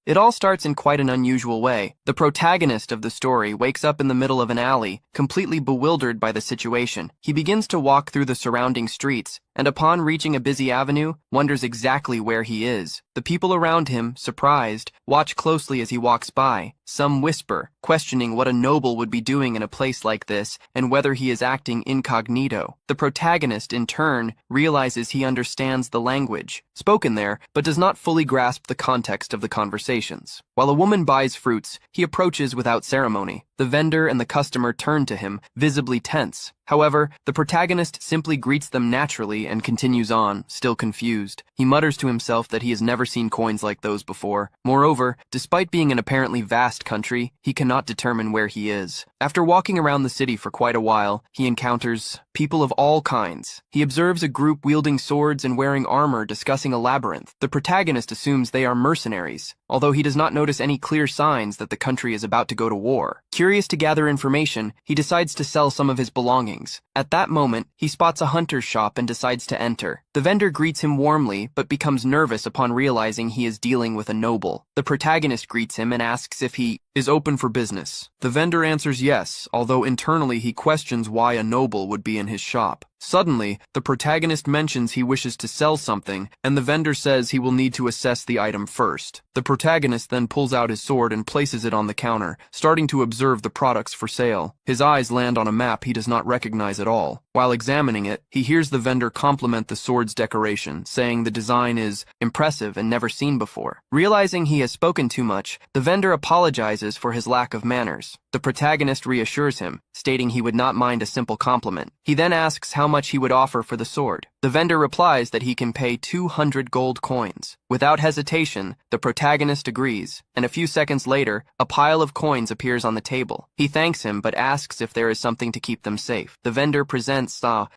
It all starts in quite an unusual way. The protagonist of the story wakes up in the middle of an alley, completely bewildered by the situation. He begins to walk through the surrounding streets, and upon reaching a busy avenue, wonders exactly where he is. The people around him, surprised, watch closely as he walks by. Some whisper, questioning what a noble would be doing in a place like this and whether he is acting incognito. The protagonist, in turn, realizes he understands the language spoken there, but does not fully grasp the context of the conversations. While a woman buys fruits, he approaches without ceremony. The vendor and the customer turn to him, visibly tense. However, the protagonist simply greets them naturally and continues on, still confused. He mutters to himself that he has never seen coins like those before. Moreover, despite being an apparently vast country, he cannot determine where he is. After walking around the city for quite a while, he encounters people of all kinds. He observes a group wielding swords and wearing armor discussing a labyrinth. The protagonist assumes they are mercenaries, although he does not notice any clear signs that the country is about to go to war. Curious to gather information, he decides to sell some of his belongings. At that moment, he spots a hunter's shop and decides to enter. The vendor greets him warmly, but becomes nervous upon realizing he is dealing with a noble. The protagonist greets him and asks if he is open for business. The vendor answers yes, although internally he questions why a noble would be in his shop. Suddenly, the protagonist mentions he wishes to sell something, and the vendor says he will need to assess the item first. The protagonist then pulls out his sword and places it on the counter, starting to observe the products for sale. His eyes land on a map he does not recognize at all. While examining it, he hears the vendor compliment the sword's decoration, saying the design is impressive and never seen before. Realizing he has spoken too much, the vendor apologizes for his lack of manners. The protagonist reassures him, stating he would not mind a simple compliment. He then asks how much he would offer for the sword. The vendor replies that he can pay 200 gold coins. Without hesitation, the protagonist agrees, and a few seconds later, a pile of coins appears on the table. He thanks him but asks if there is something to keep them safe. The vendor presents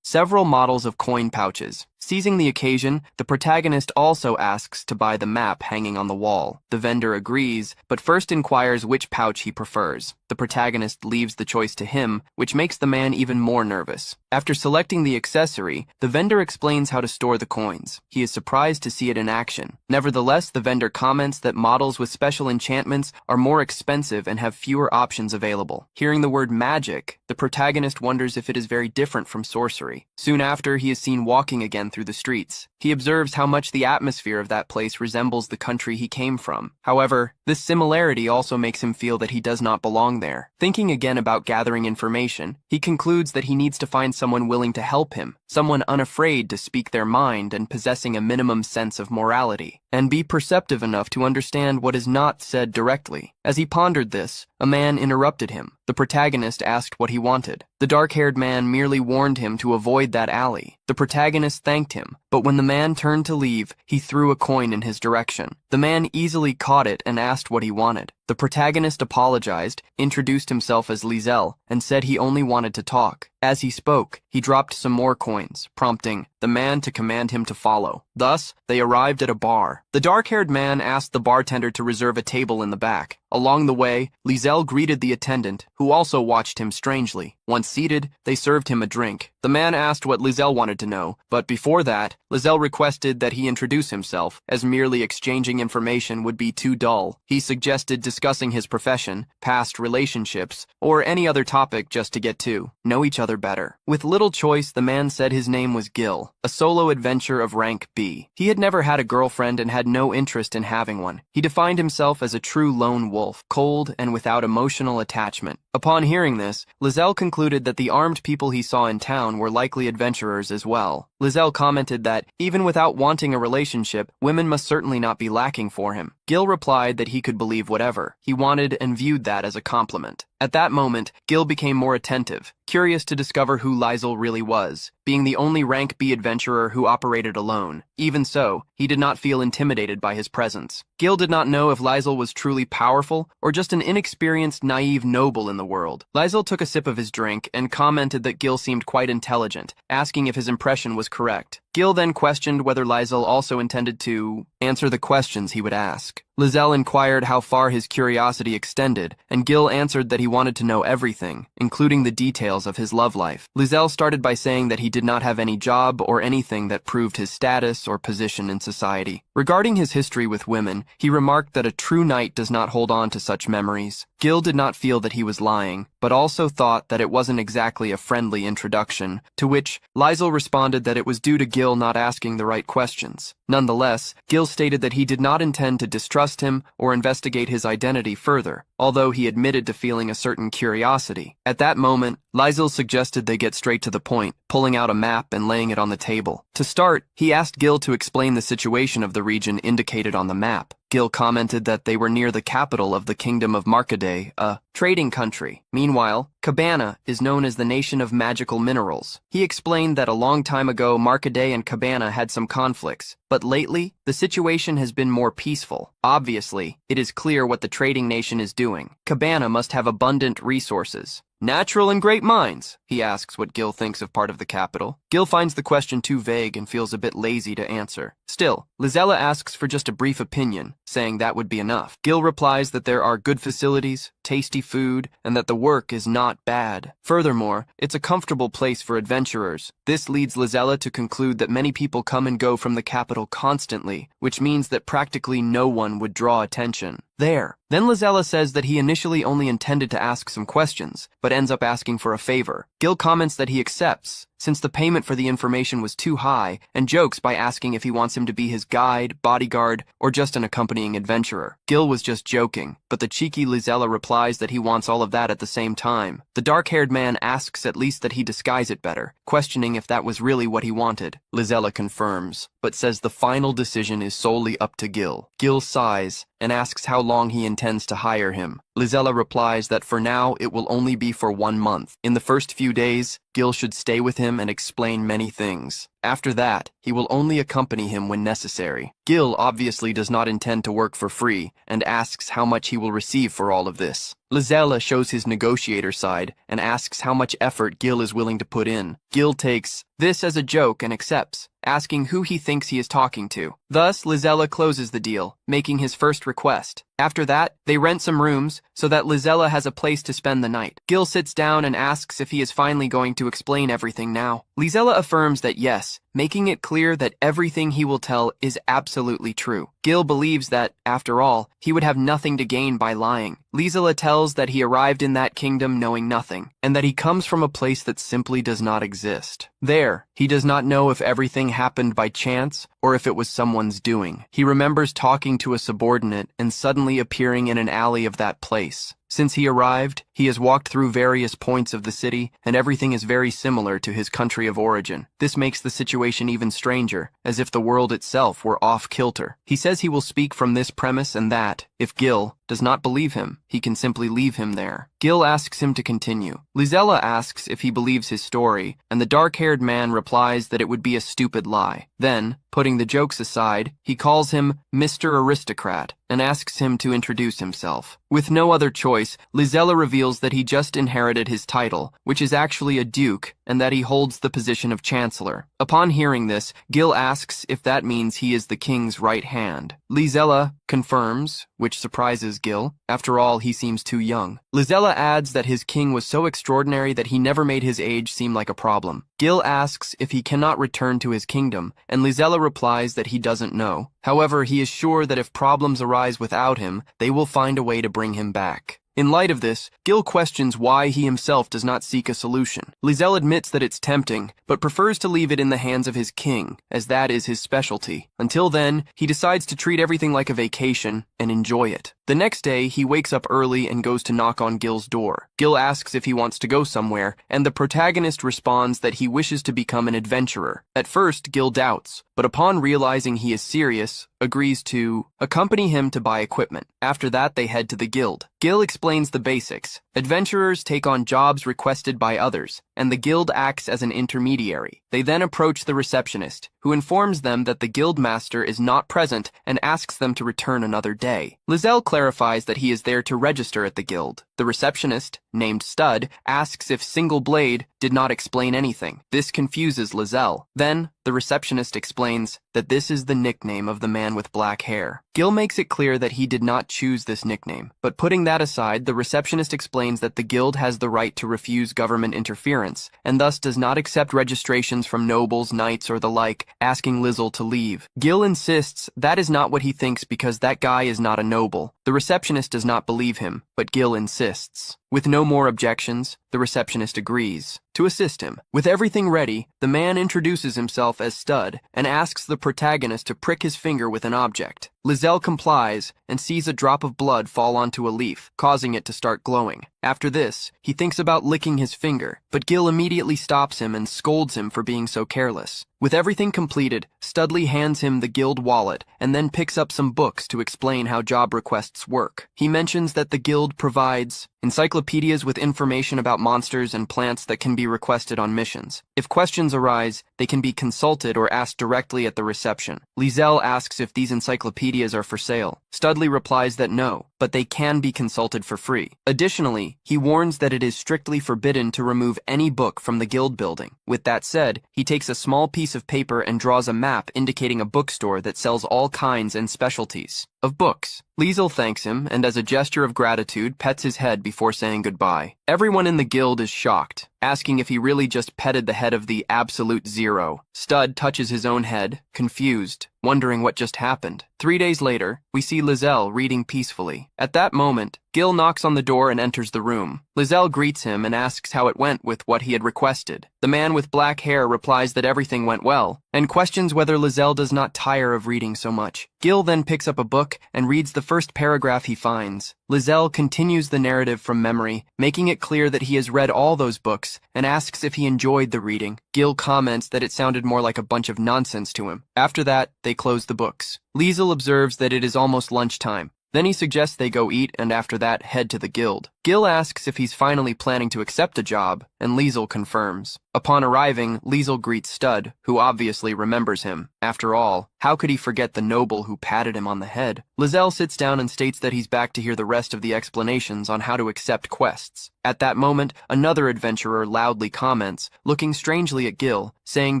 several models of coin pouches. Seizing the occasion, the protagonist also asks to buy the map hanging on the wall. The vendor agrees, but first inquires which pouch he prefers. The protagonist leaves the choice to him, which makes the man even more nervous. After selecting the accessory, the vendor explains how to store the coins. He is surprised to see it in action. Nevertheless, the vendor comments that models with special enchantments are more expensive and have fewer options available. Hearing the word magic, the protagonist wonders if it is very different from sorcery. Soon after, he is seen walking again through the streets. He observes how much the atmosphere of that place resembles the country he came from. However, this similarity also makes him feel that he does not belong there. Thinking again about gathering information, he concludes that he needs to find someone willing to help him, someone unafraid to speak their mind and possessing a minimum sense of morality, and be perceptive enough to understand what is not said directly. As he pondered this, a man interrupted him. The protagonist asked what he wanted. The dark-haired man merely warned him to avoid that alley. The protagonist thanked him, but when the man turned to leave, he threw a coin in his direction. The man easily caught it and asked what he wanted. The protagonist apologized, introduced himself as Lizel, and said he only wanted to talk. As he spoke, he dropped some more coins, prompting the man to command him to follow. Thus, they arrived at a bar. The dark-haired man asked the bartender to reserve a table in the back. Along the way, Lizel greeted the attendant, who also watched him strangely. Once seated, they served him a drink. The man asked what Lizel wanted to know, but before that, Lizel requested that he introduce himself, as merely exchanging information would be too dull. He suggested discussing his profession, past relationships, or any other topic just to get to know each other better. With little choice, the man said his name was Gil, a solo adventurer of rank B. He had never had a girlfriend and had no interest in having one. He defined himself as a true lone wolf, cold and without emotional attachment. Upon hearing this, Lizel concluded that the armed people he saw in town were likely adventurers as well. Lizel commented that, even without wanting a relationship, women must certainly not be lacking for him. Gil replied that he could believe whatever he wanted and viewed that as a compliment. At that moment, Gil became more attentive, curious to discover who Lizel really was, being the only rank B adventurer who operated alone. Even so, he did not feel intimidated by his presence. Gil did not know if Lizel was truly powerful or just an inexperienced, naive noble in the world. Lizel took a sip of his drink and commented that Gil seemed quite intelligent, asking if his impression was correct. Gil then questioned whether Lizel also intended to answer the questions he would ask. Lizelle inquired how far his curiosity extended, and Gil answered that he wanted to know everything, including the details of his love life. Lizelle started by saying that he did not have any job or anything that proved his status or position in society. Regarding his history with women, he remarked that a true knight does not hold on to such memories. Gil did not feel that he was lying, but also thought that it wasn't exactly a friendly introduction, to which Lizelle responded that it was due to Gil not asking the right questions. Nonetheless, Gil stated that he did not intend to distrust him or investigate his identity further, although he admitted to feeling a certain curiosity. At that moment, Lizelle suggested they get straight to the point, pulling out a map and laying it on the table. To start, he asked Gil to explain the situation of the region indicated on the map. Gil commented that they were near the capital of the Kingdom of Marcaday, a trading country. Meanwhile, Cabana is known as the nation of magical minerals. He explained that a long time ago Marcaday and Cabana had some conflicts, but lately, the situation has been more peaceful. Obviously, it is clear what the trading nation is doing. Cabana must have abundant resources. Natural and great minds. He asks what Gil thinks of part of the capital. Gil finds the question too vague and feels a bit lazy to answer. Still, Lizelle asks for just a brief opinion, saying that would be enough. Gil replies that there are good facilities, tasty food, and that the work is not bad. Furthermore, it's a comfortable place for adventurers. This leads Lizelle to conclude that many people come and go from the capital constantly, which means that practically no one would draw attention. Then Lizelle says that he initially only intended to ask some questions, but ends up asking for a favor. Gil comments that he accepts, since the payment for the information was too high, and jokes by asking if he wants him to be his guide, bodyguard, or just an accompanying adventurer. Gil was just joking, but the cheeky Lizelle replies that he wants all of that at the same time. The dark-haired man asks at least that he disguise it better, questioning if that was really what he wanted. Lizelle confirms, but says the final decision is solely up to Gil. Gil sighs and asks how long he intends to hire him. Lizelle replies that for now it will only be for 1 month. In the first few days, Gil should stay with him and explain many things. After that, he will only accompany him when necessary. Gil obviously does not intend to work for free and asks how much he will receive for all of this. Lizelle shows his negotiator side and asks how much effort Gil is willing to put in. Gil takes this as a joke and accepts, asking who he thinks he is talking to. Thus, Lizelle closes the deal, making his first request. After that, they rent some rooms so that Lizelle has a place to spend the night. Gil sits down and asks if he is finally going to explain everything now. Lizelle affirms that yes, making it clear that everything he will tell is absolutely true. Gil believes that, after all, he would have nothing to gain by lying. Lizelle tells that he arrived in that kingdom knowing nothing, and that he comes from a place that simply does not exist. There, he does not know if everything happened by chance or if it was someone's doing. He remembers talking to a subordinate and suddenly appearing in an alley of that place. Since he arrived, he has walked through various points of the city, and everything is very similar to his country of origin. This makes the situation even stranger, as if the world itself were off-kilter. He says he will speak from this premise and that, if Gil does not believe him, he can simply leave him there. Gil asks him to continue. Lizelle asks if he believes his story, and the dark-haired man replies that it would be a stupid lie. Then, putting the jokes aside, he calls him Mr. Aristocrat and asks him to introduce himself. With no other choice, Lizelle reveals that he just inherited his title, which is actually a duke, and that he holds the position of chancellor. Upon hearing this, Gil asks if that means he is the king's right hand. Lizelle confirms, which surprises Gil. After all, he seems too young. Lizelle adds that his king was so extraordinary that he never made his age seem like a problem. Gil asks if he cannot return to his kingdom, and Lizelle replies that he doesn't know. However, he is sure that if problems arise without him, they will find a way to bring him back. In light of this, Gil questions why he himself does not seek a solution. Lizelle admits that it's tempting, but prefers to leave it in the hands of his king, as that is his specialty. Until then, he decides to treat everything like a vacation and enjoy it. The next day, he wakes up early and goes to knock on Gil's door. Gil asks if he wants to go somewhere, and the protagonist responds that he wishes to become an adventurer. At first, Gil doubts, but upon realizing he is serious, agrees to accompany him to buy equipment. After that, they head to the guild. Gil explains the basics. Adventurers take on jobs requested by others, and the guild acts as an intermediary. They then approach the receptionist, who informs them that the guild master is not present and asks them to return another day. Lizelle clarifies that he is there to register at the guild. The receptionist, named Stud, asks if Single Blade did not explain anything. This confuses Lizelle. Then, the receptionist explains that this is the nickname of the man with black hair. Gil makes it clear that he did not choose this nickname, but putting that aside, the receptionist explains that the guild has the right to refuse government interference, and thus does not accept registrations from nobles, knights, or the like, asking Lizelle to leave. Gil insists that is not what he thinks because that guy is not a noble. The receptionist does not believe him, but Gil insists. With no more objections, the receptionist agrees to assist him. With everything ready, the man introduces himself as Stud and asks the protagonist to prick his finger with an object. Lizelle complies and sees a drop of blood fall onto a leaf, causing it to start glowing. After this, he thinks about licking his finger, but Gil immediately stops him and scolds him for being so careless. With everything completed, Studley hands him the guild wallet and then picks up some books to explain how job requests work. He mentions that the guild provides encyclopedias with information about monsters and plants that can be requested on missions. If questions arise, they can be consulted or asked directly at the reception. Lizelle asks if these encyclopedias are for sale. Studley replies that no, but they can be consulted for free. Additionally, he warns that it is strictly forbidden to remove any book from the guild building. With that said, he takes a small piece of paper and draws a map indicating a bookstore that sells all kinds and specialties of books. Liesel thanks him and as a gesture of gratitude pets his head before saying goodbye. Everyone in the guild is shocked, asking if he really just petted the head of the absolute zero. Stud touches his own head, confused, wondering what just happened. 3 days later, we see Lizelle reading peacefully. At that moment, Gil knocks on the door and enters the room. Lizelle greets him and asks how it went with what he had requested. The man with black hair replies that everything went well, and questions whether Lizelle does not tire of reading so much. Gil then picks up a book and reads the first paragraph he finds. Lizelle continues the narrative from memory, making it clear that he has read all those books, and asks if he enjoyed the reading. Gil comments that it sounded more like a bunch of nonsense to him. After that, they close the books. Liesel observes that it is almost lunchtime. Then he suggests they go eat and after that head to the guild. Gil asks if he's finally planning to accept a job, and Liesel confirms. Upon arriving, Liesel greets Stud, who obviously remembers him. After all, how could he forget the noble who patted him on the head? Lizelle sits down and states that he's back to hear the rest of the explanations on how to accept quests. At that moment, another adventurer loudly comments, looking strangely at Gil, saying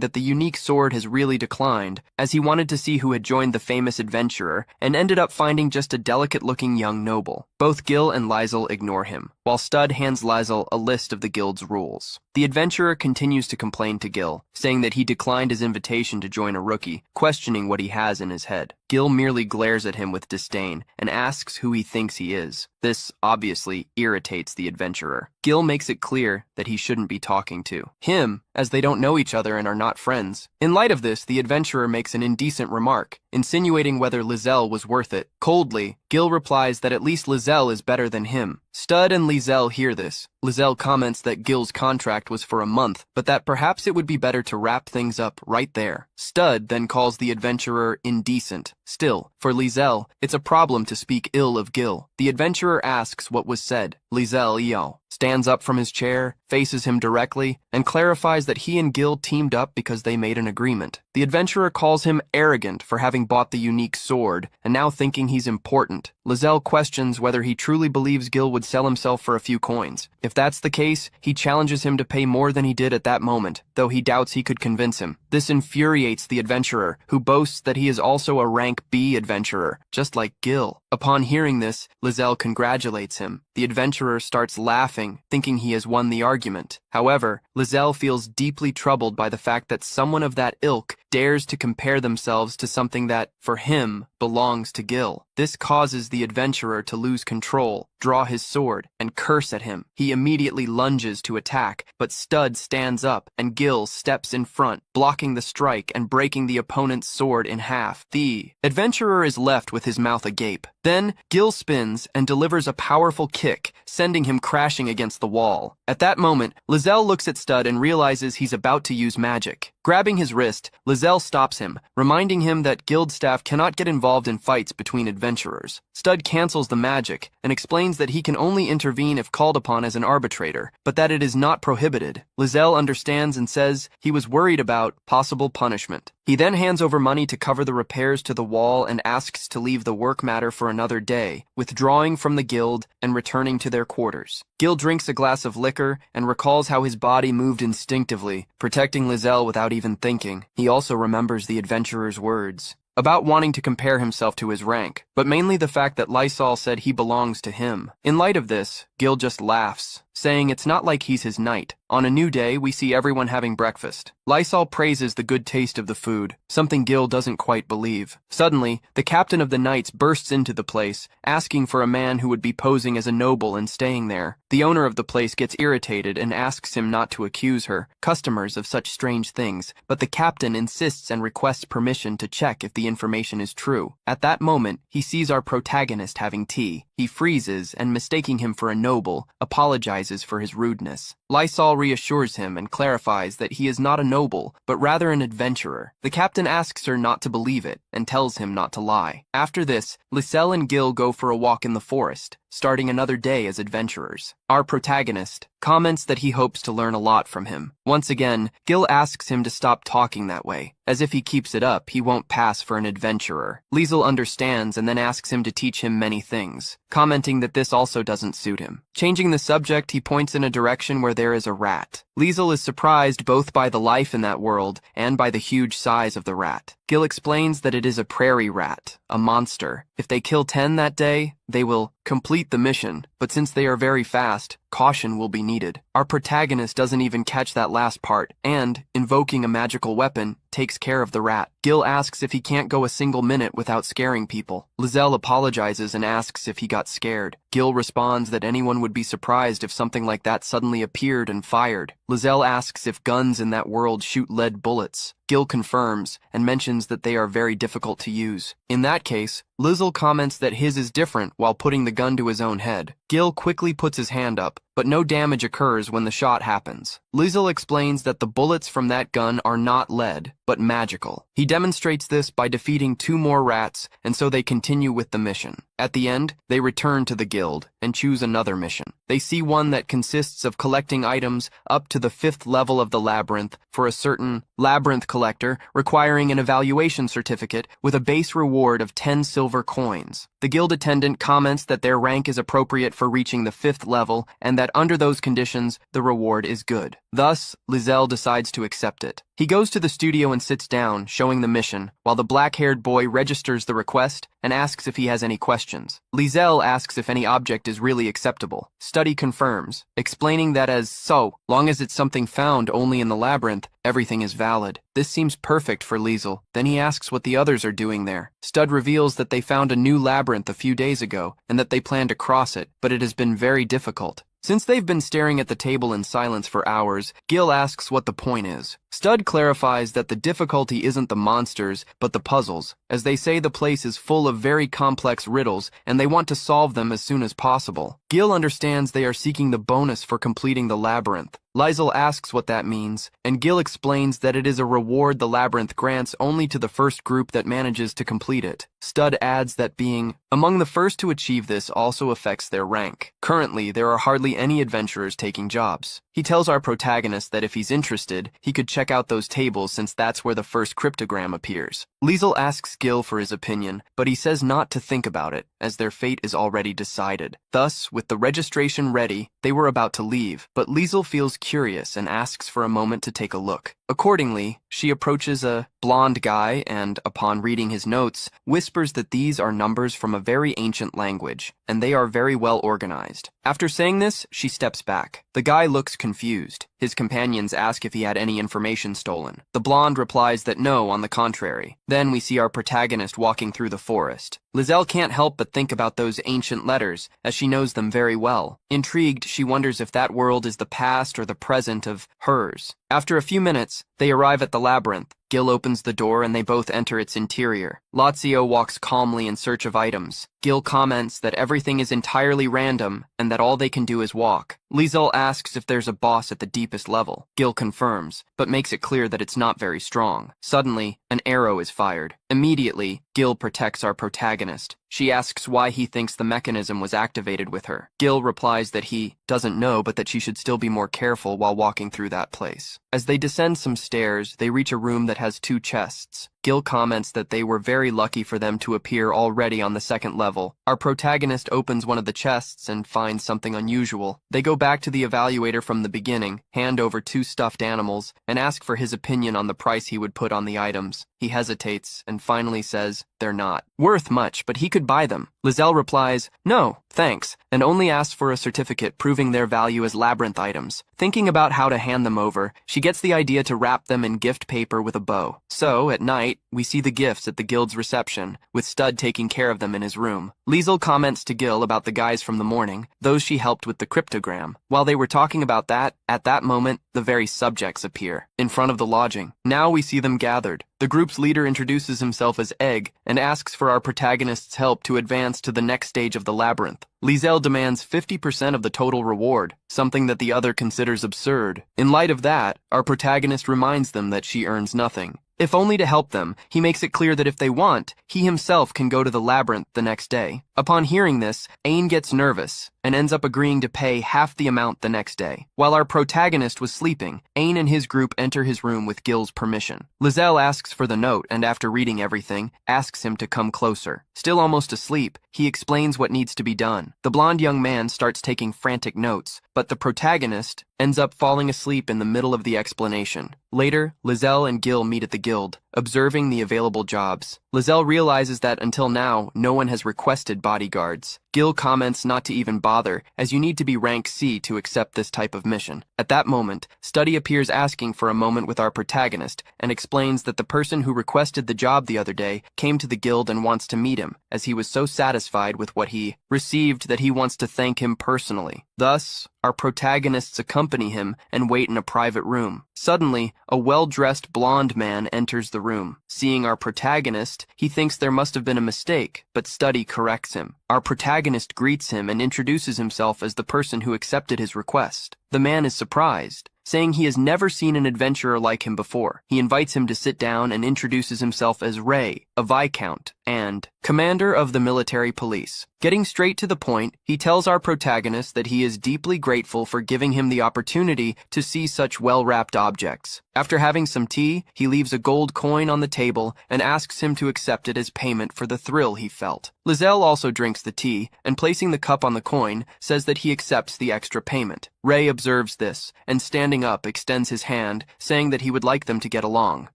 that the unique sword has really declined, as he wanted to see who had joined the famous adventurer and ended up finding just a delicate-looking young noble. Both Gil and Liesel ignore him, while Stud hands Liesel a list of the guild's rules. The adventurer continues to complain to Gil, saying that he declined his invitation to join a rookie, questioning what he has in his head. Gil merely glares at him with disdain and asks who he thinks he is. This obviously irritates the adventurer. Gil makes it clear that he shouldn't be talking to him, as they don't know each other and are not friends. In light of this, the adventurer makes an indecent remark, insinuating whether Lizelle was worth it. Coldly, Gil replies that at least Lizelle is better than him. Stud and Lizelle hear this. Lizelle comments that Gil's contract was for a month, but that perhaps it would be better to wrap things up right there. Stud then calls the adventurer indecent. Still, for Lizelle, it's a problem to speak ill of Gil. The adventurer asks what was said. Lizelle stands up from his chair, faces him directly, and clarifies that he and Gil teamed up because they made an agreement. The adventurer calls him arrogant for having bought the unique sword, and now thinking he's important. Lizelle questions whether he truly believes Gil would sell himself for a few coins. If that's the case, he challenges him to pay more than he did at that moment, though he doubts he could convince him. This infuriates the adventurer, who boasts that he is also a rank B adventurer, just like Gil. Upon hearing this, Lizelle congratulates him. The adventurer starts laughing, thinking he has won the argument. However, Lizelle feels deeply troubled by the fact that someone of that ilk dares to compare themselves to something that, for him, belongs to Gil. This causes the adventurer to lose control, draw his sword, and curse at him. He immediately lunges to attack, but Stud stands up, and Gil steps in front, blocking the strike and breaking the opponent's sword in half. The adventurer is left with his mouth agape. Then, Gil spins and delivers a powerful kick, sending him crashing against the wall. At that moment, Lizelle looks at Stud and realizes he's about to use magic. Grabbing his wrist, Lizelle stops him, reminding him that guild staff cannot get involved in fights between adventurers. Stud cancels the magic and explains that he can only intervene if called upon as an arbitrator, but that it is not prohibited. Lizelle understands and says he was worried about possible punishment. He then hands over money to cover the repairs to the wall and asks to leave the work matter for another day, withdrawing from the guild and returning to their quarters. Gil drinks a glass of liquor and recalls how his body moved instinctively, protecting Lizelle without even thinking. He also remembers the adventurer's words about wanting to compare himself to his rank, but mainly the fact that Lysol said he belongs to him. In light of this, Gil just laughs, saying it's not like he's his knight. On a new day, we see everyone having breakfast. Lysol praises the good taste of the food, something Gil doesn't quite believe. Suddenly, the captain of the knights bursts into the place, asking for a man who would be posing as a noble and staying there. The owner of the place gets irritated and asks him not to accuse her, customers, of such strange things, but the captain insists and requests permission to check if the information is true. At that moment, he sees our protagonist having tea. He freezes and, mistaking him for a noble, apologizes for his rudeness. Lysol reassures him and clarifies that he is not a noble, but rather an adventurer. The captain asks her not to believe it and tells him not to lie. After this, Lyselle and Gil go for a walk in the forest, starting another day as adventurers. Our protagonist comments that he hopes to learn a lot from him. Once again, Gil asks him to stop talking that way, as if he keeps it up, he won't pass for an adventurer. Liesel understands and then asks him to teach him many things, commenting that this also doesn't suit him. Changing the subject, he points in a direction where there is a rat. Liesel is surprised both by the life in that world and by the huge size of the rat. Gil explains that it is a prairie rat, a monster. If they kill 10 that day, they will complete the mission, but since they are very fast, caution will be needed. Our protagonist doesn't even catch that last part, and, invoking a magical weapon, takes care of the rat. Gil asks if he can't go a single minute without scaring people. Lizelle apologizes and asks if he got scared. Gil responds that anyone would be surprised if something like that suddenly appeared and fired. Lizelle asks if guns in that world shoot lead bullets. Gil confirms and mentions that they are very difficult to use. In that case, Liesel comments that his is different while putting the gun to his own head. Gil quickly puts his hand up, but no damage occurs when the shot happens. Liesel explains that the bullets from that gun are not lead, but magical. He demonstrates this by defeating 2 more rats, and so they continue with the mission. At the end, they return to the guild and choose another mission. They see one that consists of collecting items up to the 5th level of the labyrinth for a certain labyrinth collector, requiring an evaluation certificate with a base reward of 10 silver coins. The guild attendant comments that their rank is appropriate for reaching the 5th level and that under those conditions, the reward is good. Thus, Lizelle decides to accept it. He goes to the studio and sits down, showing the mission, while the black-haired boy registers the request and asks if he has any questions. Lizelle asks if any object is really acceptable. Study confirms, explaining that as so long as it's something found only in the labyrinth, everything is valid. This seems perfect for Liesel. Then he asks what the others are doing there. Stud reveals that they found a new labyrinth a few days ago and that they plan to cross it, but it has been very difficult. Since they've been staring at the table in silence for hours, Gil asks what the point is. Stud clarifies that the difficulty isn't the monsters, but the puzzles, as they say the place is full of very complex riddles, and they want to solve them as soon as possible. Gil understands they are seeking the bonus for completing the labyrinth. Liesel asks what that means, and Gil explains that it is a reward the labyrinth grants only to the first group that manages to complete it. Stud adds that being among the first to achieve this also affects their rank. Currently, there are hardly any adventurers taking jobs. He tells our protagonist that if he's interested, he could check out those tables since that's where the first cryptogram appears. Liesel asks Gil for his opinion, but he says not to think about it, as their fate is already decided. Thus, with the registration ready, they were about to leave, but Liesel feels curious and asks for a moment to take a look. Accordingly, she approaches a blonde guy and, upon reading his notes, whispers that these are numbers from a very ancient language, and they are very well organized. After saying this, she steps back. The guy looks confused. His companions ask if he had any information stolen. The blonde replies that no, on the contrary. Then we see our protagonist walking through the forest. Lizelle can't help but think about those ancient letters, as she knows them very well. Intrigued, she wonders if that world is the past or the present of hers. After a few minutes, they arrive at the labyrinth. Gil opens the door and they both enter its interior. Lazio walks calmly in search of items. Gil comments that everything is entirely random and that all they can do is walk. Lizelle asks if there's a boss at the deepest level. Gil confirms, but makes it clear that it's not very strong. Suddenly, an arrow is fired. Immediately, Gil protects our protagonist. She asks why he thinks the mechanism was activated with her. Gil replies that he doesn't know, but that she should still be more careful while walking through that place. As they descend some stairs, they reach a room that has 2 chests. Gil comments that they were very lucky for them to appear already on the 2nd level. Our protagonist opens one of the chests and finds something unusual. They go back to the evaluator from the beginning, hand over 2 stuffed animals, and ask for his opinion on the price he would put on the items. He hesitates and finally says they're not worth much, but he could buy them. Lizelle replies, "No, thanks," and only asks for a certificate proving their value as labyrinth items. Thinking about how to hand them over, she gets the idea to wrap them in gift paper with a bow. So, at night, we see the gifts at the guild's reception, with Stud taking care of them in his room. Liesel comments to Gil about the guys from the morning, those she helped with the cryptogram. While they were talking about that, at that moment, the very subjects appear, in front of the lodging. Now we see them gathered. The group's leader introduces himself as Egg and asks for our protagonist's help to advance to the next stage of the labyrinth. Lizelle demands 50% of the total reward, something that the other considers absurd. In light of that, our protagonist reminds them that she earns nothing. If only to help them, he makes it clear that if they want, he himself can go to the labyrinth the next day. Upon hearing this, Ain gets nervous and ends up agreeing to pay half the amount the next day. While our protagonist was sleeping, Ain and his group enter his room with Gil's permission. Lizelle asks for the note and after reading everything, asks him to come closer. Still almost asleep, he explains what needs to be done. The blonde young man starts taking frantic notes, but the protagonist ends up falling asleep in the middle of the explanation. Later, Lizelle and Gil meet at the guild, observing the available jobs. Lizelle realizes that until now, no one has requested bodyguards. Gil comments not to even bother, as you need to be rank C to accept this type of mission. At that moment, Study appears asking for a moment with our protagonist and explains that the person who requested the job the other day came to the guild and wants to meet him, as he was so satisfied with what he received that he wants to thank him personally. Thus, our protagonists accompany him and wait in a private room. Suddenly, a well-dressed blonde man enters the room. Seeing our protagonist, he thinks there must have been a mistake, but Study corrects him. Our protagonist greets him and introduces himself as the person who accepted his request. The man is surprised, saying he has never seen an adventurer like him before. He invites him to sit down and introduces himself as Ray, a Viscount, and commander of the military police. Getting straight to the point, he tells our protagonist that he is deeply grateful for giving him the opportunity to see such well-wrapped objects. After having some tea, he leaves a gold coin on the table and asks him to accept it as payment for the thrill he felt. Lizelle also drinks the tea, and placing the cup on the coin, says that he accepts the extra payment. Ray observes this, and standing up extends his hand, saying that he would like them to get along.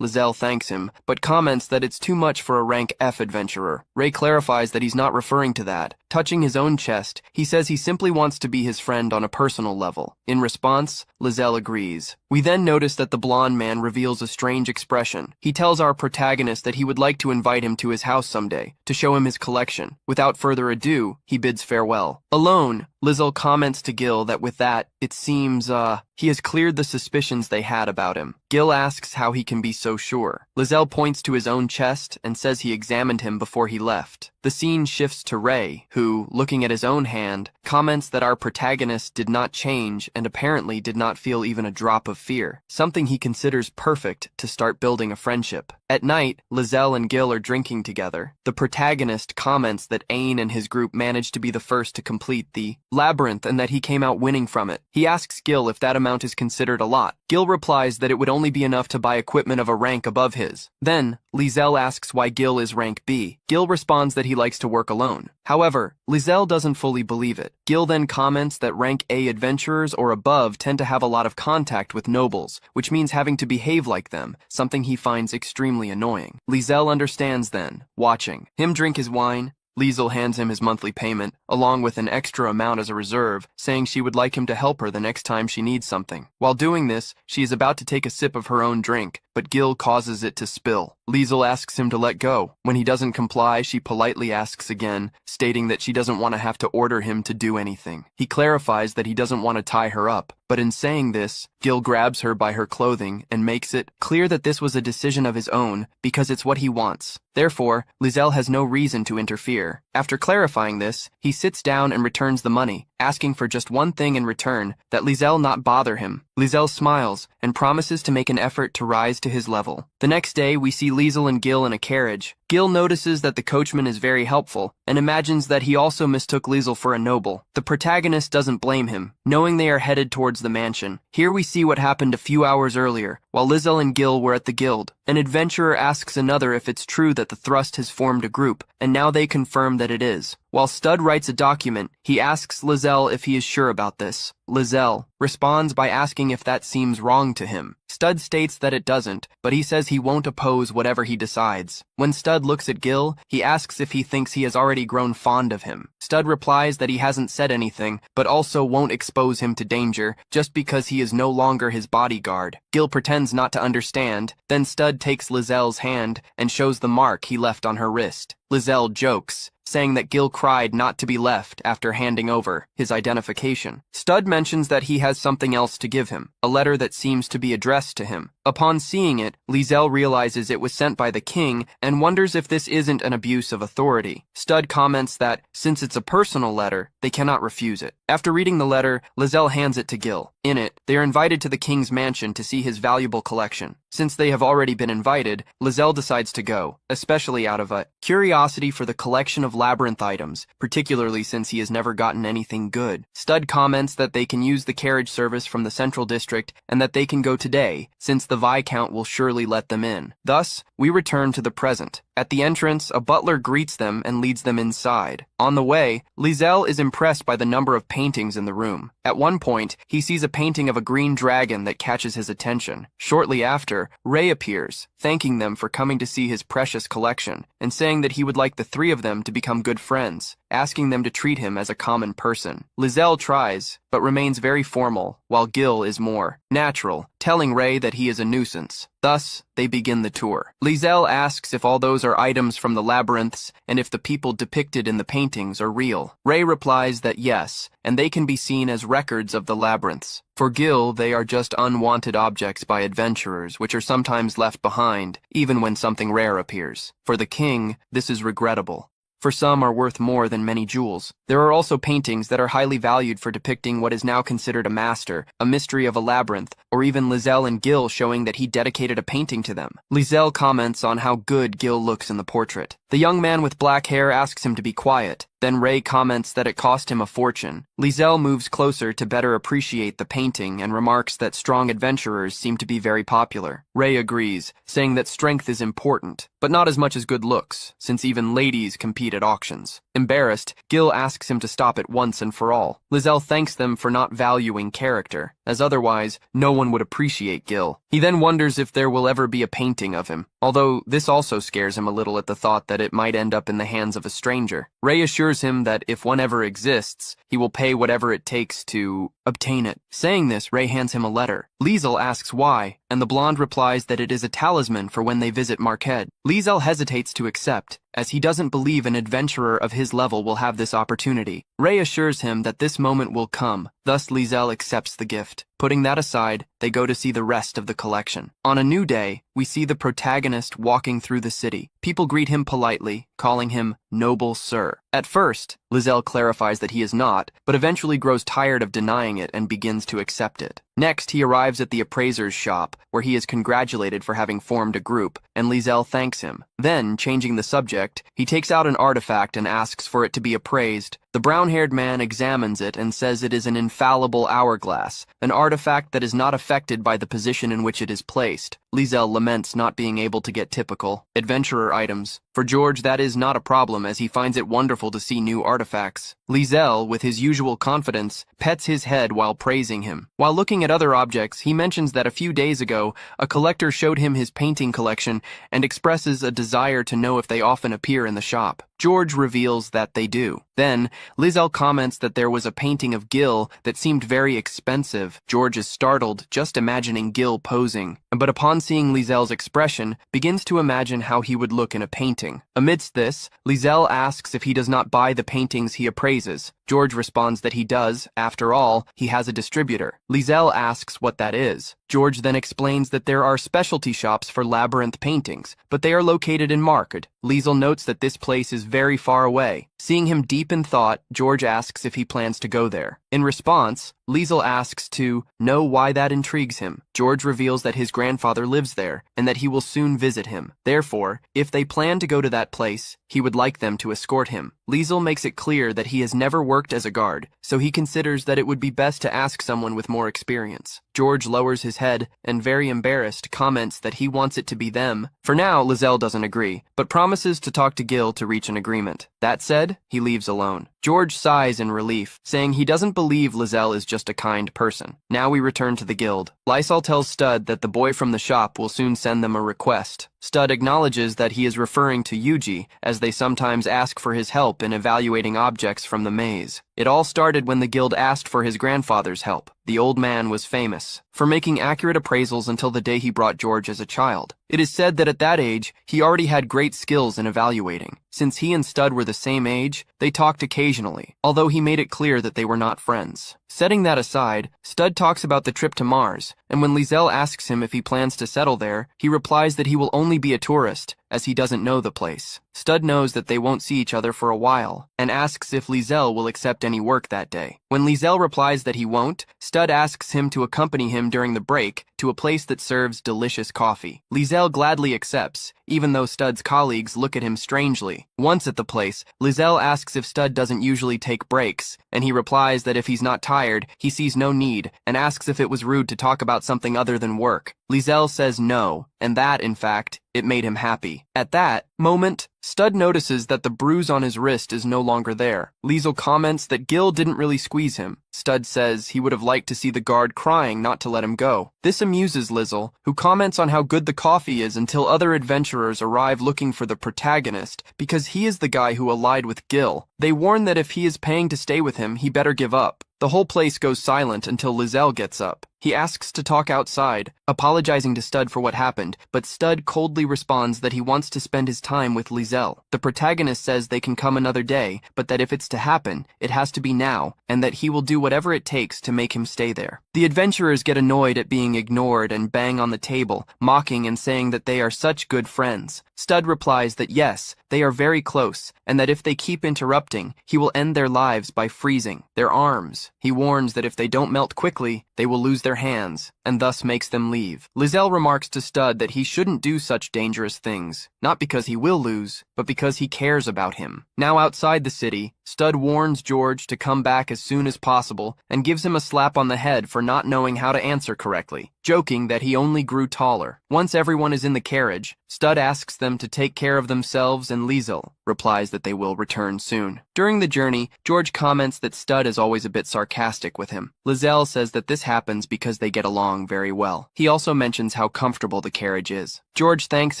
Lizelle thanks him, but comments that it's too much for a rank F adventurer. Ray clarifies that he's not referring to that. Touching his own chest, he says he simply wants to be his friend on a personal level. In response, Lizelle agrees. We then notice that the blonde man reveals a strange expression. He tells our protagonist that he would like to invite him to his house someday, to show him his collection. Without further ado, he bids farewell. Alone, Lizelle comments to Gil that with that, it seems, he has cleared the suspicions they had about him. Gil asks how he can be so sure. Lizelle points to his own chest and says he examined him before he left. The scene shifts to Ray, who, looking at his own hand, comments that our protagonist did not change and apparently did not feel even a drop of fear, something he considers perfect to start building a friendship. At night, Lizelle and Gil are drinking together. The protagonist comments that Ain and his group managed to be the first to complete the labyrinth and that he came out winning from it. He asks Gil if that amount is considered a lot. Gil replies that it would only be enough to buy equipment of a rank above his. Then, Lizelle asks why Gil is rank B. Gil responds that he likes to work alone. However, Lizelle doesn't fully believe it. Gil then comments that rank A adventurers or above tend to have a lot of contact with nobles, which means having to behave like them, something he finds extremely annoying. Lizelle understands then, watching him drink his wine. Liesel hands him his monthly payment, along with an extra amount as a reserve, saying she would like him to help her the next time she needs something. While doing this, she is about to take a sip of her own drink, but Gil causes it to spill. Liesel asks him to let go. When he doesn't comply, she politely asks again, stating that she doesn't want to have to order him to do anything. He clarifies that he doesn't want to tie her up, but in saying this, Gil grabs her by her clothing and makes it clear that this was a decision of his own because it's what he wants. Therefore, Liesel has no reason to interfere. After clarifying this, he sits down and returns the money, asking for just one thing in return, that Liesel not bother him. Liesel smiles and promises to make an effort to rise to his level. The next day, we see Liesel and Gil in a carriage. Gil notices that the coachman is very helpful and imagines that he also mistook Liesel for a noble. The protagonist doesn't blame him, knowing they are headed towards the mansion. Here we see what happened a few hours earlier, while Liesel and Gil were at the guild. An adventurer asks another if it's true that the Thrust has formed a group, and now they confirm that it is. While Stud writes a document, he asks Liesel if he is sure about this. Liesel responds by asking if that seems wrong to him. Stud states that it doesn't, but he says he won't oppose whatever he decides. When Stud looks at Gil, he asks if he thinks he has already grown fond of him. Stud replies that he hasn't said anything, but also won't expose him to danger just because he is no longer his bodyguard. Gil pretends not to understand, then Stud takes Liesel's hand and shows the mark he left on her wrist. Liesel jokes, saying that Gil cried not to be left after handing over his identification. Stud mentions that he has something else to give him, a letter that seems to be addressed to him. Upon seeing it, Liesel realizes it was sent by the king and wonders if this isn't an abuse of authority. Stud comments that, since it's a personal letter, they cannot refuse it. After reading the letter, Liesel hands it to Gil. In it, they are invited to the king's mansion to see his valuable collection. Since they have already been invited, Liesel decides to go, especially out of a curiosity for the collection of labyrinth items, particularly since he has never gotten anything good. Stud comments that they can use the carriage service from the central district and that they can go today, since the Viscount will surely let them in. Thus, we return to the present. At the entrance, a butler greets them and leads them inside. On the way, Liesel is impressed by the number of paintings in the room. At one point, he sees a painting of a green dragon that catches his attention. Shortly after, Ray appears, thanking them for coming to see his precious collection, and saying that he would like the three of them to become good friends, asking them to treat him as a common person. Liesel tries, but remains very formal, while Gil is more natural, telling Ray that he is a nuisance. Thus, they begin the tour. Liesel asks if all those are items from the labyrinths and if the people depicted in the paintings are real. Ray replies that yes, and they can be seen as records of the labyrinths. For Gil, they are just unwanted objects by adventurers, which are sometimes left behind, even when something rare appears. For the king, this is regrettable. For some are worth more than many jewels. There are also paintings that are highly valued for depicting what is now considered a master, a mystery of a labyrinth, or even Liesel and Gil showing that he dedicated a painting to them. Liesel comments on how good Gil looks in the portrait. The young man with black hair asks him to be quiet. Then Ray comments that it cost him a fortune. Liesel moves closer to better appreciate the painting and remarks that strong adventurers seem to be very popular. Ray agrees, saying that strength is important, but not as much as good looks, since even ladies compete at auctions. Embarrassed, Gil asks him to stop it once and for all. Liesel thanks them for not valuing character, as otherwise no one would appreciate Gil. He then wonders if there will ever be a painting of him, although this also scares him a little at the thought that it might end up in the hands of a stranger. Ray assures him that if one ever exists, he will pay whatever it takes to obtain it. Saying this, Ray hands him a letter. Liesel asks why, and the blonde replies that it is a talisman for when they visit Marquette. Liesel hesitates to accept, as he doesn't believe an adventurer of his level will have this opportunity. Ray assures him that this moment will come, thus Liesel accepts the gift. Putting that aside, they go to see the rest of the collection. On a new day, we see the protagonist walking through the city. People greet him politely, calling him Noble Sir. At first, Liesel clarifies that he is not, but eventually grows tired of denying it and begins to accept it. Next, he arrives at the appraiser's shop, where he is congratulated for having formed a group, and Liesel thanks him. Then, changing the subject, he takes out an artifact and asks for it to be appraised. The brown-haired man examines it and says it is an infallible hourglass, an artifact that is not affected by the position in which it is placed. Liesel laments not being able to get typical adventurer items. For George, that is not a problem, as he finds it wonderful to see new artifacts. Liesel, with his usual confidence, pets his head while praising him. While looking at other objects, he mentions that a few days ago, a collector showed him his painting collection and expresses a desire to know if they often appear in the shop. George reveals that they do. Then, Liesel comments that there was a painting of Gil that seemed very expensive. George is startled just imagining Gil posing, but upon upon seeing Liesel's expression, begins to imagine how he would look in a painting. Amidst this, Liesel asks if he does not buy the paintings he appraises. George responds that he does. After all, he has a distributor. Liesel asks what that is. George then explains that there are specialty shops for labyrinth paintings, but they are located in Market. Liesel notes that this place is very far away. Seeing him deep in thought, George asks if he plans to go there. In response, Liesel asks to know why that intrigues him. George reveals that his grandfather lives there and that he will soon visit him. Therefore, if they plan to go to that place, he would like them to escort him. Liesel makes it clear that he has never worked as a guard, so he considers that it would be best to ask someone with more experience. George lowers his head and, very embarrassed, comments that he wants it to be them. For now, Liesel doesn't agree, but promises to talk to Gil to reach an agreement. That said, he leaves alone. George sighs in relief, saying he doesn't believe Liesel is just a kind person. Now we return to the guild. Liesel tells Stud that the boy from the shop will soon send them a request. Stud acknowledges that he is referring to Yuji, as they sometimes ask for his help in evaluating objects from the maze. It all started when the guild asked for his grandfather's help. The old man was famous for making accurate appraisals until the day he brought George as a child. It is said that at that age, he already had great skills in evaluating. Since he and Stud were the same age, they talked occasionally, although he made it clear that they were not friends. Setting that aside, Stud talks about the trip to Mars, and when Liesel asks him if he plans to settle there, he replies that he will only be a tourist, as he doesn't know the place. Stud knows that they won't see each other for a while, and asks if Liesel will accept any work that day. When Liesel replies that he won't, Stud asks him to accompany him during the break to a place that serves delicious coffee. Liesel gladly accepts, even though Stud's colleagues look at him strangely. Once at the place, Liesel asks if Stud doesn't usually take breaks, and he replies that if he's not tired, he sees no need, and asks if it was rude to talk about something other than work. Liesel says no, and that, in fact, it made him happy. At that moment, Stud notices that the bruise on his wrist is no longer there. Liesel comments that Gil didn't really squeeze him. Stud says he would have liked to see the guard crying not to let him go. This amuses Liesel, who comments on how good the coffee is until other adventurers arrive looking for the protagonist, because he is the guy who allied with Gil. They warn that if he is paying to stay with him, he better give up. The whole place goes silent until Liesel gets up. He asks to talk outside, apologizing to Stud for what happened, but Stud coldly responds that he wants to spend his time with Liesel. The protagonist says they can come another day, but that if it's to happen, it has to be now, and that he will do whatever it takes to make him stay there. The adventurers get annoyed at being ignored and bang on the table, mocking and saying that they are such good friends. Stud replies that yes, they are very close, and that if they keep interrupting, he will end their lives by freezing their arms. He warns that if they don't melt quickly, they will lose their hands, and thus makes them leave. Liesel remarks to Stud that he shouldn't do such dangerous things, not because he will lose, but because he cares about him. Now outside the city, Stud warns George to come back as soon as possible and gives him a slap on the head for not knowing how to answer correctly, joking that he only grew taller. Once everyone is in the carriage, Stud asks them to take care of themselves, and Liesel replies that they will return soon. During the journey, George comments that Stud is always a bit sarcastic with him. Liesel says that this happens because they get along very well. He also mentions how comfortable the carriage is. George thanks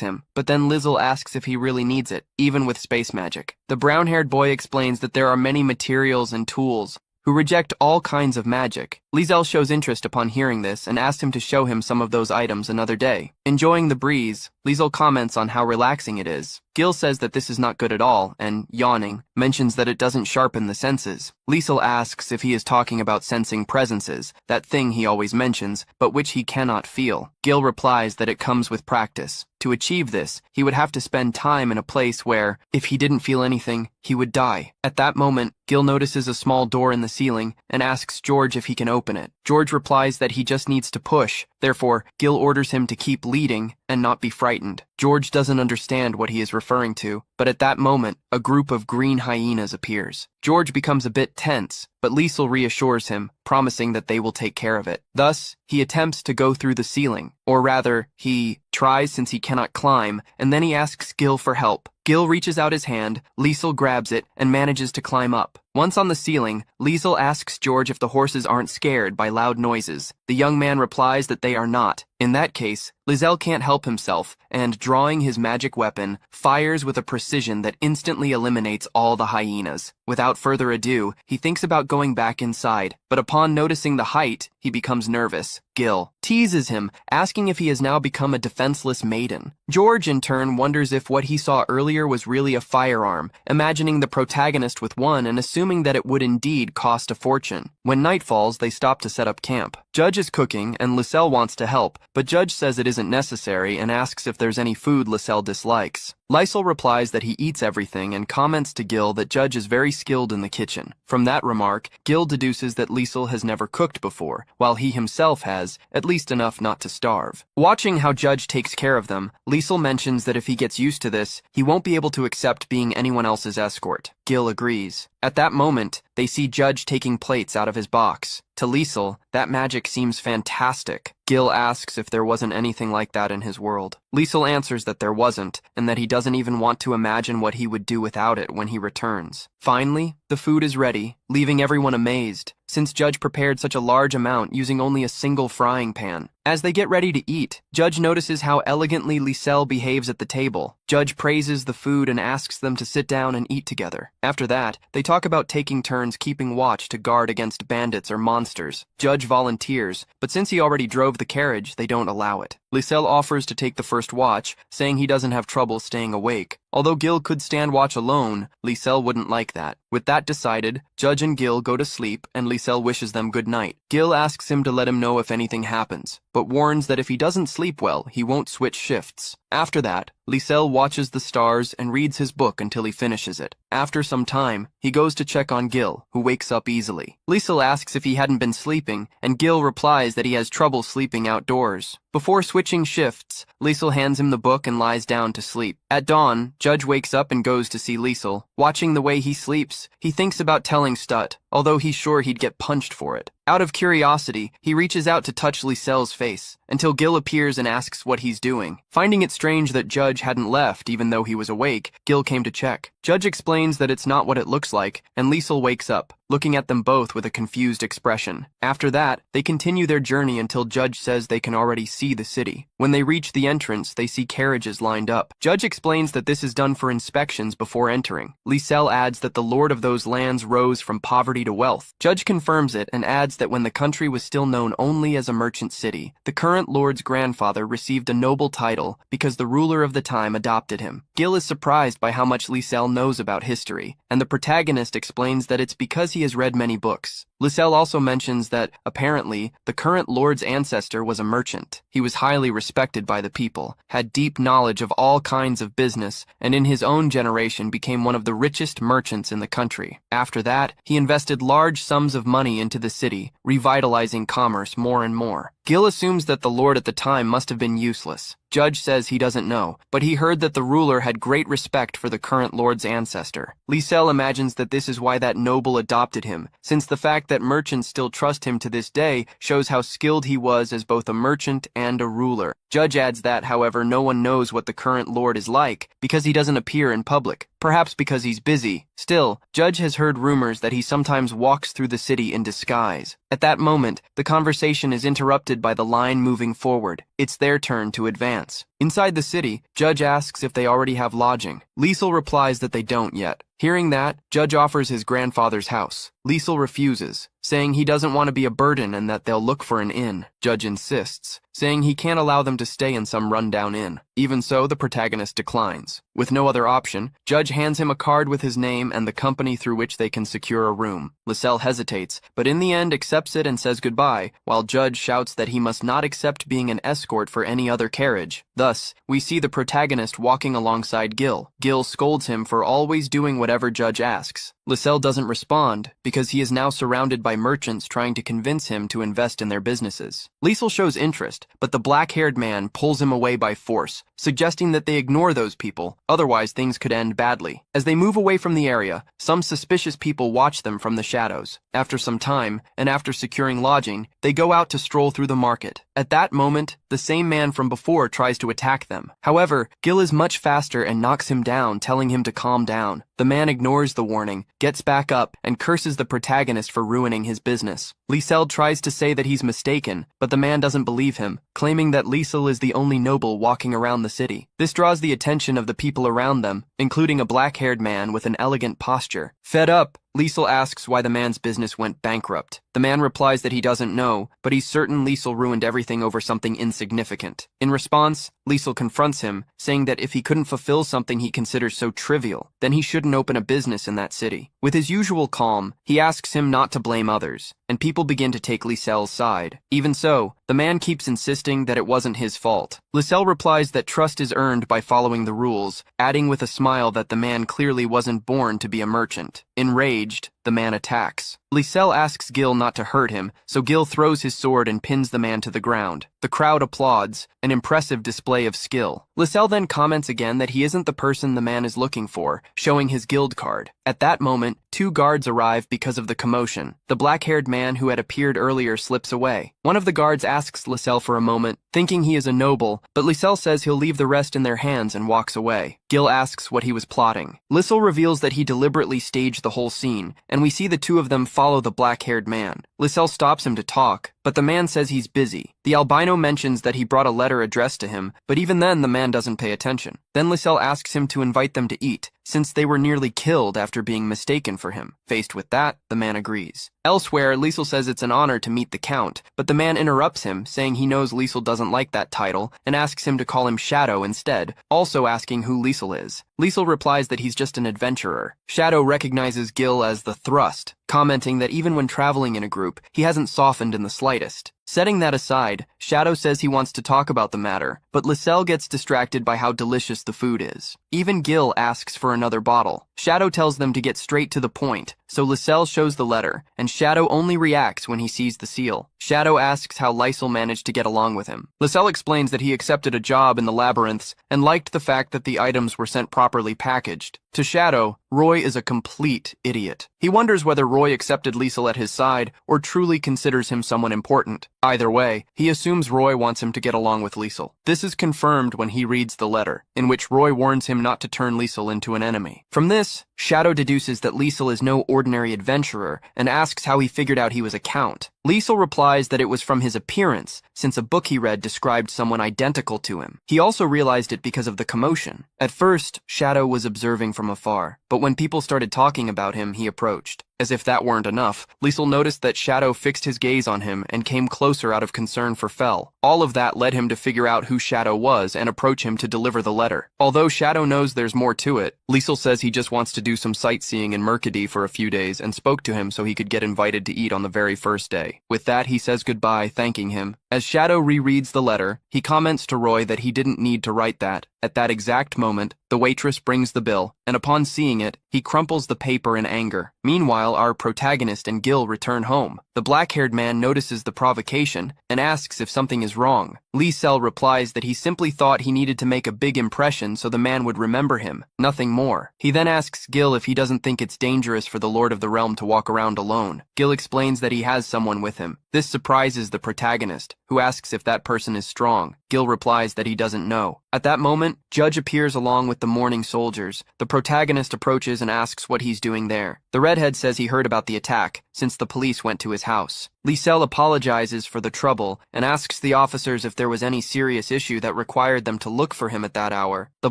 him, but then Liesel asks if he really needs it, even with space magic. The brown-haired boy explains that there are many materials and tools who reject all kinds of magic. Liesel shows interest upon hearing this and asks him to show him some of those items another day. Enjoying the breeze, Liesel comments on how relaxing it is. Gil says that this is not good at all, and, yawning, mentions that it doesn't sharpen the senses. Liesel asks if he is talking about sensing presences, that thing he always mentions, but which he cannot feel. Gil replies that it comes with practice. To achieve this, he would have to spend time in a place where, if he didn't feel anything, he would die. At that moment, Gil notices a small door in the ceiling and asks George if he can open it. George replies that he just needs to push. Therefore, Gil orders him to keep leading and not be frightened. George doesn't understand what he is referring to, but at that moment, a group of green hyenas appears. George becomes a bit tense, but Liesel reassures him, promising that they will take care of it. Thus, he attempts to go through the ceiling, or rather, he tries since he cannot climb, and then he asks Gil for help. Gil reaches out his hand, Liesel grabs it, and manages to climb up. Once on the ceiling, Liesel asks George if the horses aren't scared by loud noises. The young man replies that they are not, In that case, Lizelle can't help himself, and drawing his magic weapon, fires with a precision that instantly eliminates all the hyenas. Without further ado, he thinks about going back inside, but upon noticing the height, he becomes nervous. Gil teases him, asking if he has now become a defenseless maiden. George, in turn, wonders if what he saw earlier was really a firearm, imagining the protagonist with one and assuming that it would indeed cost a fortune. When night falls, they stop to set up camp. Judge is cooking, and Lyselle wants to help, but Judge says it isn't necessary and asks if there's any food Lyselle dislikes. Lysel replies that he eats everything and comments to Gil that Judge is very skilled in the kitchen. From that remark, Gil deduces that Lysel has never cooked before, while he himself has, at least enough not to starve. Watching how Judge takes care of them, Lysel mentions that if he gets used to this, he won't be able to accept being anyone else's escort. Gil agrees. At that moment, they see Judge taking plates out of his box. To Lysel, that magic seems fantastic. Gil asks if there wasn't anything like that in his world. Lysel answers that there wasn't, and that he doesn't even want to imagine what he would do without it when he returns. Finally, the food is ready, leaving everyone amazed, since Judge prepared such a large amount using only a single frying pan. As they get ready to eat, Judge notices how elegantly Lyselle behaves at the table. Judge praises the food and asks them to sit down and eat together. After that, they talk about taking turns keeping watch to guard against bandits or monsters. Judge volunteers, but since he already drove the carriage, they don't allow it. Lyselle offers to take the first watch, saying he doesn't have trouble staying awake. Although Gil could stand watch alone, Lyselle wouldn't like that. With that decided, Judge and Gil go to sleep, and Lyselle wishes them good night. Gil asks him to let him know if anything happens, but warns that if he doesn't sleep well, he won't switch shifts. After that, Lyselle watches the stars and reads his book until he finishes it. After some time, he goes to check on Gil, who wakes up easily. Lyselle asks if he hadn't been sleeping, and Gil replies that he has trouble sleeping outdoors. Before switching shifts, Lyselle hands him the book and lies down to sleep. At dawn, Judge wakes up and goes to see Lyselle. Watching the way he sleeps, he thinks about telling Stut, although he's sure he'd get punched for it. Out of curiosity, he reaches out to touch Lyselle's face, until Gil appears and asks what he's doing. Finding it strange that Judge hadn't left even though he was awake, Gil came to check. Judge explains that it's not what it looks like, and Lyselle wakes up, looking at them both with a confused expression. After that, they continue their journey until Judge says they can already see the city. When they reach the entrance, they see carriages lined up. Judge explains that this is done for inspections before entering. Lyselle adds that the lord of those lands rose from poverty to wealth. Judge confirms it and adds that when the country was still known only as a merchant city, the current lord's grandfather received a noble title because the ruler of the time adopted him. Gil is surprised by how much Lyselle knows about history, and the protagonist explains that it's because he has read many books. Lyselle also mentions that, apparently, the current lord's ancestor was a merchant. He was highly respected by the people, had deep knowledge of all kinds of business, and in his own generation became one of the richest merchants in the country. After that, he invested large sums of money into the city, revitalizing commerce more and more. Gil assumes that the lord at the time must have been useless. Judge says he doesn't know, but he heard that the ruler had great respect for the current lord's ancestor. Lyselle imagines that this is why that noble adopted him, since the fact that merchants still trust him to this day shows how skilled he was as both a merchant and a ruler. Judge adds that, however, no one knows what the current lord is like because he doesn't appear in public, perhaps because he's busy. Still, Judge has heard rumors that he sometimes walks through the city in disguise. At that moment, the conversation is interrupted by the line moving forward. It's their turn to advance. Inside the city, Judge asks if they already have lodging. Lyselle replies that they don't yet. Hearing that, Judge offers his grandfather's house. Lyselle refuses, saying he doesn't want to be a burden and that they'll look for an inn. Judge insists, saying he can't allow them to stay in some rundown inn. Even so, the protagonist declines. With no other option, Judge hands him a card with his name and the company through which they can secure a room. Lyselle hesitates, but in the end accepts it and says goodbye, while Judge shouts that he must not accept being an escort for any other carriage. Thus, we see the protagonist walking alongside Gil. Gil scolds him for always doing whatever Judge asks. Lyselle doesn't respond because he is now surrounded by merchants trying to convince him to invest in their businesses. Lyselle shows interest, but the black-haired man pulls him away by force, suggesting that they ignore those people, otherwise things could end badly. As they move away from the area, some suspicious people watch them from the shadows. After some time, and after securing lodging, they go out to stroll through the market. At that moment, the same man from before tries to attack them. However, Gil is much faster and knocks him down, telling him to calm down. The man ignores the warning, gets back up, and curses the protagonist for ruining his business. Lisel tries to say that he's mistaken, but the man doesn't believe him, claiming that Lisel is the only noble walking around the city. This draws the attention of the people around them, including a black-haired man with an elegant posture. Fed up, Lisel asks why the man's business went bankrupt. The man replies that he doesn't know, but he's certain Lisel ruined everything over something insignificant. In response, Lisel confronts him, saying that if he couldn't fulfill something he considers so trivial, then he shouldn't open a business in that city. With his usual calm, he asks him not to blame others, and people begin to take Lisel's side. Even so, the man keeps insisting that it wasn't his fault. Lisel replies that trust is earned by following the rules, adding with a smile that the man clearly wasn't born to be a merchant. Enraged, the man attacks. Lisel asks Gil not to hurt him, so Gil throws his sword and pins the man to the ground. The crowd applauds, an impressive display of skill. Lisel then comments again that he isn't the person the man is looking for, showing his guild card. At that moment, 2 guards arrive because of the commotion. The black-haired man who had appeared earlier slips away. One of the guards asks Lisel for a moment, thinking he is a noble, but Lisel says he'll leave the rest in their hands and walks away. Gil asks what he was plotting. Lisel reveals that he deliberately staged the whole scene, and we see the 2 of them follow the black-haired man. Lisel stops him to talk, but the man says he's busy. The albino mentions that he brought a letter addressed to him, but even then the man doesn't pay attention. Then Lisel asks him to invite them to eat, since they were nearly killed after being mistaken for him. Faced with that, the man agrees. Elsewhere, Lisel says it's an honor to meet the Count, but the man interrupts him, saying he knows Lisel doesn't like that title, and asks him to call him Shadow instead, also asking who Lisel is. Lisel replies that he's just an adventurer. Shadow recognizes Gil as the Thrust, commenting that even when traveling in a group, he hasn't softened in the slightest. Setting that aside, Shadow says he wants to talk about the matter, but Lisel gets distracted by how delicious the food is. Even Gil asks for another bottle. Shadow tells them to get straight to the point, so Lisel shows the letter, and Shadow only reacts when he sees the seal. Shadow asks how Lisel managed to get along with him. Lisel explains that he accepted a job in the labyrinths and liked the fact that the items were sent properly packaged. To Shadow, Roy is a complete idiot. He wonders whether Roy accepted Lisel at his side or truly considers him someone important. Either way, he assumes Roy wants him to get along with Lisel. This is confirmed when he reads the letter, in which Roy warns him not to turn Lisel into an enemy. From this, Shadow deduces that Lisel is no ordinary adventurer and asks how he figured out he was a count. Lisel replies that it was from his appearance, since a book he read described someone identical to him. He also realized it because of the commotion. At first, Shadow was observing from afar, but when people started talking about him, he approached. As if that weren't enough, Lisel noticed that Shadow fixed his gaze on him and came closer out of concern for Fel. All of that led him to figure out who Shadow was and approach him to deliver the letter. Although Shadow knows there's more to it, Lisel says he just wants to do some sightseeing in Mercady for a few days and spoke to him so he could get invited to eat on the very first day. With that, he says goodbye, thanking him. As Shadow rereads the letter, he comments to Roy that he didn't need to write that. At that exact moment, the waitress brings the bill, and upon seeing it, he crumples the paper in anger. Meanwhile, our protagonist and Gil return home. The black-haired man notices the provocation and asks if something is wrong. Lisel replies that he simply thought he needed to make a big impression so the man would remember him, nothing more. He then asks Gil if he doesn't think it's dangerous for the Lord of the Realm to walk around alone. Gil explains that he has someone with him. This surprises the protagonist, who asks if that person is strong. Gil replies that he doesn't know. At that moment, Judge appears along with the mourning soldiers. The protagonist approaches and asks what he's doing there. The redhead says he heard about the attack, since the police went to his house. Lisel apologizes for the trouble and asks the officers if there was any serious issue that required them to look for him at that hour. The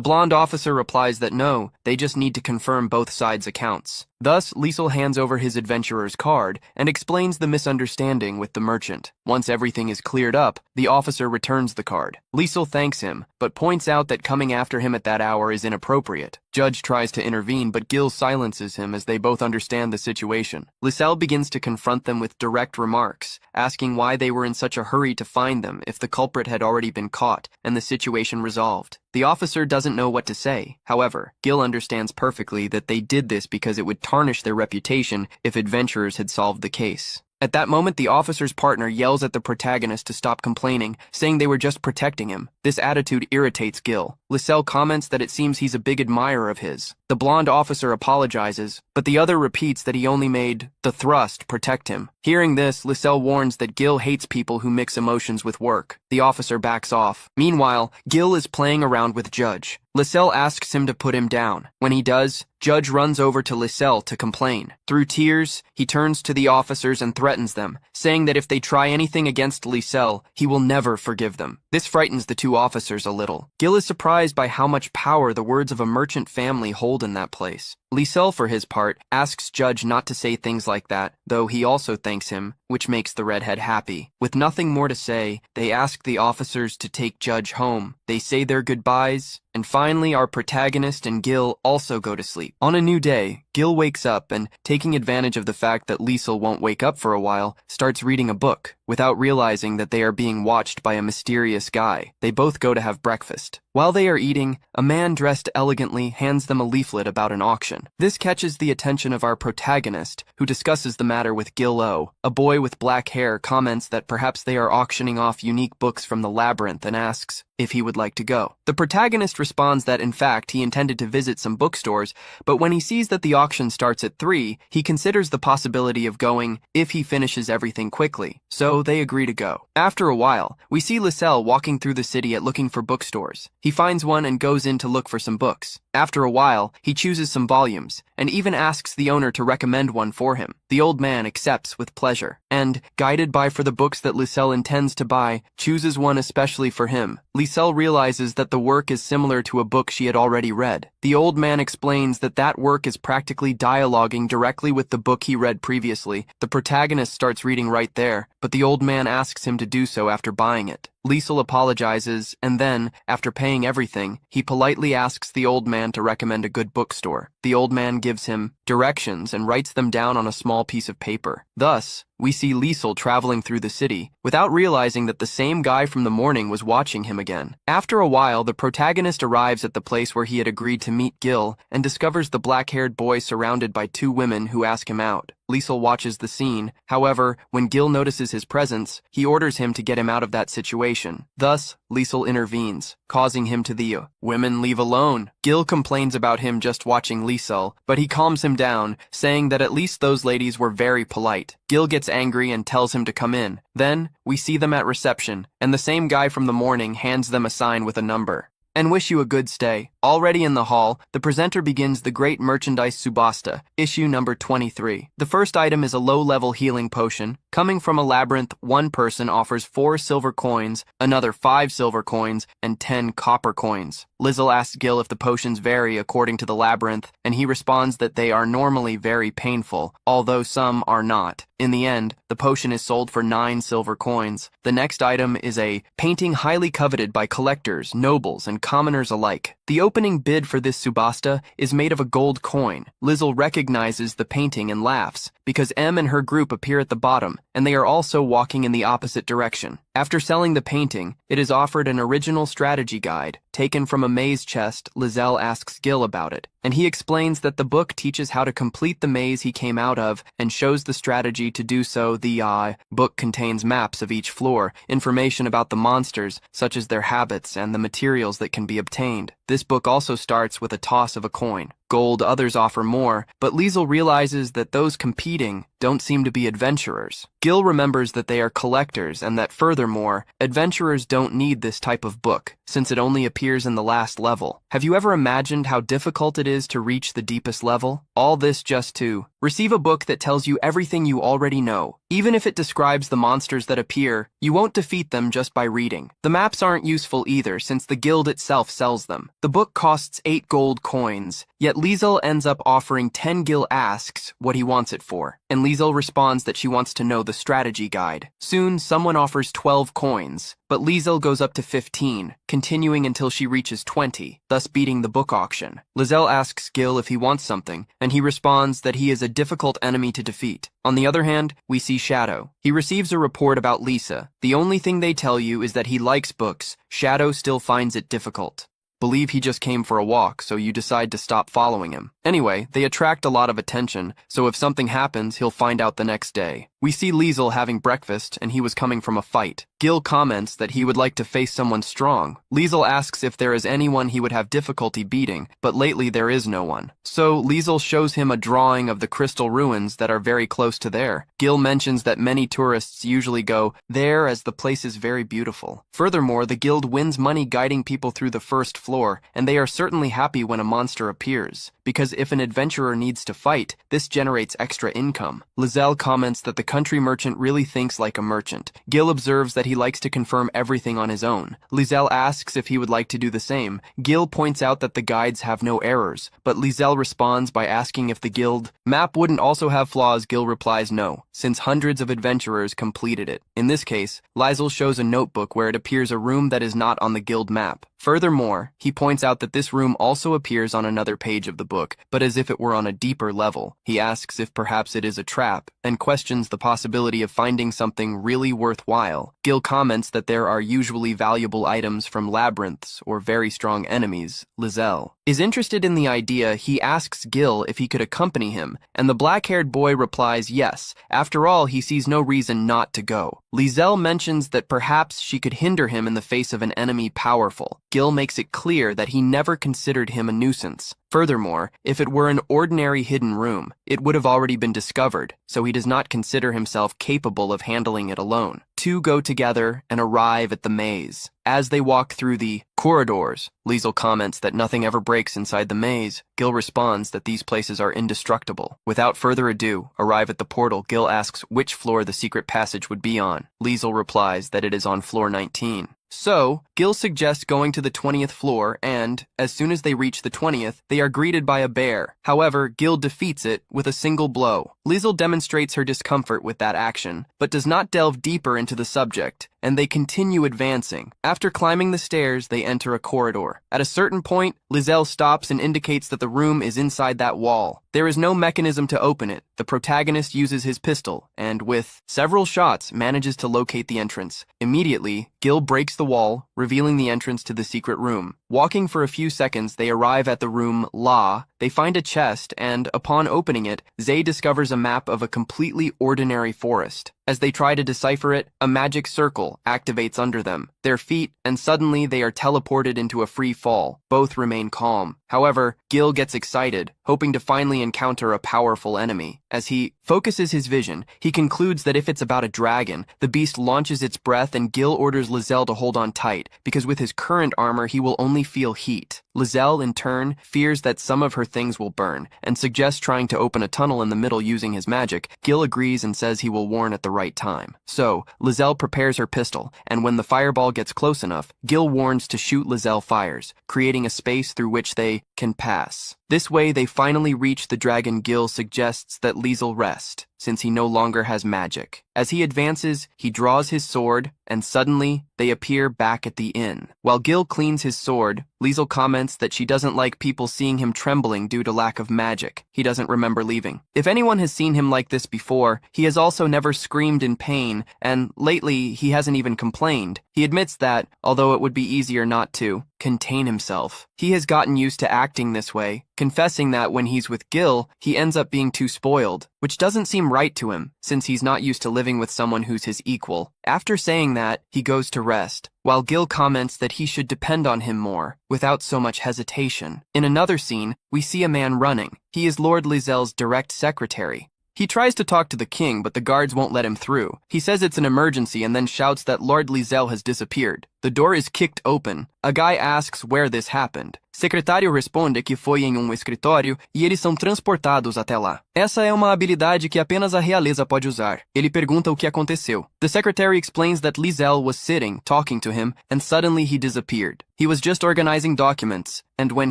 blonde officer replies that no, they just need to confirm both sides' accounts. Thus, Lisel hands over his adventurer's card and explains the misunderstanding with the merchant. Once everything is cleared up, the officer returns the card. Lisel thanks him, but points out that coming after him at that hour is inappropriate. Judge tries to intervene, but Gil silences him as they both understand the situation. Lisel begins to confront them with direct remarks, asking why they were in such a hurry to find them if the culprit had already been caught and the situation resolved. The officer doesn't know what to say. However, Gil understands perfectly that they did this because it would tarnish their reputation if adventurers had solved the case. At that moment, the officer's partner yells at the protagonist to stop complaining, saying they were just protecting him. This attitude irritates Gil. Lisel comments that it seems he's a big admirer of his. The blonde officer apologizes, but the other repeats that he only made the Thrust protect him. Hearing this, Lisel warns that Gil hates people who mix emotions with work. The officer backs off. Meanwhile, Gil is playing around with Judge. Lisel asks him to put him down. When he does, Judge runs over to Lisel to complain. Through tears, he turns to the officers and threatens them, saying that if they try anything against Lisel, he will never forgive them. This frightens the two officers a little. Gil is surprised by how much power the words of a merchant family hold in that place. Lisel, for his part, asks Judge not to say things like that, though he also thanks him, which makes the redhead happy. With nothing more to say, they ask the officers to take Judge home. They say their goodbyes, and finally our protagonist and Gil also go to sleep. On a new day, Gil wakes up and, taking advantage of the fact that Lisel won't wake up for a while, starts reading a book, without realizing that they are being watched by a mysterious guy. They both go to have breakfast. While they are eating, a man dressed elegantly hands them a leaflet about an auction. This catches the attention of our protagonist, who discusses the matter with Gil-O. A boy with black hair comments that perhaps they are auctioning off unique books from the labyrinth and asks if he would like to go. The protagonist responds that in fact he intended to visit some bookstores, but when he sees that the auction starts at 3, he considers the possibility of going if he finishes everything quickly, so they agree to go. After a while, we see Lisel walking through the city looking for bookstores. He finds one and goes in to look for some books. After a while, he chooses some volumes, and even asks the owner to recommend one for him. The old man accepts with pleasure, and, guided by for the books that Lisel intends to buy, chooses one especially for him. Lisel realizes that the work is similar to a book she had already read. The old man explains that that work is practically dialoguing directly with the book he read previously. The protagonist starts reading right there, but the old man asks him to do so after buying it. Lisel apologizes, and then, after paying everything, he politely asks the old man to recommend a good bookstore. The old man gives him directions and writes them down on a small piece of paper. Thus, we see Lisel traveling through the city, without realizing that the same guy from the morning was watching him again. After a while, the protagonist arrives at the place where he had agreed to meet Gil, and discovers the black-haired boy surrounded by 2 women who ask him out. Lisel watches the scene. However, when Gil notices his presence, he orders him to get him out of that situation. Thus, Lisel intervenes, causing him to the women leave alone. Gil complains about him just watching Lisel, but he calms him down, saying that at least those ladies were very polite. Gil gets angry and tells him to come in. Then, we see them at reception, and the same guy from the morning hands them a sign with a number. And wish you a good stay. Already in the hall, the presenter begins the Great Merchandise Subasta, issue number 23. The first item is a low-level healing potion. Coming from a labyrinth, one person offers 4 silver coins, another 5 silver coins, and 10 copper coins. Lisel asks Gil if the potions vary according to the labyrinth, and he responds that they are normally very painful, although some are not. In the end, the potion is sold for 9 silver coins. The next item is a painting highly coveted by collectors, nobles, and commoners alike. The opening bid for this subasta is made of a gold coin. Lisel recognizes the painting and laughs, because M and her group appear at the bottom, and they are also walking in the opposite direction. After selling the painting, it is offered an original strategy guide. Taken from a maze chest, Lisel asks Gil about it, and he explains that the book teaches how to complete the maze he came out of and shows the strategy to do so. The book contains maps of each floor, information about the monsters, such as their habits and the materials that can be obtained. This book also starts with a toss of a coin. Gold, others offer more, but Lisel realizes that those competing don't seem to be adventurers. Gil remembers that they are collectors and that furthermore, adventurers don't need this type of book, since it only appears in the last level. Have you ever imagined how difficult it is to reach the deepest level? All this just to receive a book that tells you everything you already know. Even if it describes the monsters that appear, you won't defeat them just by reading. The maps aren't useful either, since the guild itself sells them. The book costs 8 gold coins, yet Lisel ends up offering 10. Gil asks what he wants it for, and Lisel responds that she wants to know the strategy guide. Soon, someone offers 12 coins, but Lisel goes up to 15, continuing until she reaches 20, thus beating the book auction. Lisel asks Gil if he wants something, and he responds that he is a difficult enemy to defeat. On the other hand, we see Shadow. He receives a report about Lisa. The only thing they tell you is that he likes books. Shadow still finds it difficult. Believe he just came for a walk, so you decide to stop following him. Anyway, they attract a lot of attention, so if something happens, he'll find out the next day. We see Lisel having breakfast, and he was coming from a fight. Gil comments that he would like to face someone strong. Liesel asks if there is anyone he would have difficulty beating, but lately there is no one. So Liesel shows him a drawing of the crystal ruins that are very close to there. Gil mentions that many tourists usually go there as the place is very beautiful. Furthermore, the guild wins money guiding people through the first floor, and they are certainly happy when a monster appears, because if an adventurer needs to fight, this generates extra income. Liesel comments that the country merchant really thinks like a merchant. Gil observes that he likes to confirm everything on his own. Liesel asks if he would like to do the same. Gil points out that the guides have no errors, but Liesel responds by asking if the guild map wouldn't also have flaws. Gil replies no, since hundreds of adventurers completed it. In this case, Liesel shows a notebook where it appears a room that is not on the guild map. Furthermore, he points out that this room also appears on another page of the book, but as if it were on a deeper level. He asks if perhaps it is a trap, and questions the possibility of finding something really worthwhile. Gil comments that there are usually valuable items from labyrinths or very strong enemies. Liesel is interested in the idea. He asks Gil if he could accompany him, and the black-haired boy replies yes. After all, he sees no reason not to go. Liesel mentions that perhaps she could hinder him in the face of an enemy powerful. Gil makes it clear that he never considered him a nuisance. Furthermore, if it were an ordinary hidden room, it would have already been discovered, so he does not consider himself capable of handling it alone. Two go together and arrive at the maze. As they walk through the corridors, Liesel comments that nothing ever breaks inside the maze. Gil responds that these places are indestructible. Without further ado, arrive at the portal. Gil asks which floor the secret passage would be on. Liesel replies that it is on floor 19. So, Gil suggests going to the 20th floor, and, as soon as they reach the 20th, they are greeted by a bear. However, Gil defeats it with a single blow. Liesel demonstrates her discomfort with that action, but does not delve deeper into the subject, and they continue advancing. After climbing the stairs, they enter a corridor. At a certain point, Liesel stops and indicates that the room is inside that wall. There is no mechanism to open it. The protagonist uses his pistol, and with several shots, manages to locate the entrance. Immediately, Gil breaks the wall, revealing the entrance to the secret room. Walking for a few seconds, they arrive at the room La. They find a chest, and, upon opening it, Zay discovers a map of a completely ordinary forest. As they try to decipher it, a magic circle activates under them, their feet, and suddenly they are teleported into a free fall. Both remain calm. However, Gil gets excited, hoping to finally encounter a powerful enemy. As he focuses his vision, he concludes that if it's about a dragon, the beast launches its breath and Gil orders Liesel to hold on tight, because with his current armor he will only feel heat. Liesel, in turn, fears that some of her things will burn, and suggests trying to open a tunnel in the middle using his magic. Gil agrees and says he will warn at the right time. So, Liesel prepares her pistol, and when the fireball gets close enough, Gil warns to shoot. Liesel fires, creating a space through which they can pass. This way, they finally reach the dragon. Gil suggests that Liesel rest, since he no longer has magic. As he advances, he draws his sword, and suddenly, they appear back at the inn. While Gil cleans his sword, Liesel comments that she doesn't like people seeing him trembling due to lack of magic. He doesn't remember leaving. If anyone has seen him like this before, he has also never screamed in pain, and lately, he hasn't even complained. He admits that, although it would be easier not to contain himself, he has gotten used to acting this way, confessing that when he's with Gil, he ends up being too spoiled, which doesn't seem right to him, since he's not used to living with someone who's his equal. After saying that, he goes to rest, while Gil comments that he should depend on him more, without so much hesitation. In another scene, we see a man running. He is Lord Liesel's direct secretary. He tries to talk to the king, but the guards won't let him through. He says it's an emergency and then shouts that Lord Liesel has disappeared. The door is kicked open. A guy asks where this happened. Secretário responde que foi em escritório e eles são transportados até lá. Essa é uma habilidade que apenas a realeza pode usar. Ele pergunta o que aconteceu. The secretary explains that Liesel was sitting, talking to him, and suddenly he disappeared. He was just organizing documents, and when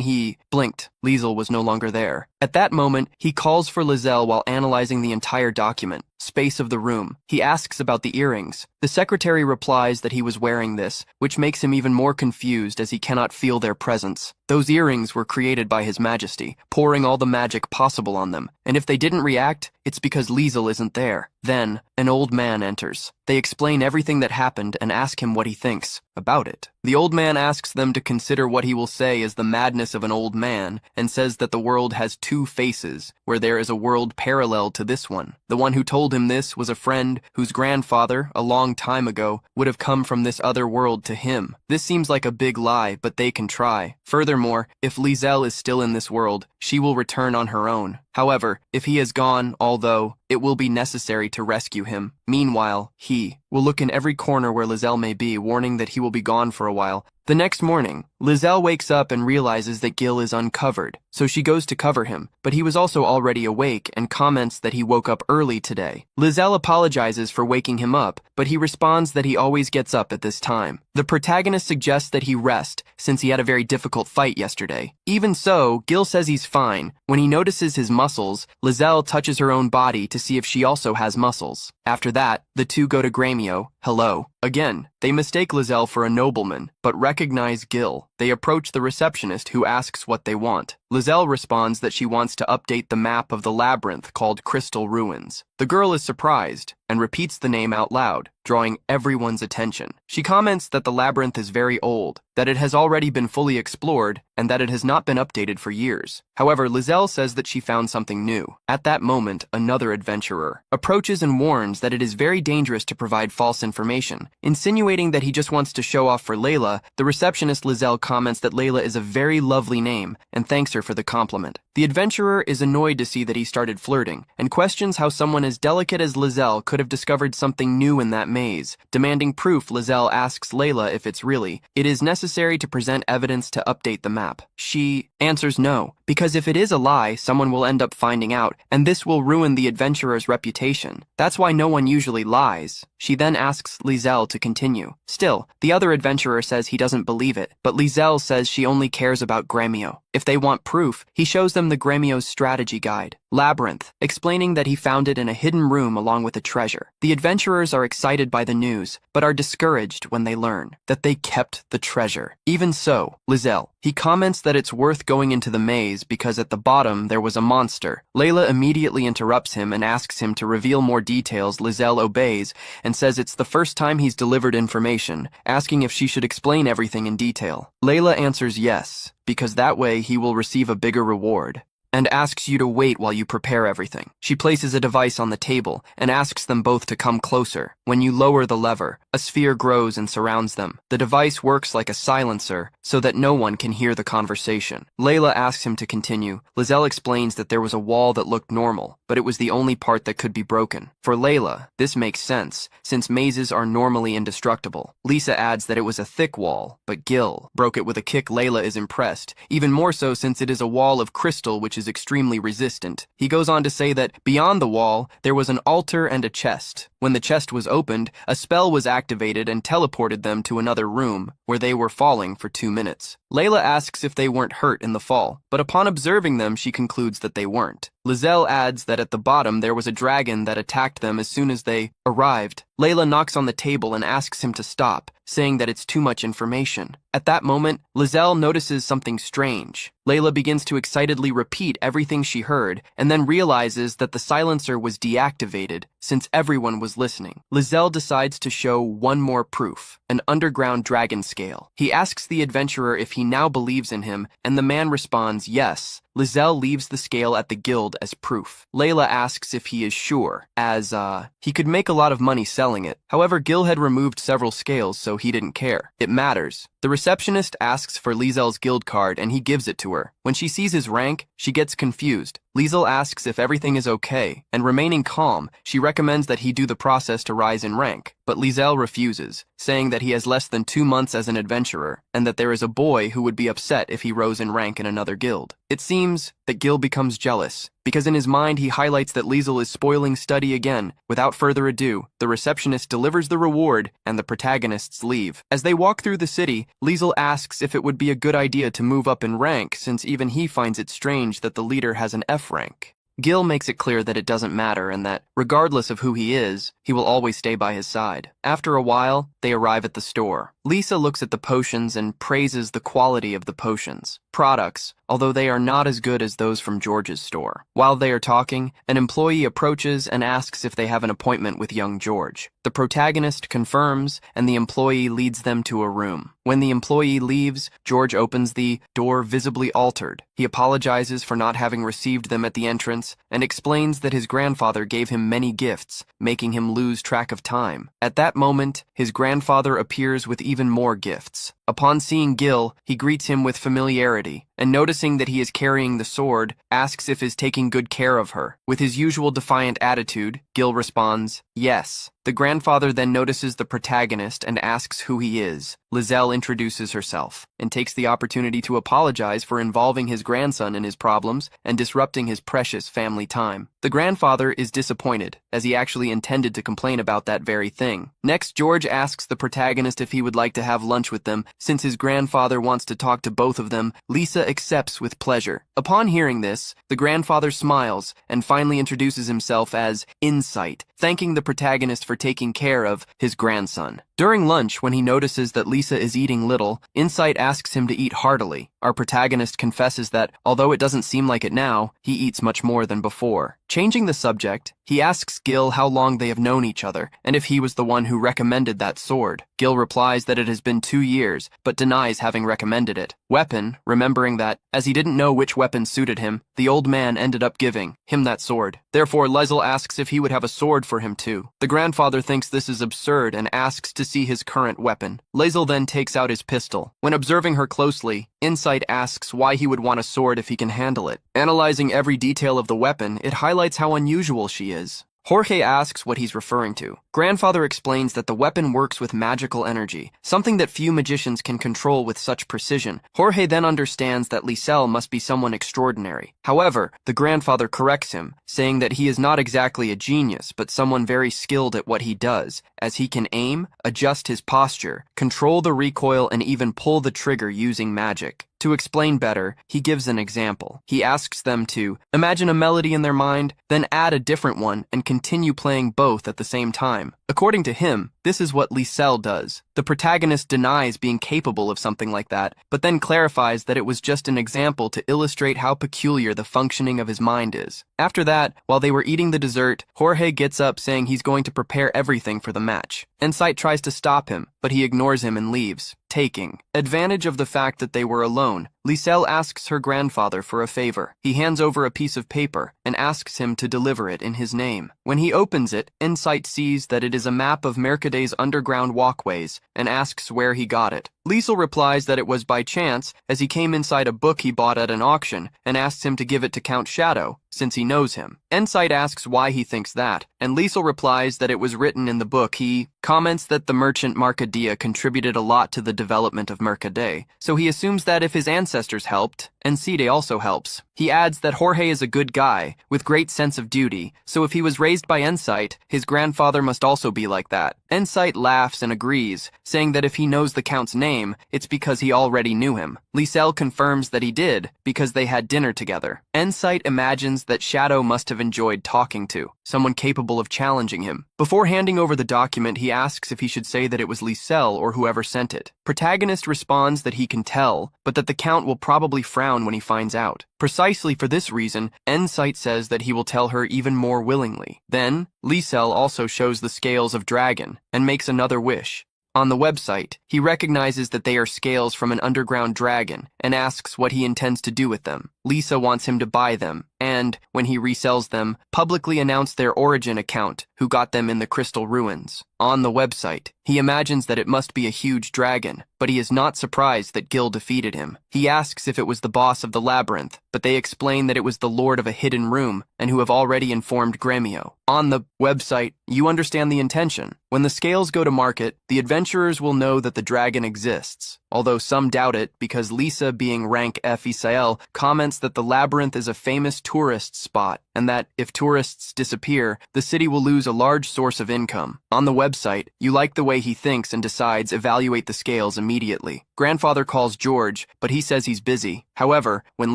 he blinked, Liesel was no longer there. At that moment, he calls for Liesel while analyzing the entire document. Space of the room. He asks about the earrings. The secretary replies that he was wearing this, which makes him even more confused as he cannot feel their presence. Those earrings were created by His Majesty, pouring all the magic possible on them, and if they didn't react, it's because Liesel isn't there. Then, an old man enters. They explain everything that happened and ask him what he thinks about it. The old man asks them to consider what he will say as the madness of an old man, and says that the world has two faces, where there is a world parallel to this one. The one who told him this was a friend whose grandfather, a long time ago, would have come from this other world to him. This seems like a big lie, but they can try. Furthermore, if Liesel is still in this world, she will return on her own. However, if he is gone, although it will be necessary to rescue him. Meanwhile, he will look in every corner where Liesel may be, warning that he will be gone for a while. The next morning, Liesel wakes up and realizes that Gil is uncovered, so she goes to cover him, but he was also already awake and comments that he woke up early today. Liesel apologizes for waking him up, but he responds that he always gets up at this time. The protagonist suggests that he rest, since he had a very difficult fight yesterday. Even so, Gil says he's fine. When he notices his muscles, Liesel touches her own body to see if she also has muscles. After that, the two go to Gremio. Hello. Again, they mistake Liesel for a nobleman, but recognize Gil. They approach the receptionist, who asks what they want. Liesel responds that she wants to update the map of the labyrinth called Crystal Ruins. The girl is surprised and repeats the name out loud, drawing everyone's attention. She comments that the labyrinth is very old, that it has already been fully explored, and that it has not been updated for years. However, Liesel says that she found something new. At that moment, another adventurer approaches and warns that it is very dangerous to provide false information. Insinuating that he just wants to show off for Layla, the receptionist Liesel comments that Layla is a very lovely name and thanks her for the compliment. The adventurer is annoyed to see that he started flirting and questions how someone as delicate as Liesel could have discovered something new in that maze. Demanding proof, Liesel asks Layla if it's really. It is necessary to present evidence to update the map. She answers no, because if it is a lie, someone will end up finding out, and this will ruin the adventurer's reputation. That's why no one usually lies. She then asks Liesel to continue. Still, the other adventurer says he doesn't believe it, but Liesel says she only cares about Gremio. If they want proof, he shows them the Gremio's strategy guide, Labyrinth, explaining that he found it in a hidden room along with a treasure. The adventurers are excited by the news, but are discouraged when they learn that they kept the treasure. Even so, Liesel, he comments that it's worth going into the maze because at the bottom there was a monster. Layla immediately interrupts him and asks him to reveal more details. Liesel obeys and says it's the first time he's delivered information, asking if she should explain everything in detail. Layla answers yes, because that way he will receive a bigger reward, and asks you to wait while you prepare everything. She places a device on the table and asks them both to come closer. When you lower the lever, a sphere grows and surrounds them. The device works like a silencer so that no one can hear the conversation. Layla asks him to continue. Liesel explains that there was a wall that looked normal, but it was the only part that could be broken. For Layla, this makes sense, since mazes are normally indestructible. Lisa adds that it was a thick wall, but Gil broke it with a kick. Layla is impressed, even more so since it is a wall of crystal which is extremely resistant. He goes on to say that beyond the wall, there was an altar and a chest. When the chest was opened, a spell was activated and teleported them to another room, where they were falling for 2 minutes. Layla asks if they weren't hurt in the fall, but upon observing them, she concludes that they weren't. Liesel adds that at the bottom there was a dragon that attacked them as soon as they arrived. Layla knocks on the table and asks him to stop, saying that it's too much information. At that moment, Liesel notices something strange. Layla begins to excitedly repeat everything she heard, and then realizes that the silencer was deactivated since everyone was listening. Liesel decides to show one more proof, an underground dragon scale. He asks the adventurer if he now believes in him, and the man responds yes. Liesel leaves the scale at the guild as proof. Layla asks if he is sure, as, he could make a lot of money selling it. However, Gil had removed several scales, so he didn't care. It matters. The receptionist asks for Liesel's guild card, and he gives it to her. When she sees his rank, she gets confused. Liesel asks if everything is okay, and remaining calm, she recommends that he do the process to rise in rank. But Liesel refuses, saying that he has less than 2 months as an adventurer, and that there is a boy who would be upset if he rose in rank in another guild. It seems that Gil becomes jealous, because in his mind he highlights that Liesel is spoiling study again. Without further ado, the receptionist delivers the reward, and the protagonists leave. As they walk through the city, Liesel asks if it would be a good idea to move up in rank, since even he finds it strange that the leader has an F rank. Gil makes it clear that it doesn't matter and that, regardless of who he is, he will always stay by his side. After a while, they arrive at the store. Lisa looks at the potions and praises the quality of the potions. products, although they are not as good as those from George's store. While they are talking, an employee approaches and asks if they have an appointment with young George. The protagonist confirms, and the employee leads them to a room. When the employee leaves, George opens the door visibly altered. He apologizes for not having received them at the entrance and explains that his grandfather gave him many gifts, making him lose track of time. At that moment, his grandfather appears with even more gifts. Upon seeing Gil, he greets him with familiarity, and noticing that he is carrying the sword, asks if he is taking good care of her. With his usual defiant attitude, Gil responds, "Yes." The grandfather then notices the protagonist and asks who he is. Lizelle introduces herself and takes the opportunity to apologize for involving his grandson in his problems and disrupting his precious family time. The grandfather is disappointed, as he actually intended to complain about that very thing. Next, George asks the protagonist if he would like to have lunch with them. Since his grandfather wants to talk to both of them, Lisa accepts with pleasure. Upon hearing this, the grandfather smiles and finally introduces himself as Insight, thanking the protagonist for taking care of his grandson. During lunch, when he notices that Lisa is eating little, Insight asks him to eat heartily. Our protagonist confesses that, although it doesn't seem like it now, he eats much more than before. Changing the subject, he asks Gil how long they have known each other, and if he was the one who recommended that sword. Gil replies that it has been 2 years, but denies having recommended it. Weapon, remembering that, as he didn't know which weapon suited him, the old man ended up giving him that sword. Therefore, Lizel asks if he would have a sword for him too. The grandfather thinks this is absurd and asks to see his current weapon. Lizel then takes out his pistol. When observing her closely, Insight asks why he would want a sword if he can handle it. Analyzing every detail of the weapon, it highlights how unusual she is. Jorge asks what he's referring to. Grandfather explains that the weapon works with magical energy, something that few magicians can control with such precision. Jorge then understands that Lisel must be someone extraordinary. However, the grandfather corrects him, saying that he is not exactly a genius, but someone very skilled at what he does, as he can aim, adjust his posture, control the recoil, and even pull the trigger using magic. To explain better, he gives an example. He asks them to imagine a melody in their mind, then add a different one and continue playing both at the same time. According to him, this is what Lisel does. The protagonist denies being capable of something like that, but then clarifies that it was just an example to illustrate how peculiar the functioning of his mind is. After that, while they were eating the dessert, Jorge gets up saying he's going to prepare everything for the match. Insight tries to stop him, but he ignores him and leaves. Taking advantage of the fact that they were alone, Lisel asks her grandfather for a favor. He hands over a piece of paper and asks him to deliver it in his name. When he opens it, Insight sees that it is a map of Mercade's underground walkways and asks where he got it. Liesel replies that it was by chance, as he came inside a book he bought at an auction and asks him to give it to Count Shadow, since he knows him. Insight asks why he thinks that, and Liesel replies that it was written in the book. He comments that the merchant Mercadia contributed a lot to the development of Mercade, so he assumes that if his ancestors helped, Encide also helps. He adds that Jorge is a good guy, with great sense of duty, so if he was raised by Insight, his grandfather must also be like that. Insight laughs and agrees, saying that if he knows the Count's name, it's because he already knew him. Lisel confirms that he did, because they had dinner together. Insight imagines that Shadow must have enjoyed talking to someone capable of challenging him. Before handing over the document, he asks if he should say that it was Lisel or whoever sent it. Protagonist responds that he can tell, but that the Count will probably frown when he finds out. Precisely for this reason, Insight says that he will tell her even more willingly. Then, Lisel also shows the scales of dragon and makes another wish. On the website, he recognizes that they are scales from an underground dragon and asks what he intends to do with them. Lisa wants him to buy them and, when he resells them, publicly announce their origin account, who got them in the crystal ruins. On the website, he imagines that it must be a huge dragon, but he is not surprised that Gil defeated him. He asks if it was the boss of the labyrinth, but they explain that it was the lord of a hidden room and who have already informed Gremio. On the website, you understand the intention. When the scales go to market, the adventurers will know that the dragon exists, although some doubt it because Lisa, being rank F Isael, comments that the labyrinth is a famous tourist spot and that, if tourists disappear, the city will lose a large source of income. On the website, you like the way he thinks and decides evaluate the scales immediately. Grandfather calls George, but he says he's busy. However, when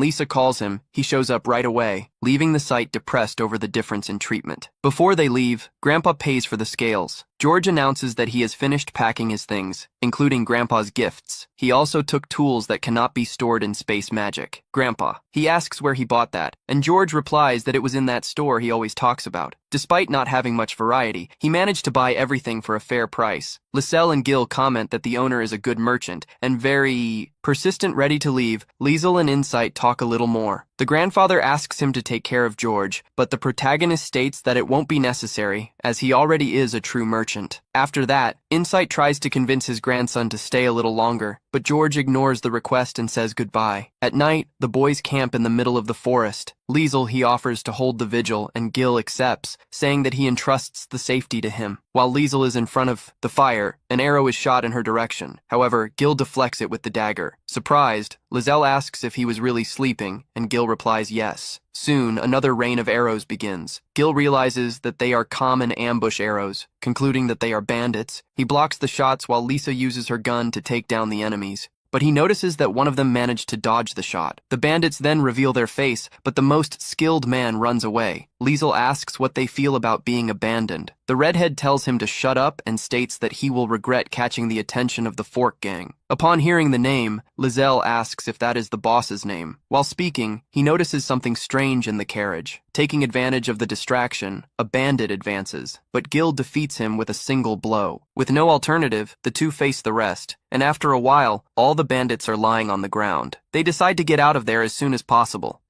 Lisa calls him, he shows up right away. leaving the site depressed over the difference in treatment. Before they leave, Grandpa pays for the scales. George announces that he has finished packing his things, including Grandpa's gifts. He also took tools that cannot be stored in space magic. Grandpa. He asks where he bought that, and George replies that it was in that store he always talks about. Despite not having much variety, he managed to buy everything for a fair price. Liesel and Gil comment that the owner is a good merchant and very persistent, ready to leave. Liesel and Insight talk a little more. The grandfather asks him to take care of George, but the protagonist states that it won't be necessary, as he already is a true merchant. After that, Insight tries to convince his grandson to stay a little longer, but George ignores the request and says goodbye. At night, the boys camp in the middle of the forest. Liesel he offers to hold the vigil, and Gil accepts, saying that he entrusts the safety to him. While Liesel is in front of the fire, an arrow is shot in her direction. However, Gil deflects it with the dagger. Surprised, Liesel asks if he was really sleeping, and Gil replies yes. Soon, another rain of arrows begins. Gil realizes that they are common ambush arrows, concluding that they are bandits. He blocks the shots while Lisa uses her gun to take down the enemies. But he notices that one of them managed to dodge the shot. The bandits then reveal their face, but the most skilled man runs away. Liesel asks what they feel about being abandoned. The redhead tells him to shut up and states that he will regret catching the attention of the Fork Gang. Upon hearing the name, Liesel asks if that is the boss's name. While speaking, he notices something strange in the carriage. Taking advantage of the distraction, a bandit advances, but Gil defeats him with a single blow. With no alternative, the two face the rest, and after a while, all the bandits are lying on the ground. They decide to get out of there as soon as possible,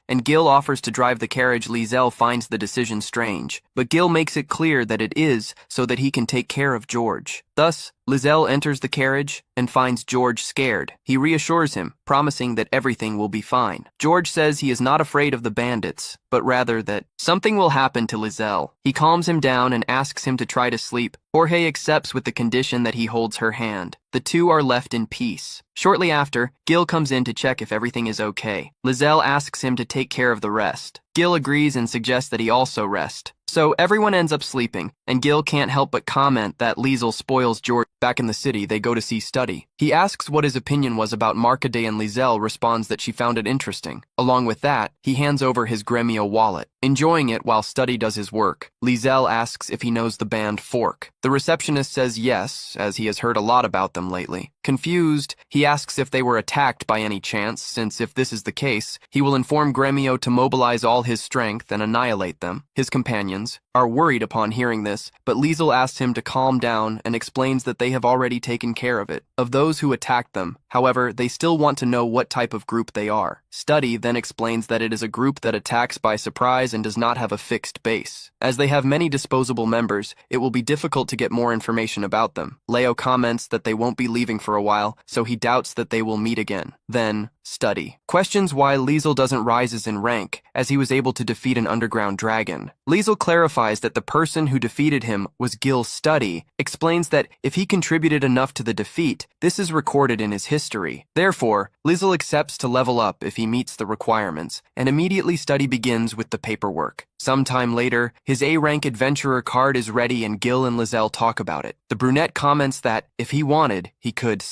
and Gil offers to drive the carriage. Liesel finds the decision strange, but Gil makes it clear that it is so that he can take care of George. Thus, Liesel enters the carriage and finds George scared. He reassures him, promising that everything will be fine. George says he is not afraid of the bandits, but rather that something will happen to Liesel. He calms him down and asks him to try to sleep. Jorge accepts with the condition that he holds her hand. The two are left in peace. Shortly after, Gil comes in to check if everything is okay. Liesel asks him to take care of the rest. Gil agrees and suggests that he also rest. So everyone ends up sleeping, and Gil can't help but comment that Liesel spoils George. Back in the city, they go to see Study. He asks what his opinion was about Markaday, and Liesel responds that she found it interesting. Along with that, he hands over his Gremio wallet. Enjoying it while Study does his work, Liesel asks if he knows the band Fork. The receptionist says yes, as he has heard a lot about them lately. Confused, he asks if they were attacked by any chance, since if this is the case, he will inform Gremio to mobilize all his strength and annihilate them. His companions are worried upon hearing this, but Liesel asks him to calm down and explains that they have already taken care of it, of those who attacked them. However, they still want to know what type of group they are. Study then explains that it is a group that attacks by surprise and does not have a fixed base. As they have many disposable members, it will be difficult to get more information about them. Leo comments that they won't be leaving for a while, so he doubts that they will meet again. Then, Study questions why Liesel doesn't rise in rank, as he was able to defeat an underground dragon. Liesel clarifies that the person who defeated him was Gil. Study explains that if he contributed enough to the defeat, this is recorded in his history. Therefore, Liesel accepts to level up if he meets the requirements, and immediately Study begins with the paperwork. Sometime later, his A-rank adventurer card is ready and Gil and Liesel talk about it. The brunette comments that, if he wanted, he could,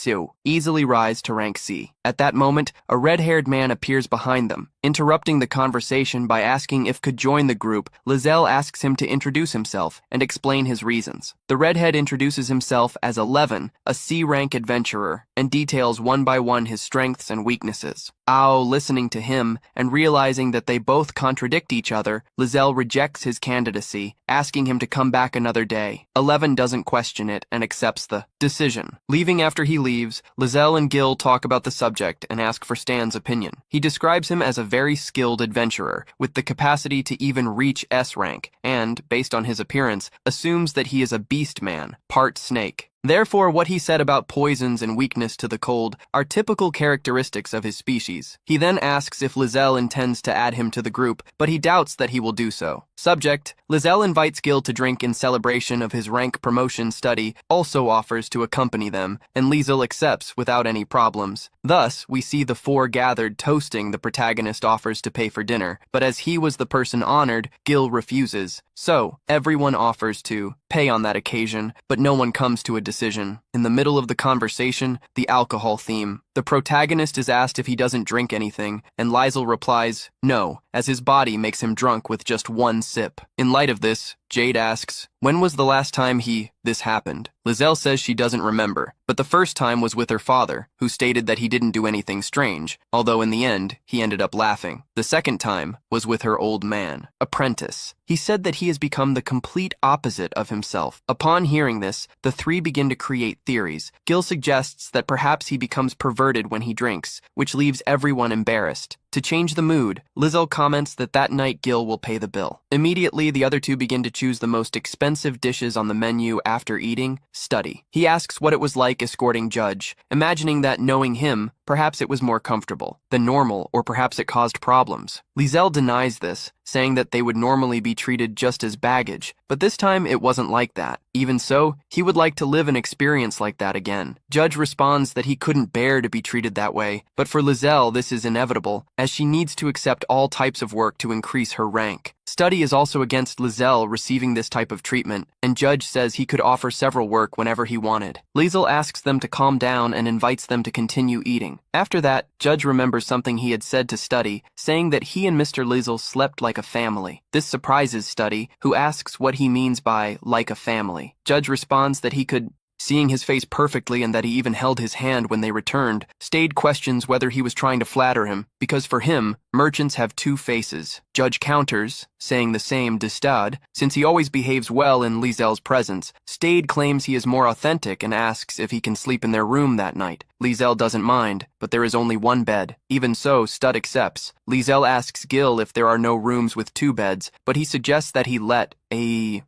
easily rise to rank C. At that moment, a red-haired man appears behind them, interrupting the conversation by asking if could join the group. Liesel asks him to introduce himself and explain his reasons. The redhead introduces himself as 11, a C-rank adventurer, and details one by one his strengths and weaknesses. Ao, listening to him and realizing that they both contradict each other, Liesel rejects his candidacy, asking him to come back another day. 11 doesn't question it and accepts the decision. Leaving after he leaves, Liesel and Gil talk about the subject and ask for Stan's opinion. He describes him as a very skilled adventurer, with the capacity to even reach S rank, and, based on his appearance, assumes that he is a beast man, part snake. Therefore, what he said about poisons and weakness to the cold are typical characteristics of his species. He then asks if Liesel intends to add him to the group, but he doubts that he will do so. Subject: Liesel invites Gil to drink in celebration of his rank promotion. Study also offers to accompany them, and Liesel accepts without any problems. Thus, we see the four gathered toasting the protagonist offers to pay for dinner, but as he was the person honored, Gil refuses. So, everyone offers to pay on that occasion, but no one comes to a decision. In the middle of the conversation, the alcohol theme. The protagonist is asked if he doesn't drink anything, and Liesel replies, no, as his body makes him drunk with just one sip. In light of this, Jade asks, when was the last time this happened? Liesel says she doesn't remember, but the first time was with her father, who stated that he didn't do anything strange, although in the end, he ended up laughing. The second time was with her old man, apprentice. He said that he has become the complete opposite of himself. Upon hearing this, the three begin to create theories. Gil suggests that perhaps he becomes perverted when he drinks, which leaves everyone embarrassed. To change the mood, Liesel comments that night Gil will pay the bill. Immediately, the other two begin to choose the most expensive dishes on the menu after eating, study. He asks what it was like escorting Judge, imagining that knowing him, perhaps it was more comfortable than normal, or perhaps it caused problems. Liesel denies this, saying that they would normally be treated just as baggage, but this time it wasn't like that. Even so, he would like to live an experience like that again. Judge responds that he couldn't bear to be treated that way, but for Liesel this is inevitable, as she needs to accept all types of work to increase her rank. Study is also against Liesel receiving this type of treatment, and Judge says he could offer several work whenever he wanted. Liesel asks them to calm down and invites them to continue eating. After that, Judge remembers something he had said to Study, saying that he and Mr. Liesel slept like a family. This surprises Study, who asks what he means by like a family. Judge responds that he could, seeing his face perfectly and that he even held his hand when they returned. Stade questions whether he was trying to flatter him, because for him, merchants have two faces. Judge counters, saying the same to Stade, since he always behaves well in Liesel's presence. Stade claims he is more authentic and asks if he can sleep in their room that night. Liesel doesn't mind, but there is only one bed. Even so, Stud accepts. Liesel asks Gil if there are no rooms with two beds, but he suggests that he let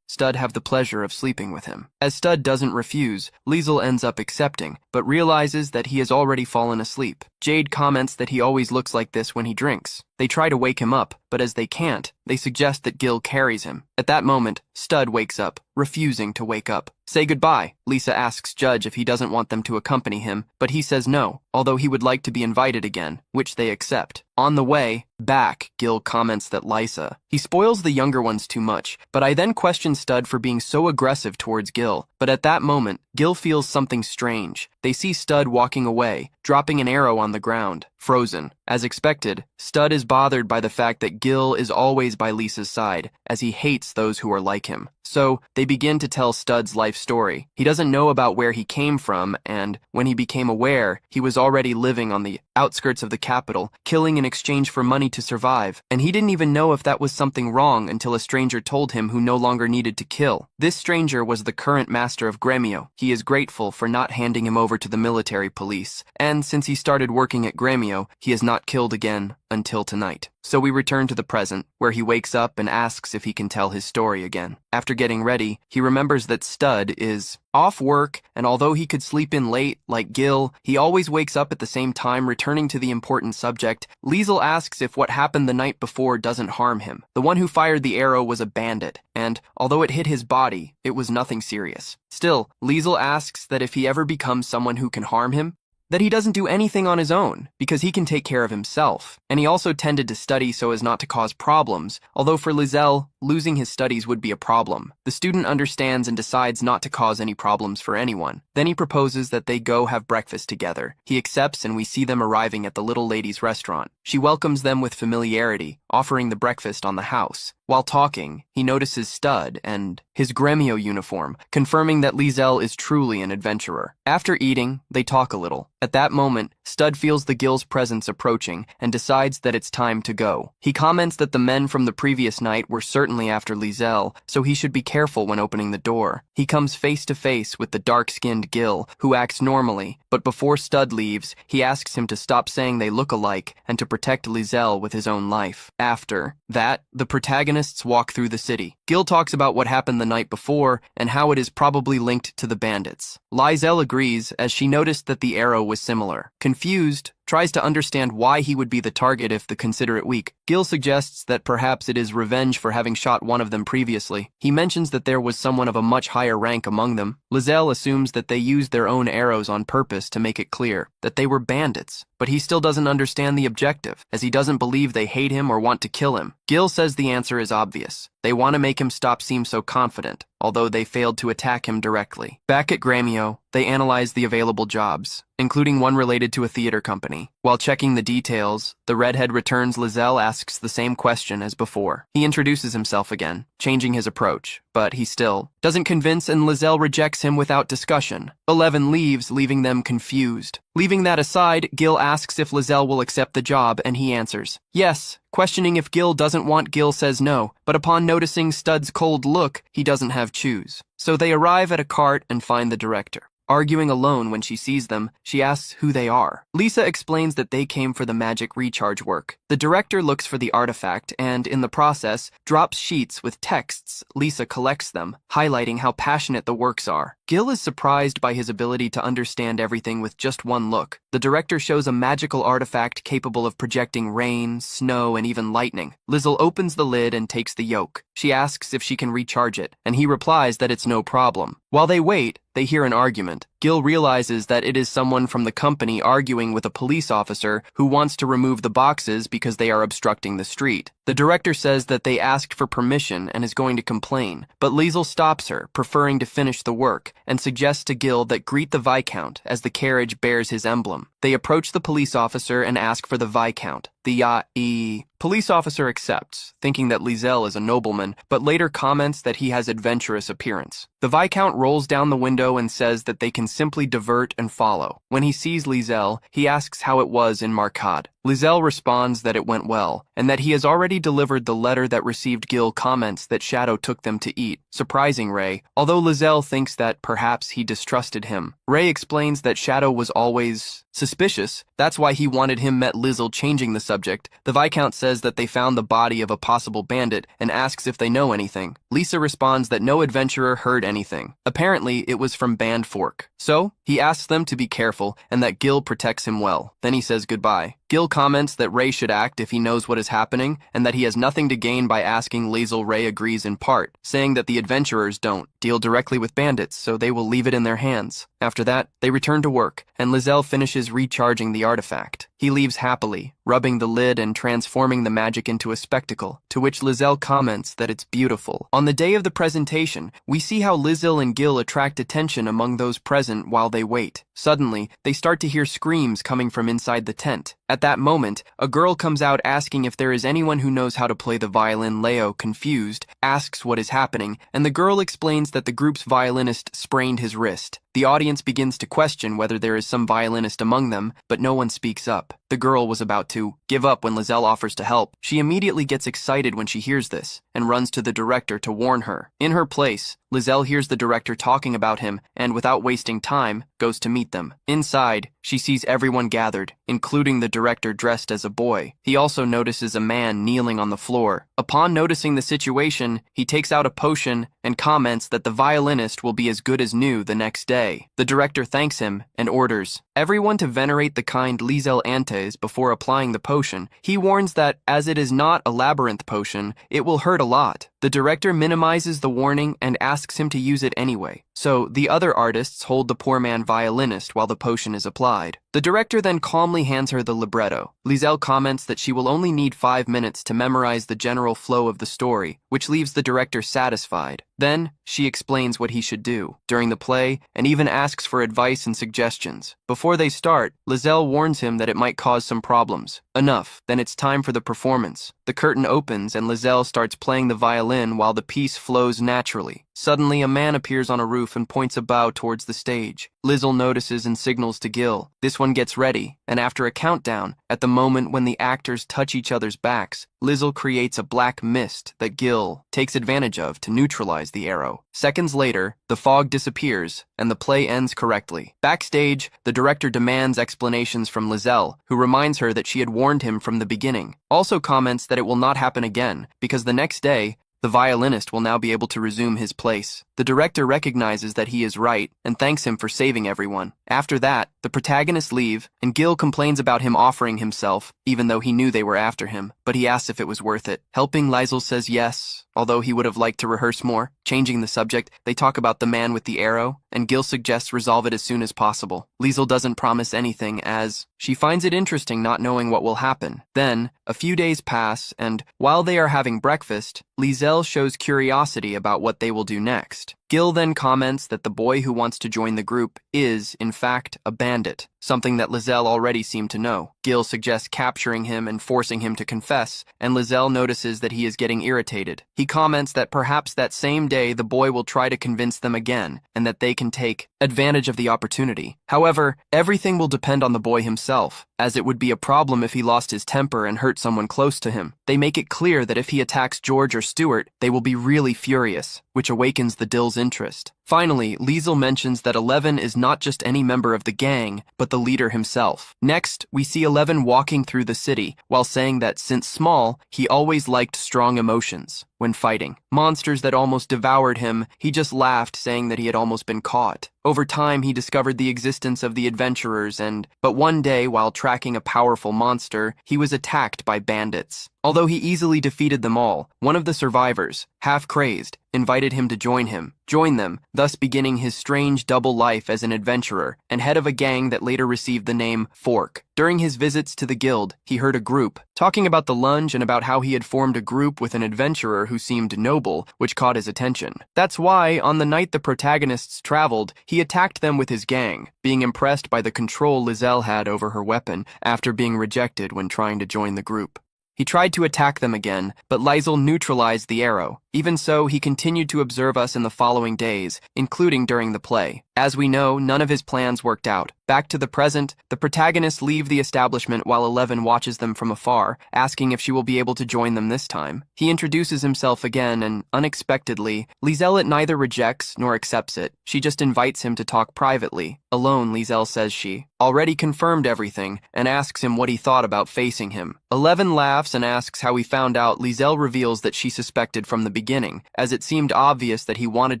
Stud have the pleasure of sleeping with him. As Stud doesn't refuse, Liesel ends up accepting, but realizes that he has already fallen asleep. Jade comments that he always looks like this when he drinks. They try to wake him up, but as they can't, they suggest that Gil carries him. At that moment, Stud wakes up, refusing to wake up. Say goodbye, Lisa asks Judge if he doesn't want them to accompany him, but he says no, although he would like to be invited again, which they accept. On the way back, Gil comments that Lisa, he spoils the younger ones too much, but I then question Stud for being so aggressive towards Gil. But at that moment, Gil feels something strange. They see Stud walking away, dropping an arrow on the ground, frozen. As expected, Stud is bothered by the fact that Gil is always by Lisa's side, as he hates those who are like him. So, they begin to tell Stud's life story. He doesn't know about where he came from, and when he became aware, he was already living on the outskirts of the capital, killing in exchange for money to survive, and he didn't even know if that was something wrong until a stranger told him who no longer needed to kill. This stranger was the current master of Gremio. He is grateful for not handing him over to the military police, and since he started working at Gremio, he has not killed again until tonight. So we return to the present, where he wakes up and asks if he can tell his story again. After getting ready, he remembers that Stud is off work, and although he could sleep in late, like Gil, he always wakes up at the same time, returning to the important subject. Liesel asks if what happened the night before doesn't harm him. The one who fired the arrow was a bandit, and although it hit his body, it was nothing serious. Still, Liesel asks that if he ever becomes someone who can harm him, that he doesn't do anything on his own, because he can take care of himself. And he also tended to study so as not to cause problems, although for Liesel, losing his studies would be a problem. The student understands and decides not to cause any problems for anyone. Then he proposes that they go have breakfast together. He accepts, and we see them arriving at the little lady's restaurant. She welcomes them with familiarity, offering the breakfast on the house. While talking, he notices Stud and his Gremio uniform, confirming that Liesel is truly an adventurer. After eating, they talk a little. At that moment, Stud feels the Gil's presence approaching and decides that it's time to go. He comments that the men from the previous night were certainly after Liesel, so he should be careful when opening the door. He comes face to face with the dark-skinned Gil, who acts normally, but before Stud leaves, he asks him to stop saying they look alike and to protect Liesel with his own life. After that, the protagonists walk through the city. Gil talks about what happened the night before and how it is probably linked to the bandits. Liesel agrees, as she noticed that the arrow was similar. Confused, tries to understand why he would be the target if the considerate weak. Gil suggests that perhaps it is revenge for having shot one of them previously. He mentions that there was someone of a much higher rank among them. Lizelle assumes that they used their own arrows on purpose to make it clear that they were bandits, but he still doesn't understand the objective, as he doesn't believe they hate him or want to kill him. Gil says the answer is obvious. They want to make him seem so confident, although they failed to attack him directly. Back at Gremio, they analyze the available jobs, including one related to a theater company. While checking the details, the redhead returns. Lizelle asks the same question as before. He introduces himself again, changing his approach, but he still doesn't convince, and Lizelle rejects him without discussion. 11 leaves, leaving them confused. Leaving that aside, Gil asks if Lizelle will accept the job, and he answers yes. Questioning if Gil doesn't want, Gil says no, but upon noticing Stud's cold look, he doesn't have choose. So they arrive at a cart and find the director. Arguing alone when she sees them, she asks who they are. Lisa explains that they came for the magic recharge work. The director looks for the artifact and, in the process, drops sheets with texts. Lisa collects them, highlighting how passionate the works are. Gil is surprised by his ability to understand everything with just one look. The director shows a magical artifact capable of projecting rain, snow, and even lightning. Lizzle opens the lid and takes the yoke. She asks if she can recharge it, and he replies that it's no problem. While they wait, they hear an argument. Gil realizes that it is someone from the company arguing with a police officer who wants to remove the boxes because they are obstructing the street. The director says that they asked for permission and is going to complain, but Liesel stops her, preferring to finish the work, and suggests to Gil that greet the Viscount as the carriage bears his emblem. They approach the police officer and ask for the Viscount. The police officer accepts, thinking that Liesel is a nobleman, but later comments that he has adventurous appearance. The Viscount rolls down the window and says that they can simply divert and follow. When he sees Liesel, he asks how it was in Marcade. Liesel responds that it went well, and that he has already delivered the letter that received. Gil comments that Shadow took them to eat, surprising Ray, although Liesel thinks that perhaps he distrusted him. Ray explains that Shadow was always suspicious, that's why he wanted him met Liesel, changing the subject. The Viscount says that they found the body of a possible bandit and asks if they know anything. Lisa responds that no adventurer heard anything. Apparently, it was from Band Fork. So, he asks them to be careful and that Gil protects him well. Then he says goodbye. Gil comments that Ray should act if he knows what is happening and that he has nothing to gain by asking Liesel. Ray agrees in part, saying that the adventurers don't deal directly with bandits, so they will leave it in their hands. After that, they return to work, and Liesel finishes recharging the artifact. He leaves happily, rubbing the lid and transforming the magic into a spectacle, to which Liesel comments that it's beautiful. On the day of the presentation, we see how Liesel and Gil attract attention among those present while they wait. Suddenly, they start to hear screams coming from inside the tent. At that moment, a girl comes out asking if there is anyone who knows how to play the violin. Leo, confused, asks what is happening, and the girl explains that the group's violinist sprained his wrist. The audience begins to question whether there is some violinist among them, but no one speaks up. The girl was about to give up when Liesel offers to help. She immediately gets excited when she hears this, and runs to the director to warn her. In her place, Liesel hears the director talking about him, and without wasting time, goes to meet them. Inside, she sees everyone gathered, including the director dressed as a boy. He also notices a man kneeling on the floor. Upon noticing the situation, he takes out a potion and comments that the violinist will be as good as new the next day. The director thanks him and orders everyone to venerate the kind Liesel Antes before applying the potion. He warns that, as it is not a labyrinth potion, it will hurt a lot. The director minimizes the warning and asks him to use it anyway. So, the other artists hold the poor man violinist while the potion is applied. The director then calmly hands her the libretto. Liesel comments that she will only need 5 minutes to memorize the general flow of the story, which leaves the director satisfied. Then, she explains what he should do during the play and even asks for advice and suggestions. Before they start, Liesel warns him that it might cause some problems. Enough, then it's time for the performance. The curtain opens and Liesel starts playing the violin while the piece flows naturally. Suddenly, a man appears on a roof and points a bow towards the stage. Liesel notices and signals to Gil. This one gets ready, and after a countdown, at the moment when the actors touch each other's backs, Liesel creates a black mist that Gil takes advantage of to neutralize the arrow. Seconds later, the fog disappears, and the play ends correctly. Backstage, the director demands explanations from Liesel, who reminds her that she had warned him from the beginning. Also comments that it will not happen again, because the next day, The violinist will now be able to resume his place. The director recognizes that he is right and thanks him for saving everyone. After that, the protagonists leave, and Gil complains about him offering himself, even though he knew they were after him, but he asks if it was worth it. Helping Liesel says yes, although he would have liked to rehearse more. Changing the subject, they talk about the man with the arrow, and Gil suggests resolve it as soon as possible. Liesel doesn't promise anything, as she finds it interesting not knowing what will happen. Then, a few days pass, and while they are having breakfast, Liesel shows curiosity about what they will do next. Gil then comments that the boy who wants to join the group is, in fact, a bandit, something that Liesel already seemed to know. Gil suggests capturing him and forcing him to confess, and Liesel notices that he is getting irritated. He comments that perhaps that same day the boy will try to convince them again, and that they can take advantage of the opportunity. However, everything will depend on the boy himself, as it would be a problem if he lost his temper and hurt someone close to him. They make it clear that if he attacks George or Stuart, they will be really furious, which awakens the Dill's interest. Finally, Liesel mentions that 11 is not just any member of the gang, but the leader himself. Next, we see 11 walking through the city, while saying that since small, he always liked strong emotions when fighting. Monsters that almost devoured him, he just laughed, saying that he had almost been caught. Over time, he discovered the existence of the adventurers but one day, while tracking a powerful monster, he was attacked by bandits. Although he easily defeated them all, one of the survivors, half crazed, invited him to join them, thus beginning his strange double life as an adventurer and head of a gang that later received the name Fork. During his visits to the guild, he heard a group talking about the lunge and about how he had formed a group with an adventurer who seemed noble, which caught his attention. That's why, on the night the protagonists traveled, he attacked them with his gang, being impressed by the control Liesel had over her weapon after being rejected when trying to join the group. He tried to attack them again, but Liesel neutralized the arrow. Even so, he continued to observe us in the following days, including during the play. As we know, none of his plans worked out. Back to the present, the protagonists leave the establishment while 11 watches them from afar, asking if she will be able to join them this time. He introduces himself again, and unexpectedly, Liesel neither rejects nor accepts it. She just invites him to talk privately. Alone, Liesel says she already confirmed everything, and asks him what he thought about facing him. 11 laughs and asks how he found out. Liesel reveals that she suspected from the beginning, as it seemed obvious that he wanted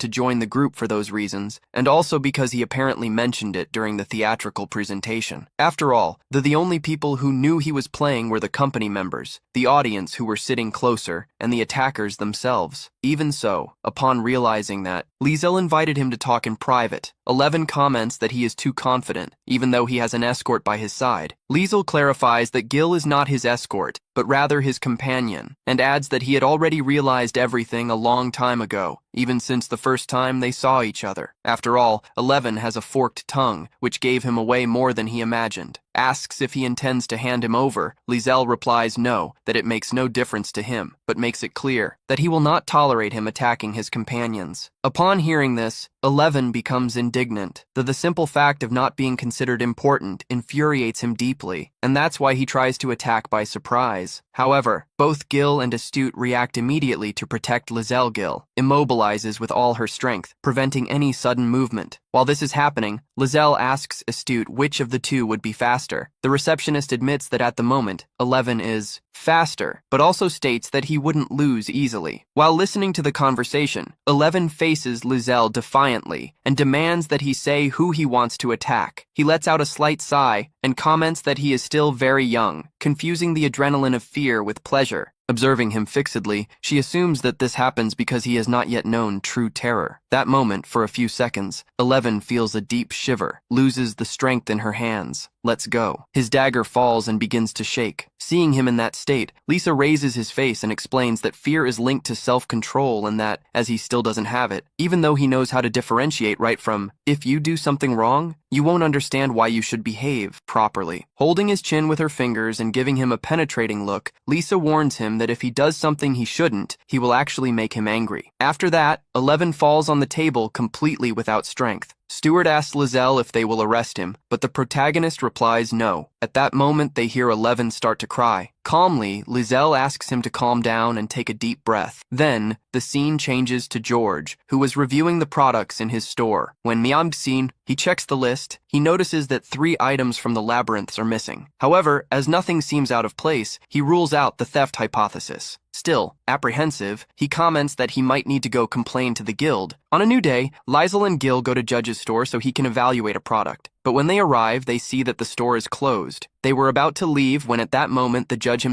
to join the group for those reasons, and also because he apparently mentioned it during the theatrical presentation. After all, the only people who knew he was playing were the company members, the audience who were sitting closer, and the attackers themselves. Even so, upon realizing that, Liesel invited him to talk in private. 11 comments that he is too confident, even though he has an escort by his side. Liesel clarifies that Gil is not his escort, but rather his companion, and adds that he had already realized everything a long time ago, even since the first time they saw each other. After all, 11 has a forked tongue, which gave him away more than he imagined. Asks if he intends to hand him over. Liesel replies no, that it makes no difference to him, but makes it clear that he will not tolerate him attacking his companions. Upon hearing this, 11 becomes indignant. The simple fact of not being considered important infuriates him deeply, and that's why he tries to attack by surprise. However, both Gil and Astute react immediately to protect Liesel. Gil immobilizes with all her strength, preventing any sudden movement. While this is happening, Liesel asks Astute which of the two would be faster. The receptionist admits that at the moment, 11 is faster, but also states that he wouldn't lose easily. While listening to the conversation, 11 faces Liesel defiantly and demands that he say who he wants to attack. He lets out a slight sigh and comments that he is still very young, confusing the adrenaline of fear with pleasure. Observing him fixedly, she assumes that this happens because he has not yet known true terror. That moment, for a few seconds, 11 feels a deep shiver, loses the strength in her hands, lets go. His dagger falls and begins to shake. Seeing him in that state, Lisa raises his face and explains that fear is linked to self-control and that, as he still doesn't have it, even though he knows how to differentiate right from, if you do something wrong, you won't understand why you should behave properly. Holding his chin with her fingers and giving him a penetrating look, Lisa warns him that if he does something he shouldn't, he will actually make him angry. After that, 11 falls on the table completely without strength. Stuart asks Liesel if they will arrest him, but the protagonist replies no, At that moment, they hear 11 start to cry. Calmly, Lizelle asks him to calm down and take a deep breath. Then, the scene changes to George, who was reviewing the products in his store. When Myeong-seen, he checks the list. He notices that 3 items from the labyrinths are missing. However, as nothing seems out of place, he rules out the theft hypothesis. Still, apprehensive, he comments that he might need to go complain to the guild. On a new day, Lizel and Gil go to Judge's store so he can evaluate a product. But when they arrive, they see that the store is closed. They were about to leave when at that moment the Judge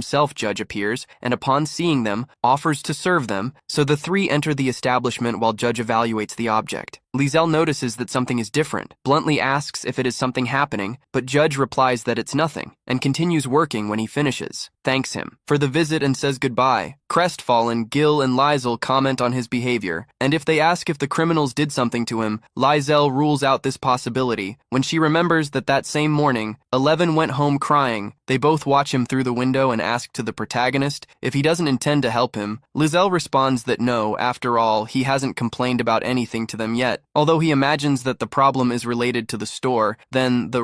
appears, and upon seeing them, offers to serve them, so the 3 enter the establishment while Judge evaluates the object. Lizelle notices that something is different, bluntly asks if it is something happening, but Judge replies that it's nothing, and continues working when he finishes, thanks him for the visit and says goodbye. Crestfallen, Gil and Lizel comment on his behavior, and if they ask if the criminals did something to him, Lizelle rules out this possibility. When she remembers that same morning, 11 went home crying, they both watch him through the window and ask to the protagonist if he doesn't intend to help him. Lizelle responds that no, after all, he hasn't complained about anything to them yet. Although he imagines that the problem is related to the store, then the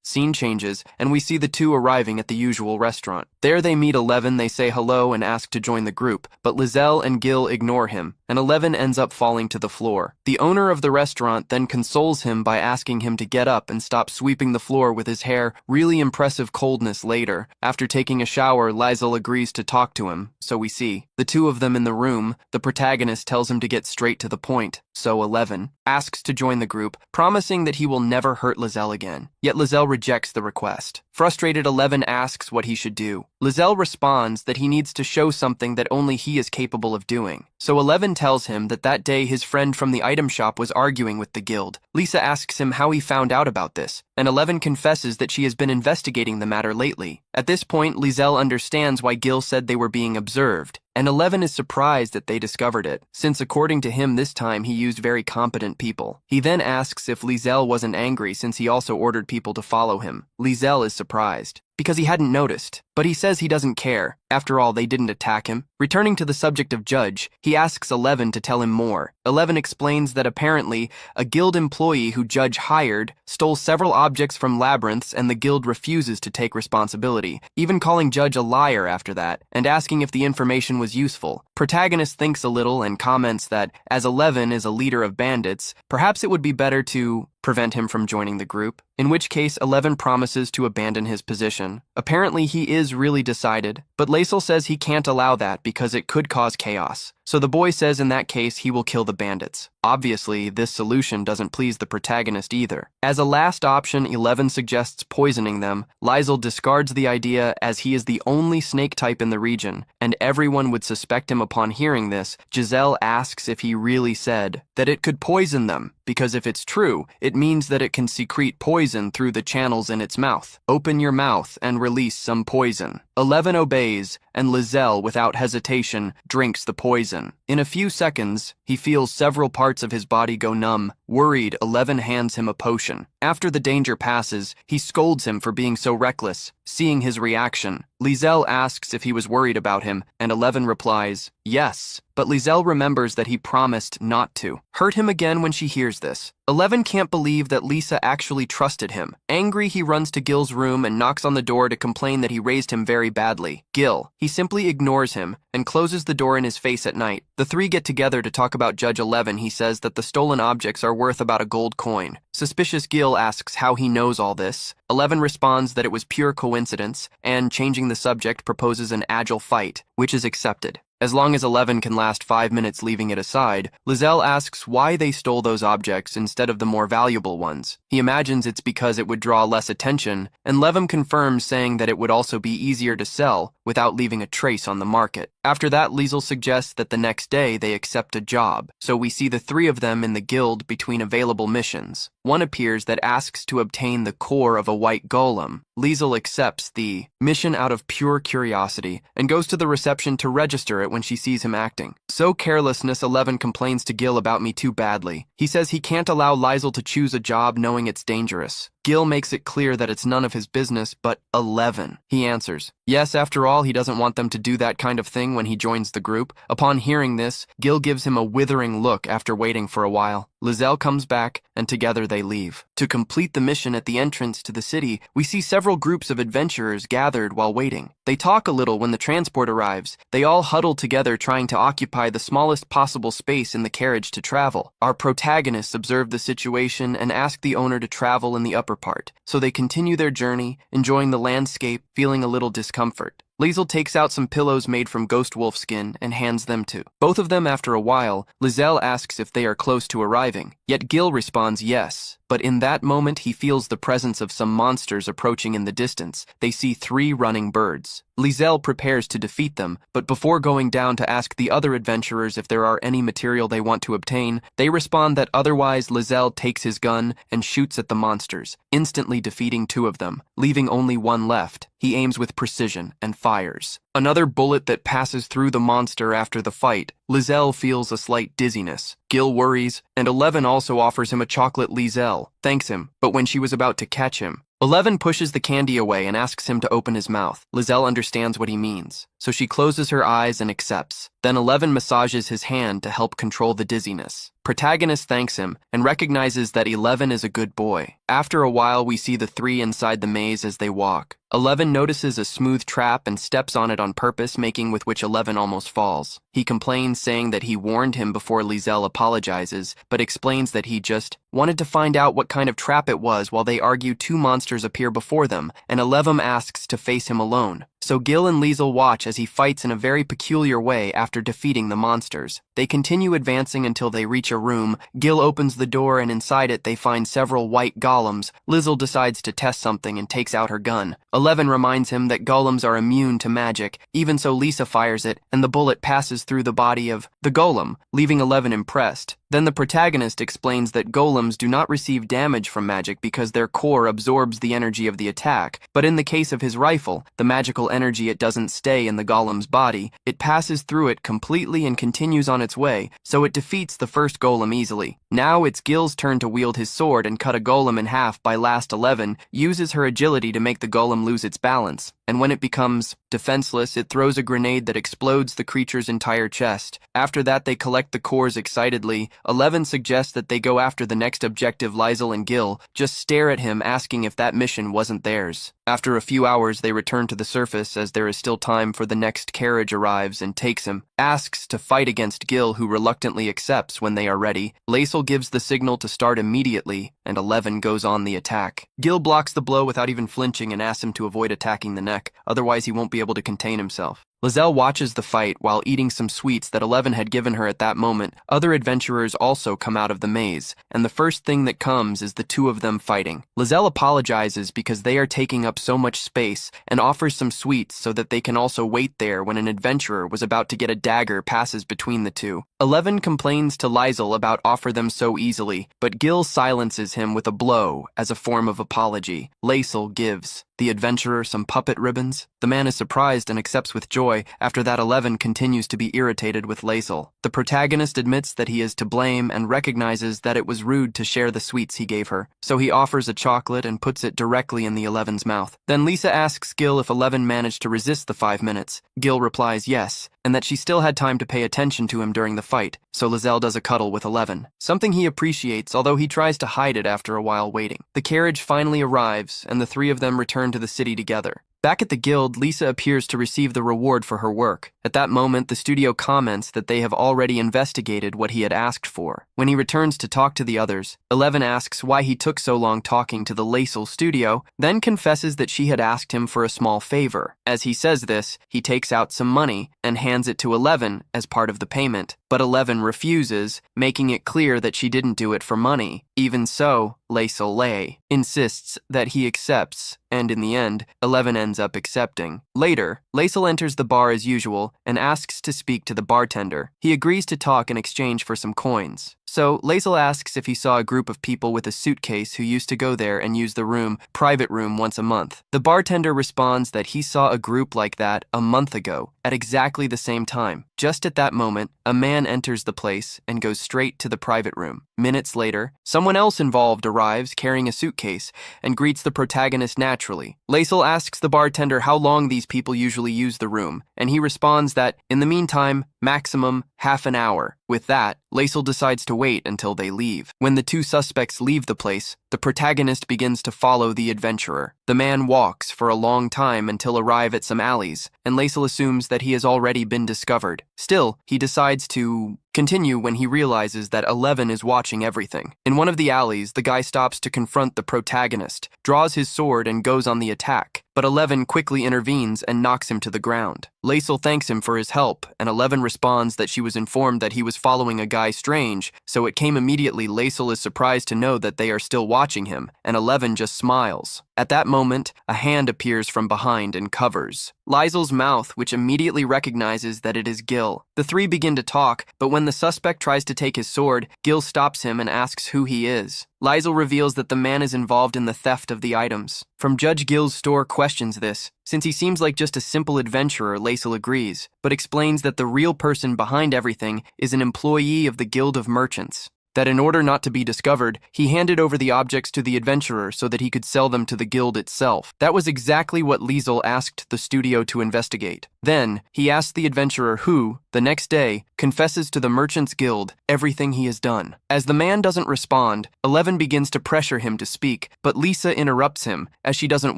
scene changes, and we see the 2 arriving at the usual restaurant. There they meet 11, they say hello and ask to join the group, but Lizelle and Gil ignore him, and 11 ends up falling to the floor. The owner of the restaurant then consoles him by asking him to get up and stop sweeping the floor with his hair. Really impressive coldness later. After taking a shower, Lizel agrees to talk to him, so we see the 2 of them in the room. The protagonist tells him to get straight to the point, so 11 asks to join the group, promising that he will never hurt Lizelle again. Yet Lizelle rejects the request. Frustrated, 11 asks what he should do. Lizelle responds that he needs to show something that only he is capable of doing. So 11 tells him that day his friend from the item shop was arguing with the guild. Lisa asks him how he found out about this, and 11 confesses that she has been investigating the matter lately. At this point, Lizelle understands why Gil said they were being observed, and 11 is surprised that they discovered it, since according to him this time he used very competent people. He then asks if Lizelle wasn't angry since he also ordered people to follow him. Lizelle is surprised, because he hadn't noticed, but he says he doesn't care. After all, they didn't attack him. Returning to the subject of Judge, he asks 11 to tell him more. 11 explains that apparently a guild employee who Judge hired stole several objects from labyrinths and the guild refuses to take responsibility, even calling Judge a liar after that, and asking if the information was useful. Protagonist thinks a little and comments that, as 11 is a leader of bandits, perhaps it would be better to prevent him from joining the group, in which case 11 promises to abandon his position. Apparently he is really decided, but Lizel says he can't allow that because it could cause chaos. So the boy says in that case he will kill the bandits. Obviously, this solution doesn't please the protagonist either. As a last option, 11 suggests poisoning them. Lizel discards the idea as he is the only snake type in the region, and everyone would suspect him upon hearing this. Giselle asks if he really said that it could poison them, because if it's true, it means that it can secrete poison through the channels in its mouth. Open your mouth and release some poison. 11 obeys, and Lizelle, without hesitation, drinks the poison. In a few seconds, he feels several parts of his body go numb. Worried, 11 hands him a potion. After the danger passes, he scolds him for being so reckless. Seeing his reaction, Lizelle asks if he was worried about him, and 11 replies, yes. But Lizelle remembers that he promised not to hurt him again when she hears this. 11 can't believe that Lisa actually trusted him. Angry, he runs to Gil's room and knocks on the door to complain that he raised him very badly. Gil, he simply ignores him and closes the door in his face at night. The 3 get together to talk about Judge 11. He says that the stolen objects are worth about a gold coin. Suspicious Gil asks how he knows all this. 11 responds that it was pure coincidence, and changing the subject proposes an agile fight, which is accepted. As long as 11 can last 5 minutes leaving it aside, Lizelle asks why they stole those objects instead of the more valuable ones. He imagines it's because it would draw less attention, and 11 confirms saying that it would also be easier to sell without leaving a trace on the market. After that, Lizel suggests that the next day they accept a job, so we see the 3 of them in the guild between available missions. One appears that asks to obtain the core of a white golem. Lizel accepts the mission out of pure curiosity and goes to the reception to register it when she sees him acting. So carelessness, 11 complains to Gil about me too badly. He says he can't allow Lizel to choose a job knowing it's dangerous. Gil makes it clear that it's none of his business, but 11. He answers, yes, after all, he doesn't want them to do that kind of thing when he joins the group. Upon hearing this, Gil gives him a withering look after waiting for a while. Lizelle comes back, and together they leave. To complete the mission at the entrance to the city, we see several groups of adventurers gathered while waiting. They talk a little when the transport arrives. They all huddle together trying to occupy the smallest possible space in the carriage to travel. Our protagonists observe the situation and ask the owner to travel in the upper part, so they continue their journey, enjoying the landscape, feeling a little discomfort. Liesel takes out some pillows made from ghost wolf skin and hands them to both of them. After a while, Lizelle asks if they are close to arriving, yet Gil responds yes. But in that moment, he feels the presence of some monsters approaching in the distance. They see 3 running birds. Lizelle prepares to defeat them, but before going down to ask the other adventurers if there are any material they want to obtain, they respond that otherwise. Lizelle takes his gun and shoots at the monsters, instantly defeating 2 of them, leaving only 1 left. He aims with precision and fires another bullet that passes through the monster. After the fight, Lizelle feels a slight dizziness. Gil worries, and 11 also offers him a chocolate. Lizelle thanks him, but when she was about to catch him, 11 pushes the candy away and asks him to open his mouth. Lizelle understands what he means, so she closes her eyes and accepts. Then 11 massages his hand to help control the dizziness. Protagonist thanks him and recognizes that 11 is a good boy. After a while, we see the 3 inside the maze as they walk. 11 notices a smooth trap and steps on it on purpose, making with which 11 almost falls. He complains, saying that he warned him before. Lizelle apologizes, but explains that he just wanted to find out what kind of trap it was. While they argue, 2 monsters appear before them, and 11 asks to face him alone. So Gil and Liesel watch as he fights in a very peculiar way after defeating the monsters. They continue advancing until they reach a room. Gil opens the door, and inside it they find several white golems. Liesel decides to test something and takes out her gun. 11 reminds him that golems are immune to magic. Even so, Lisa fires it, and the bullet passes through the body of the golem, leaving 11 impressed. Then the protagonist explains that golems do not receive damage from magic because their core absorbs the energy of the attack, but in the case of his rifle, the magical energy, it doesn't stay in the golem's body. It passes through it completely and continues on its way, so it defeats the first golem easily. Now it's Gil's turn to wield his sword and cut a golem in half. By last 11 uses her agility to make the golem lose its balance, and when it becomes defenseless, it throws a grenade that explodes the creature's entire chest. After that, they collect the cores excitedly. 11 suggests that they go after the next objective. Liesel and Gil just stare at him, asking if that mission wasn't theirs. After a few hours, they return to the surface as there is still time, for the next carriage arrives and takes him. Asks to fight against Gil, who reluctantly accepts when they are ready. Liesel gives the signal to start immediately, and 11 goes on the attack. Gil blocks the blow without even flinching and asks him to avoid attacking the neck, otherwise he won't be able to contain himself. Lizelle watches the fight while eating some sweets that 11 had given her at that moment. Other adventurers also come out of the maze, and the first thing that comes is the 2 of them fighting. Lizelle apologizes because they are taking up so much space and offers some sweets so that they can also wait there when an adventurer was about to get a dagger passes between the 2. 11 complains to Liesel about offer them so easily, but Gil silences him with a blow as a form of apology. Liesel gives the adventurer some puppet ribbons. The man is surprised and accepts with joy. After that, 11 continues to be irritated with Liesel. The protagonist admits that he is to blame and recognizes that it was rude to share the sweets he gave her, so he offers a chocolate and puts it directly in the 11's mouth. Then Lisa asks Gil if 11 managed to resist the 5 minutes. Gil replies yes, and that she still had time to pay attention to him during the fight, so Lizelle does a cuddle with 11, something he appreciates, although he tries to hide it after a while waiting. The carriage finally arrives, and the 3 of them return to the city together. Back at the guild, Lisa appears to receive the reward for her work. At that moment, the studio comments that they have already investigated what he had asked for. When he returns to talk to the others, 11 asks why he took so long talking to the Liesel studio, then confesses that she had asked him for a small favor. As he says this, he takes out some money and hands it to 11 as part of the payment, but 11 refuses, making it clear that she didn't do it for money. Even so, Liesel insists that he accepts, and in the end, 11 ends up accepting. Later, Liesel enters the bar as usual and asks to speak to the bartender. He agrees to talk in exchange for some coins. So, Liesel asks if he saw a group of people with a suitcase who used to go there and use the private room once a month. The bartender responds that he saw a group like that a month ago, at exactly the same time. Just at that moment, a man enters the place and goes straight to the private room. Minutes later, someone else involved arrives carrying a suitcase and greets the protagonist naturally. Liesel asks the bartender how long these people usually use the room, and he responds that, in the meantime, maximum half an hour. With that, Liesel decides to wait until they leave. When the two suspects leave the place, the protagonist begins to follow the adventurer. The man walks for a long time until arrive at some alleys, and Laisel assumes that he has already been discovered. Still, he decides to continue when he realizes that 11 is watching everything. In one of the alleys, the guy stops to confront the protagonist, draws his sword, and goes on the attack. But 11 quickly intervenes and knocks him to the ground. Laisel thanks him for his help, and 11 responds that she was informed that he was following a guy strange, so it came immediately. Laisel is surprised to know that they are still watching him, and 11 just smiles. At that moment, a hand appears from behind and covers Laisel's mouth, which immediately recognizes that it is Gil. The three begin to talk, but when the suspect tries to take his sword, Gil stops him and asks who he is. Laisel reveals that the man is involved in the theft of the items. From Judge Gil's store questions this. Since he seems like just a simple adventurer, Laisel agrees, but explains that the real person behind everything is an employee of the Guild of Merchants. That in order not to be discovered, he handed over the objects to the adventurer so that he could sell them to the guild itself. That was exactly what Laisel asked the studio to investigate. Then, he asked the adventurer who, the next day, confesses to the Merchants Guild everything he has done. As the man doesn't respond, 11 begins to pressure him to speak, but Lisa interrupts him, as she doesn't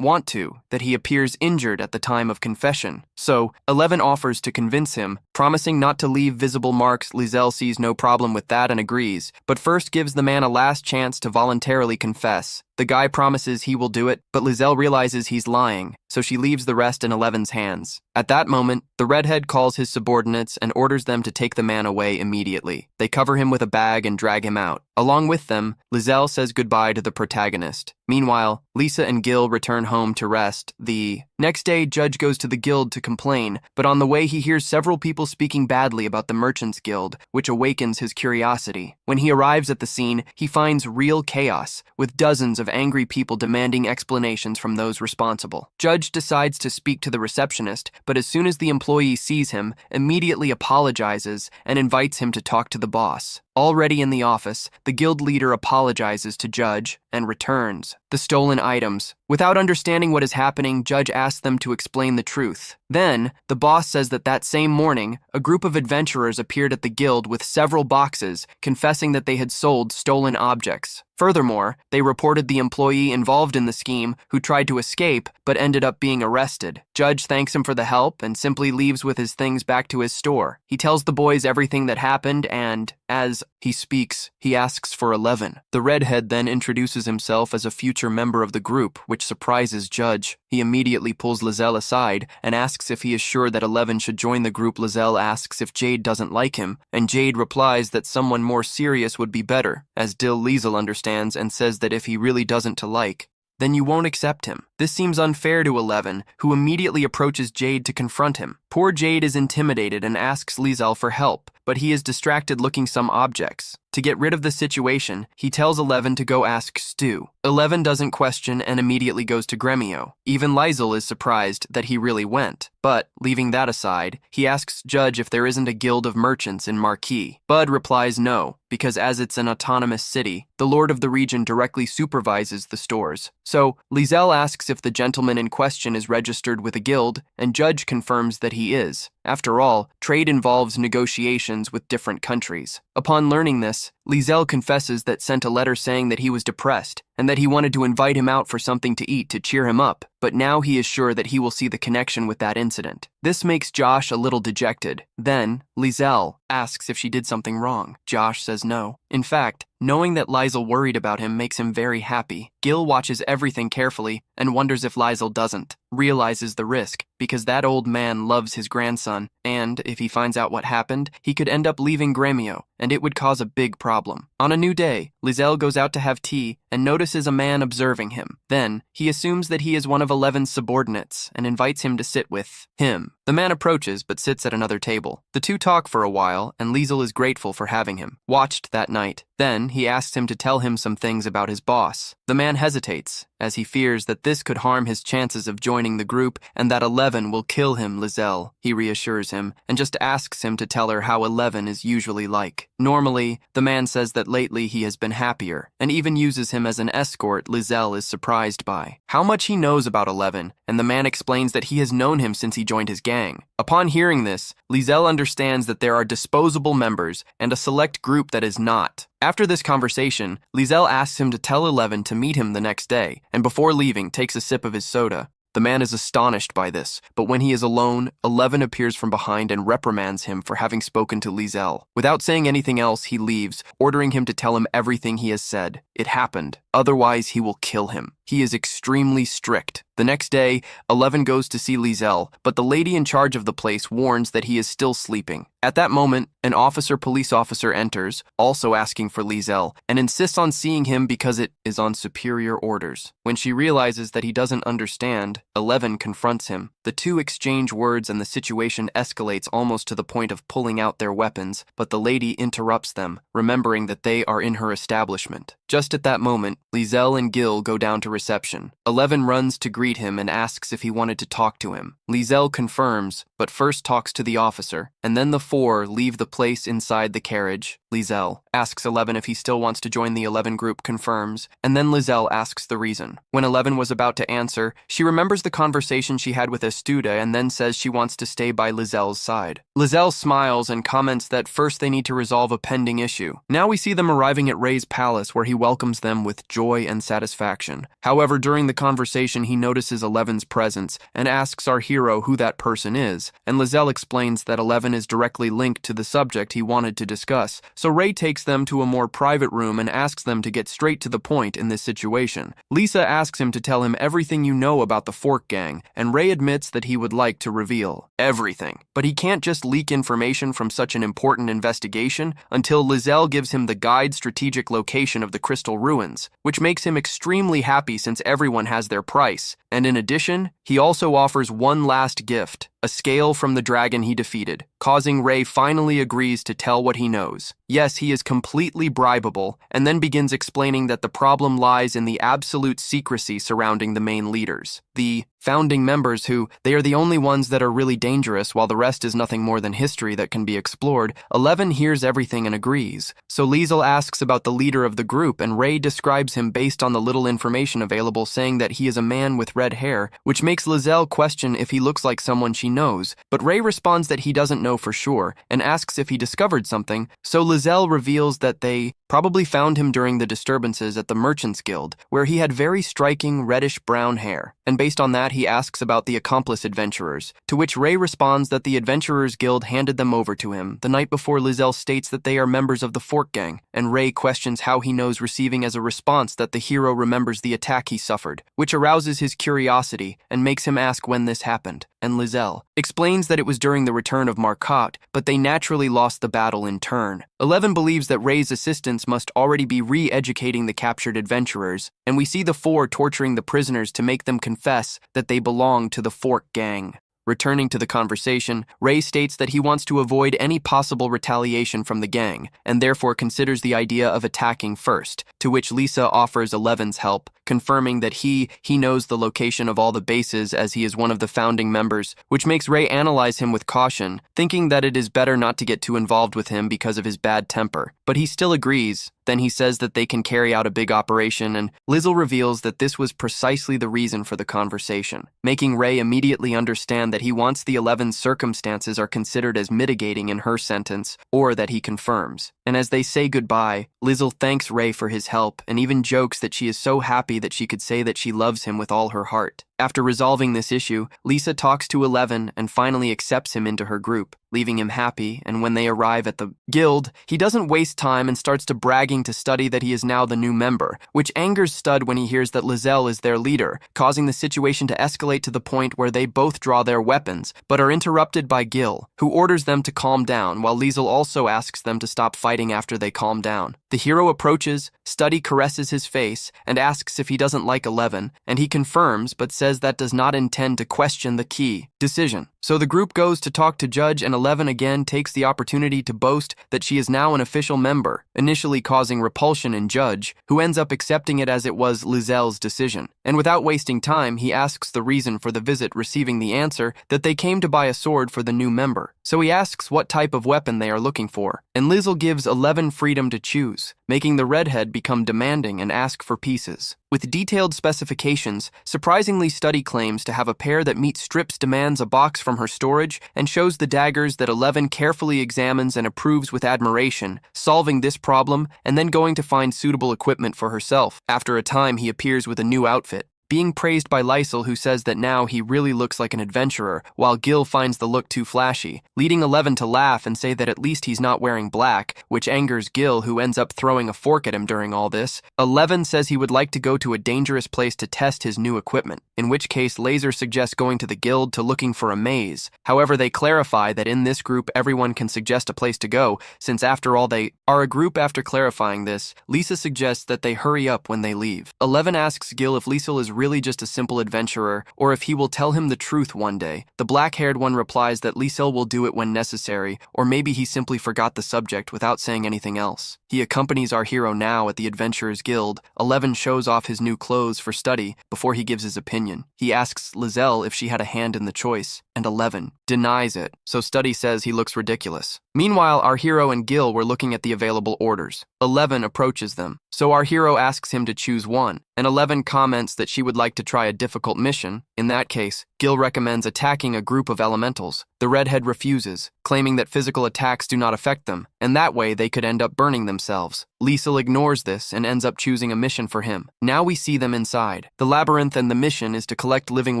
want to, that he appears injured at the time of confession. So, 11 offers to convince him, promising not to leave visible marks. Laisel sees no problem with that and agrees, but first gives the man a last chance to voluntarily confess. The guy promises he will do it, but Laisel realizes he's lying, so she leaves the rest in 11's hands. At that moment, the redhead calls his subordinates and orders them to take the man away immediately. They cover him with a bag and drag him out. Along with them, Laisel says goodbye to the protagonist. Meanwhile, Lisa and Gil return home to rest. The next day, Judge goes to the guild to complain, but on the way he hears several people speaking badly about the Merchants Guild, which awakens his curiosity. When he arrives at the scene, he finds real chaos, with dozens of angry people demanding explanations from those responsible. Judge decides to speak to the receptionist, but as soon as the employee sees him, immediately apologizes and invites him to talk to the boss. Already in the office, the guild leader apologizes to Judge and returns the stolen items. Without understanding what is happening, Judge asks them to explain the truth. Then, the boss says that same morning, a group of adventurers appeared at the guild with several boxes, confessing that they had sold stolen objects. Furthermore, they reported the employee involved in the scheme who tried to escape but ended up being arrested. Judge thanks him for the help and simply leaves with his things back to his store. He tells the boys everything that happened and, as he speaks, he asks for 11. The redhead then introduces himself as a future member of the group, which surprises Judge. He immediately pulls Laisel aside and asks if he is sure that 11 should join the group. Laisel asks if Jade doesn't like him, and Jade replies that someone more serious would be better, as Laisel understands and says that if he really doesn't to like, then you won't accept him. This seems unfair to 11, who immediately approaches Jade to confront him. Poor Jade is intimidated and asks Laisel for help, but he is distracted looking some objects. To get rid of the situation, he tells 11 to go ask Stu. 11 doesn't question and immediately goes to Gremio. Even Laisel is surprised that he really went. But, leaving that aside, he asks Judge if there isn't a guild of merchants in Marquis. Bud replies no, because as it's an autonomous city, the lord of the region directly supervises the stores. So, Laisel asks if the gentleman in question is registered with a guild, and Judge confirms that he is. After all, trade involves negotiations with different countries. Upon learning this, Laisel confesses that sent a letter saying that he was depressed and that he wanted to invite him out for something to eat to cheer him up, but now he is sure that he will see the connection with that incident. This makes Josh a little dejected. Then, Laisel asks if she did something wrong. Josh says no. In fact, knowing that Laisel worried about him makes him very happy. Gil watches everything carefully and wonders if Laisel doesn't, realizes the risk, because that old man loves his grandson, and if he finds out what happened, he could end up leaving Gremio, and it would cause a big problem. On a new day, Laisel goes out to have tea and notices a man observing him. Then, he assumes that he is one of 11's subordinates and invites him to sit with him. The man approaches but sits at another table. The two talk for a while, and Laisel is grateful for having him. Watched that night. Then, he asks him to tell him some things about his boss. The man hesitates, as he fears that this could harm his chances of joining the group and that 11 will kill him. Laisel, he reassures him, and just asks him to tell her how 11 is usually like. Normally, the man says that lately he has been 11 happier, and even uses him as an escort. Lizelle is surprised by how much he knows about 11, and the man explains that he has known him since he joined his gang. Upon hearing this, Lizelle understands that there are disposable members and a select group that is not. After this conversation, Lizelle asks him to tell 11 to meet him the next day, and before leaving, takes a sip of his soda. The man is astonished by this, but when he is alone, 11 appears from behind and reprimands him for having spoken to Lizelle. Without saying anything else, he leaves, ordering him to tell him everything he has said. It happened. Otherwise, he will kill him. He is extremely strict. The next day, 11 goes to see Lizelle, but the lady in charge of the place warns that he is still sleeping. At that moment, an police officer enters, also asking for Lizelle, and insists on seeing him because it is on superior orders. When she realizes that he doesn't understand, 11 confronts him. The two exchange words and the situation escalates almost to the point of pulling out their weapons, but the lady interrupts them, remembering that they are in her establishment. Just at that moment, Lizelle and Gil go down to reception. 11 runs to greet him and asks if he wanted to talk to him. Lizelle confirms, but first talks to the officer, and then the four leave the place inside the carriage. Lizelle asks 11 if he still wants to join the 11 group, confirms, and then Lizelle asks the reason. When 11 was about to answer, she remembers the conversation she had with Estuda and then says she wants to stay by Lizelle's side. Lizelle smiles and comments that first they need to resolve a pending issue. Now we see them arriving at Ray's palace where he welcomes them with joy and satisfaction. However, during the conversation he notices 11's presence and asks our hero who that person is, and Lizelle explains that 11 is directly linked to the subject he wanted to discuss, so Ray takes them to a more private room and asks them to get straight to the point in this situation. Lisa asks him to tell him everything you know about the Fork Gang, and Ray admits that he would like to reveal everything. But he can't just leak information from such an important investigation until Lizelle gives him the guide strategic location of the Crystal Ruins, which makes him extremely happy since everyone has their price. And in addition, he also offers one last gift, a scale from the dragon he defeated, causing Ray finally agrees to tell what he knows. Yes, he is completely bribable, and then begins explaining that the problem lies in the absolute secrecy surrounding the main leaders, the founding members who, they are the only ones that are really dangerous while the rest is nothing more than history that can be explored. 11 hears everything and agrees. So Lizelle asks about the leader of the group and Ray describes him based on the little information available, saying that he is a man with red hair, which makes Lizelle question if he looks like someone she knows, but Ray responds that he doesn't know for sure and asks if he discovered something, so Lizelle reveals that they probably found him during the disturbances at the Merchants Guild, where he had very striking reddish-brown hair, and based on that he asks about the accomplice adventurers, to which Ray responds that the Adventurers Guild handed them over to him the night before. Lizelle states that they are members of the Fork Gang, and Ray questions how he knows, receiving as a response that the hero remembers the attack he suffered, which arouses his curiosity and makes him ask when this happened, and Lizelle explains that it was during the return of Marcotte, but they naturally lost the battle in turn. 11 believes that Ray's assistants must already be re-educating the captured adventurers, and we see the four torturing the prisoners to make them confess that they belong to the Fork Gang. Returning to the conversation, Ray states that he wants to avoid any possible retaliation from the gang, and therefore considers the idea of attacking first, to which Lisa offers 11's help, confirming that he knows the location of all the bases as he is one of the founding members, which makes Ray analyze him with caution, thinking that it is better not to get too involved with him because of his bad temper. But he still agrees. Then he says that they can carry out a big operation, and Lizelle reveals that this was precisely the reason for the conversation, making Ray immediately understand that he wants the 11 circumstances are considered as mitigating in her sentence, or that he confirms. And as they say goodbye, Lizelle thanks Ray for his help and even jokes that she is so happy that she could say that she loves him with all her heart. After resolving this issue, Lisa talks to 11 and finally accepts him into her group, leaving him happy, and when they arrive at the guild, he doesn't waste time and starts to bragging to Study that he is now the new member, which angers Stud when he hears that Lizelle is their leader, causing the situation to escalate to the point where they both draw their weapons, but are interrupted by Gil, who orders them to calm down, while Lizelle also asks them to stop fighting after they calm down. The hero approaches, Study caresses his face, and asks if he doesn't like 11, and he confirms but says that does not intend to question the key decision. So the group goes to talk to Judge, and 11 again takes the opportunity to boast that she is now an official member, initially causing repulsion in Judge, who ends up accepting it as it was Lizelle's decision. And without wasting time, he asks the reason for the visit, receiving the answer that they came to buy a sword for the new member. So he asks what type of weapon they are looking for, and Lizel gives 11 freedom to choose, making the redhead become demanding and ask for pieces. With detailed specifications, surprisingly Study claims to have a pair that meets Strip's demands, a box from her storage, and shows the daggers that 11 carefully examines and approves with admiration, solving this problem and then going to find suitable equipment for herself. After a time, he appears with a new outfit, being praised by Lysel, who says that now he really looks like an adventurer, while Gil finds the look too flashy, leading 11 to laugh and say that at least he's not wearing black, which angers Gil, who ends up throwing a fork at him during all this. 11 says he would like to go to a dangerous place to test his new equipment, in which case Laser suggests going to the guild to looking for a maze. However, they clarify that in this group everyone can suggest a place to go, since after all they are a group. After clarifying this, Lisa suggests that they hurry up when they leave. 11 asks Gil if Liesel is really just a simple adventurer, or if he will tell him the truth one day. The black-haired one replies that Liesel will do it when necessary, or maybe he simply forgot the subject without saying anything else. He accompanies our hero now at the Adventurers Guild. 11 shows off his new clothes for Study before he gives his opinion. He asks Lizelle if she had a hand in the choice, and 11 denies it, so Study says he looks ridiculous. Meanwhile, our hero and Gil were looking at the available orders. 11 approaches them, so our hero asks him to choose one, and 11 comments that she would like to try a difficult mission. In that case, Gil recommends attacking a group of elementals. The redhead refuses, claiming that physical attacks do not affect them, and that way they could end up burning themselves. Liesel ignores this and ends up choosing a mission for him. Now we see them inside the labyrinth, and the mission is to collect living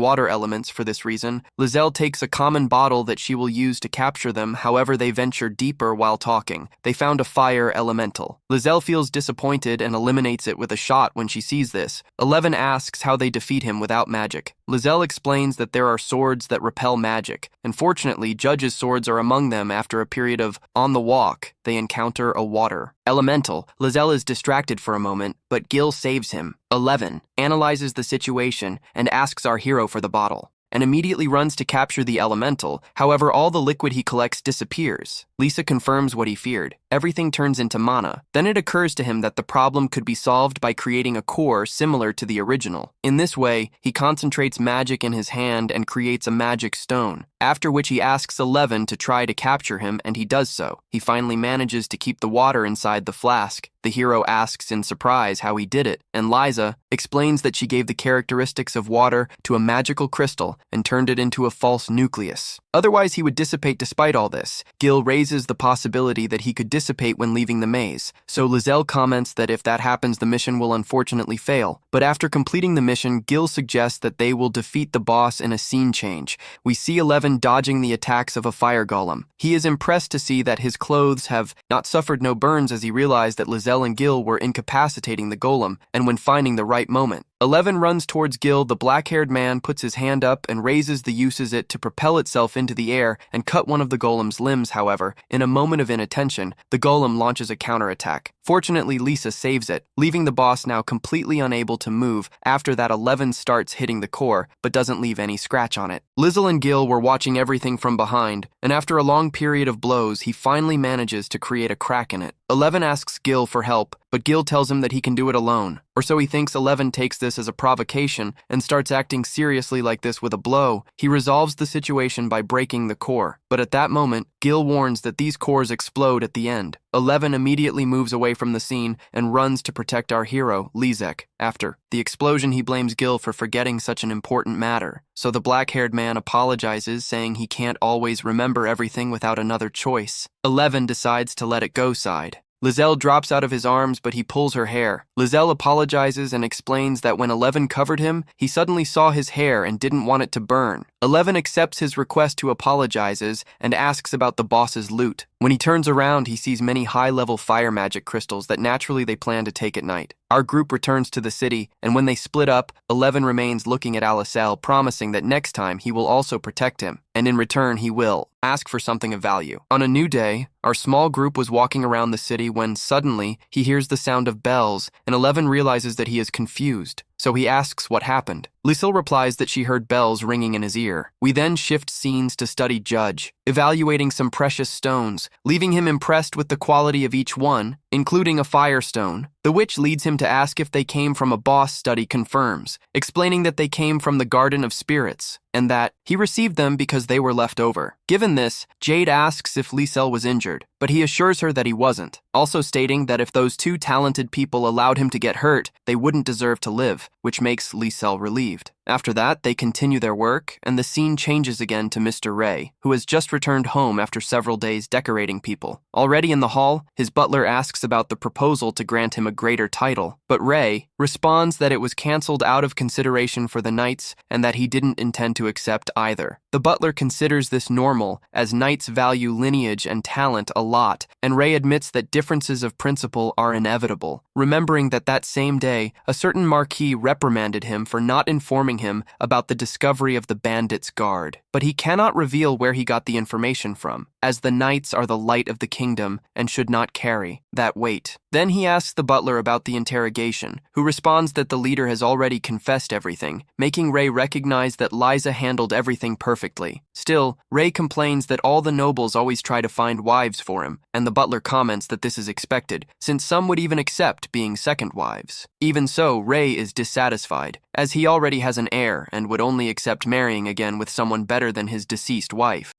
water elements. For this reason, Lizelle takes a common bottle that she will use to capture them. However, they venture deeper while talking. They found a fire elemental. Lizelle feels disappointed and eliminates it with a shot when she sees this. 11 asks how they defeat him without magic. Lizelle explains that there are swords that repel magic, and fortunately, Judge's swords are among them. After a period of on the walk, they encounter a water elemental. Lizelle is distracted for a moment, but Gil saves him. 11 analyzes the situation and asks our hero for the bottle, and immediately runs to capture the elemental. However, all the liquid he collects disappears. Lisa confirms what he feared. Everything turns into mana. Then it occurs to him that the problem could be solved by creating a core similar to the original. In this way, he concentrates magic in his hand and creates a magic stone, after which he asks 11 to try to capture him, and he does so. He finally manages to keep the water inside the flask. The hero asks in surprise how he did it, and Liza explains that she gave the characteristics of water to a magical crystal and turned it into a false nucleus. Otherwise, he would dissipate. Despite all this, Gil raises the possibility that he could dissipate when leaving the maze, so Lizelle comments that if that happens, the mission will unfortunately fail. But after completing the mission, Gil suggests that they will defeat the boss in a scene change. We see 11 dodging the attacks of a fire golem. He is impressed to see that his clothes have not suffered no burns, as he realized that Lizelle and Gil were incapacitating the golem, and when finding the right moment, 11 runs towards Gil. The black-haired man puts his hand up and uses it to propel itself into the air and cut one of the golem's limbs. However, in a moment of inattention, the golem launches a counterattack. Fortunately, Lisa saves it, leaving the boss now completely unable to move. After that, 11 starts hitting the core, but doesn't leave any scratch on it. Lizel and Gil were watching everything from behind, and after a long period of blows, he finally manages to create a crack in it. 11 asks Gil for help, but Gil tells him that he can do it alone. Or so he thinks. 11 takes this as a provocation and starts acting seriously like this with a blow. He resolves the situation by breaking the core, but at that moment, Gil warns that these cores explode at the end. 11 immediately moves away from the scene and runs to protect our hero, Lizek. After the explosion, he blames Gil for forgetting such an important matter. So the black-haired man apologizes, saying he can't always remember everything without another choice. 11 decides to let it go side. Lizelle drops out of his arms, but he pulls her hair. Lizelle apologizes and explains that when 11 covered him, he suddenly saw his hair and didn't want it to burn. 11 accepts his request to apologizes and asks about the boss's loot. When he turns around, he sees many high-level fire magic crystals that naturally they plan to take at night. Our group returns to the city, and when they split up, 11 remains looking at Alicel, promising that next time he will also protect him, and in return he will ask for something of value. On a new day, our small group was walking around the city when suddenly he hears the sound of bells, and 11 realizes that he is confused. so he asks what happened. Liesel replies that she heard bells ringing in his ear. We then shift scenes to study Judge, evaluating some precious stones, leaving him impressed with the quality of each one, including a firestone. The witch leads him to ask if they came from a boss study confirms, explaining that they came from the Garden of Spirits, and that he received them because they were left over. Given this, Jade asks if Liesel was injured, but he assures her that he wasn't, also stating that if those two talented people allowed him to get hurt, they wouldn't deserve to live, which makes Liesel relieved. After that, they continue their work, and the scene changes again to Mr. Ray, who has just returned home after several days decorating people. Already in the hall, his butler asks about the proposal to grant him a greater title, but Ray responds that it was cancelled out of consideration for the knights and that he didn't intend to accept either. The butler considers this normal, as knights value lineage and talent a lot, and Ray admits that differences of principle are inevitable, remembering that same day, a certain marquis reprimanded him for not informing him about the discovery of the bandits' guard. But he cannot reveal where he got the information from, as the knights are the light of the kingdom and should not carry that weight. Then he asks the butler about the interrogation, who responds that the leader has already confessed everything, making Ray recognize that Liza handled everything perfectly. Still, Ray complains that all the nobles always try to find wives for him, and the butler comments that this is expected, since some would even accept being second wives. Even so, Ray is dissatisfied, as he already has an heir and would only accept marrying again with someone better than his deceased wife.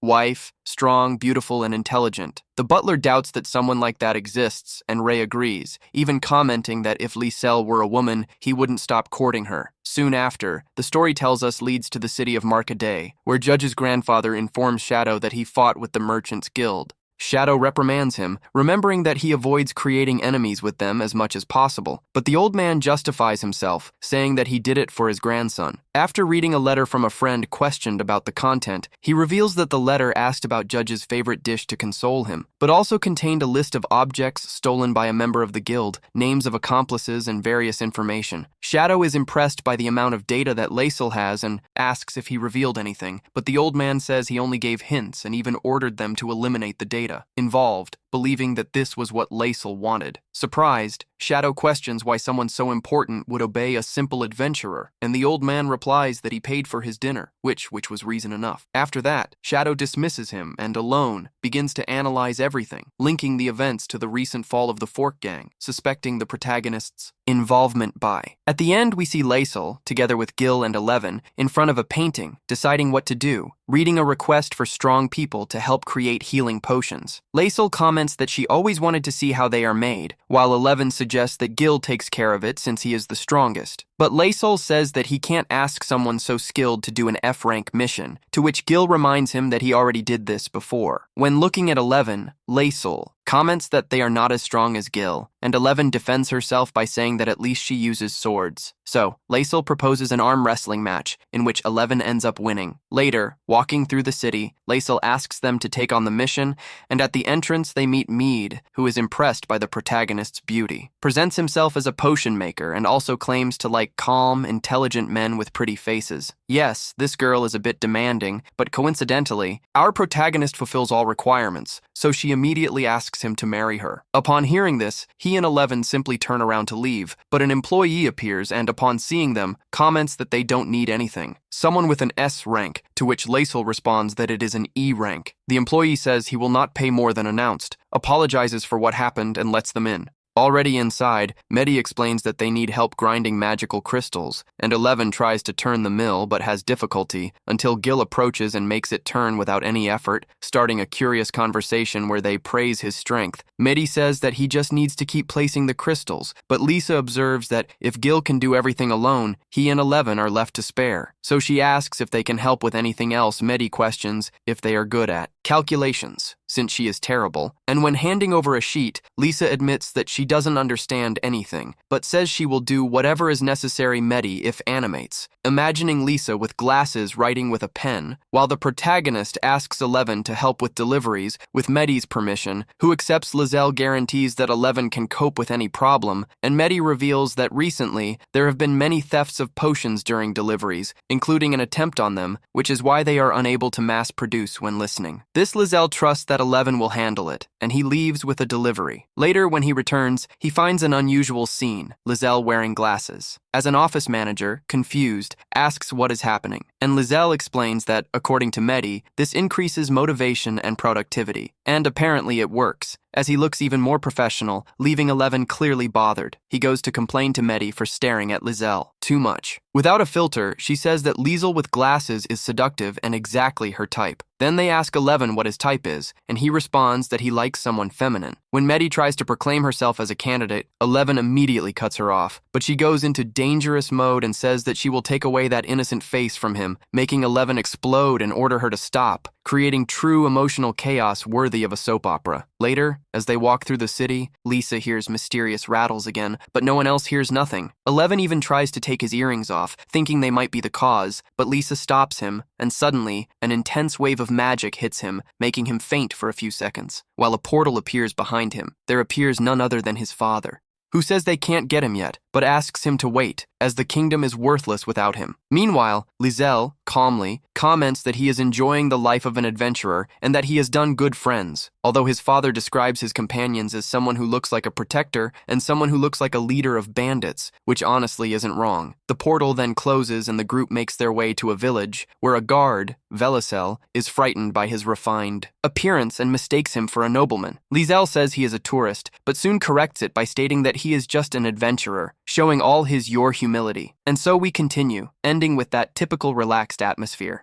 Strong, beautiful, and intelligent. The butler doubts that someone like that exists, and Ray agrees, even commenting that if Liesel were a woman, he wouldn't stop courting her. Soon after, the story tells us leads to the city of Marcaday, where Judge's grandfather informs Shadow that he fought with the Merchants Guild. Shadow reprimands him, remembering that he avoids creating enemies with them as much as possible, but the old man justifies himself, saying that he did it for his grandson. After reading a letter from a friend questioned about the content, he reveals that the letter asked about Judge's favorite dish to console him, but also contained a list of objects stolen by a member of the guild, names of accomplices, and various information. Shadow is impressed by the amount of data that Liesel has and asks if he revealed anything, but the old man says he only gave hints and even ordered them to eliminate the data involved, believing that this was what Liesel wanted. Surprised, Shadow questions why someone so important would obey a simple adventurer, and the old man replies that he paid for his dinner, which was reason enough. After that, Shadow dismisses him and, alone, begins to analyze everything, linking the events to the recent fall of the Fork Gang, suspecting the protagonist's involvement by. At the end, we see Liesel, together with Gil and Eleven, in front of a painting, deciding what to do, reading a request for strong people to help create healing potions. Liesel comments that she always wanted to see how they are made, while Eleven suggests that Gil takes care of it since he is the strongest. But Liesel says that he can't ask someone so skilled to do an F-rank mission, to which Gil reminds him that he already did this before. When looking at Eleven, Liesel comments that they are not as strong as Gil, and Eleven defends herself by saying that at least she uses swords. So, Liesel proposes an arm wrestling match, in which Eleven ends up winning. Later, walking through the city, Liesel asks them to take on the mission, and at the entrance they meet Mead, who is impressed by the protagonist's beauty. Presents himself as a potion maker, and also claims to like calm, intelligent men with pretty faces. Yes, this girl is a bit demanding, but coincidentally, our protagonist fulfills all requirements, so she immediately asks him to marry her. Upon hearing this, he and Eleven simply turn around to leave, but an employee appears and, upon seeing them, comments that they don't need anything. Someone with an S rank, to which Liesel responds that it is an E rank. The employee says he will not pay more than announced, apologizes for what happened, and lets them in. Already inside, Medi explains that they need help grinding magical crystals, and Eleven tries to turn the mill but has difficulty, until Gil approaches and makes it turn without any effort, starting a curious conversation where they praise his strength. Medi says that he just needs to keep placing the crystals, but Lisa observes that if Gil can do everything alone, he and Eleven are left to spare. So she asks if they can help with anything else Medi questions if they are good at calculations, since she is terrible, and when handing over a sheet, Lisa admits that she doesn't understand anything, but says she will do whatever is necessary Medi if animates, imagining Lisa with glasses writing with a pen, while the protagonist asks Eleven to help with deliveries, with Medi's permission, who accepts Lizelle guarantees that Eleven can cope with any problem, and Medi reveals that recently there have been many thefts of potions during deliveries, including an attempt on them, which is why they are unable to mass produce when listening. This Lizelle trusts that Eleven will handle it, and he leaves with a delivery. Later, when he returns, he finds an unusual scene, Lizelle wearing glasses. as an office manager, confused, asks what is happening. And Lizelle explains that, according to Mehdi, this increases motivation and productivity. And apparently it works, as he looks even more professional, leaving Eleven clearly bothered. He goes to complain to Mehdi for staring at Lizelle too much. Without a filter, she says that Liesel with glasses is seductive and exactly her type. Then they ask Eleven what his type is, and he responds that he likes someone feminine. When Mehdi tries to proclaim herself as a candidate, Eleven immediately cuts her off, but she goes into dangerous mode and says that she will take away that innocent face from him, making Eleven explode and order her to stop, creating true emotional chaos worthy of a soap opera. Later, as they walk through the city, Lisa hears mysterious rattles again, but no one else hears nothing. Eleven even tries to take his earrings off, thinking they might be the cause, but Lisa stops him, and suddenly, an intense wave of magic hits him, making him faint for a few seconds. While a portal appears behind him, there appears none other than his father, who says they can't get him yet, but asks him to wait, as the kingdom is worthless without him. Meanwhile, Lizelle, calmly, comments that he is enjoying the life of an adventurer and that he has done good friends, although his father describes his companions as someone who looks like a protector and someone who looks like a leader of bandits, which honestly isn't wrong. The portal then closes and the group makes their way to a village, where a guard, Velicel, is frightened by his refined appearance and mistakes him for a nobleman. Lizelle says he is a tourist, but soon corrects it by stating that he is just an adventurer, showing all his your humility. And so we continue, ending with that typical relaxed atmosphere.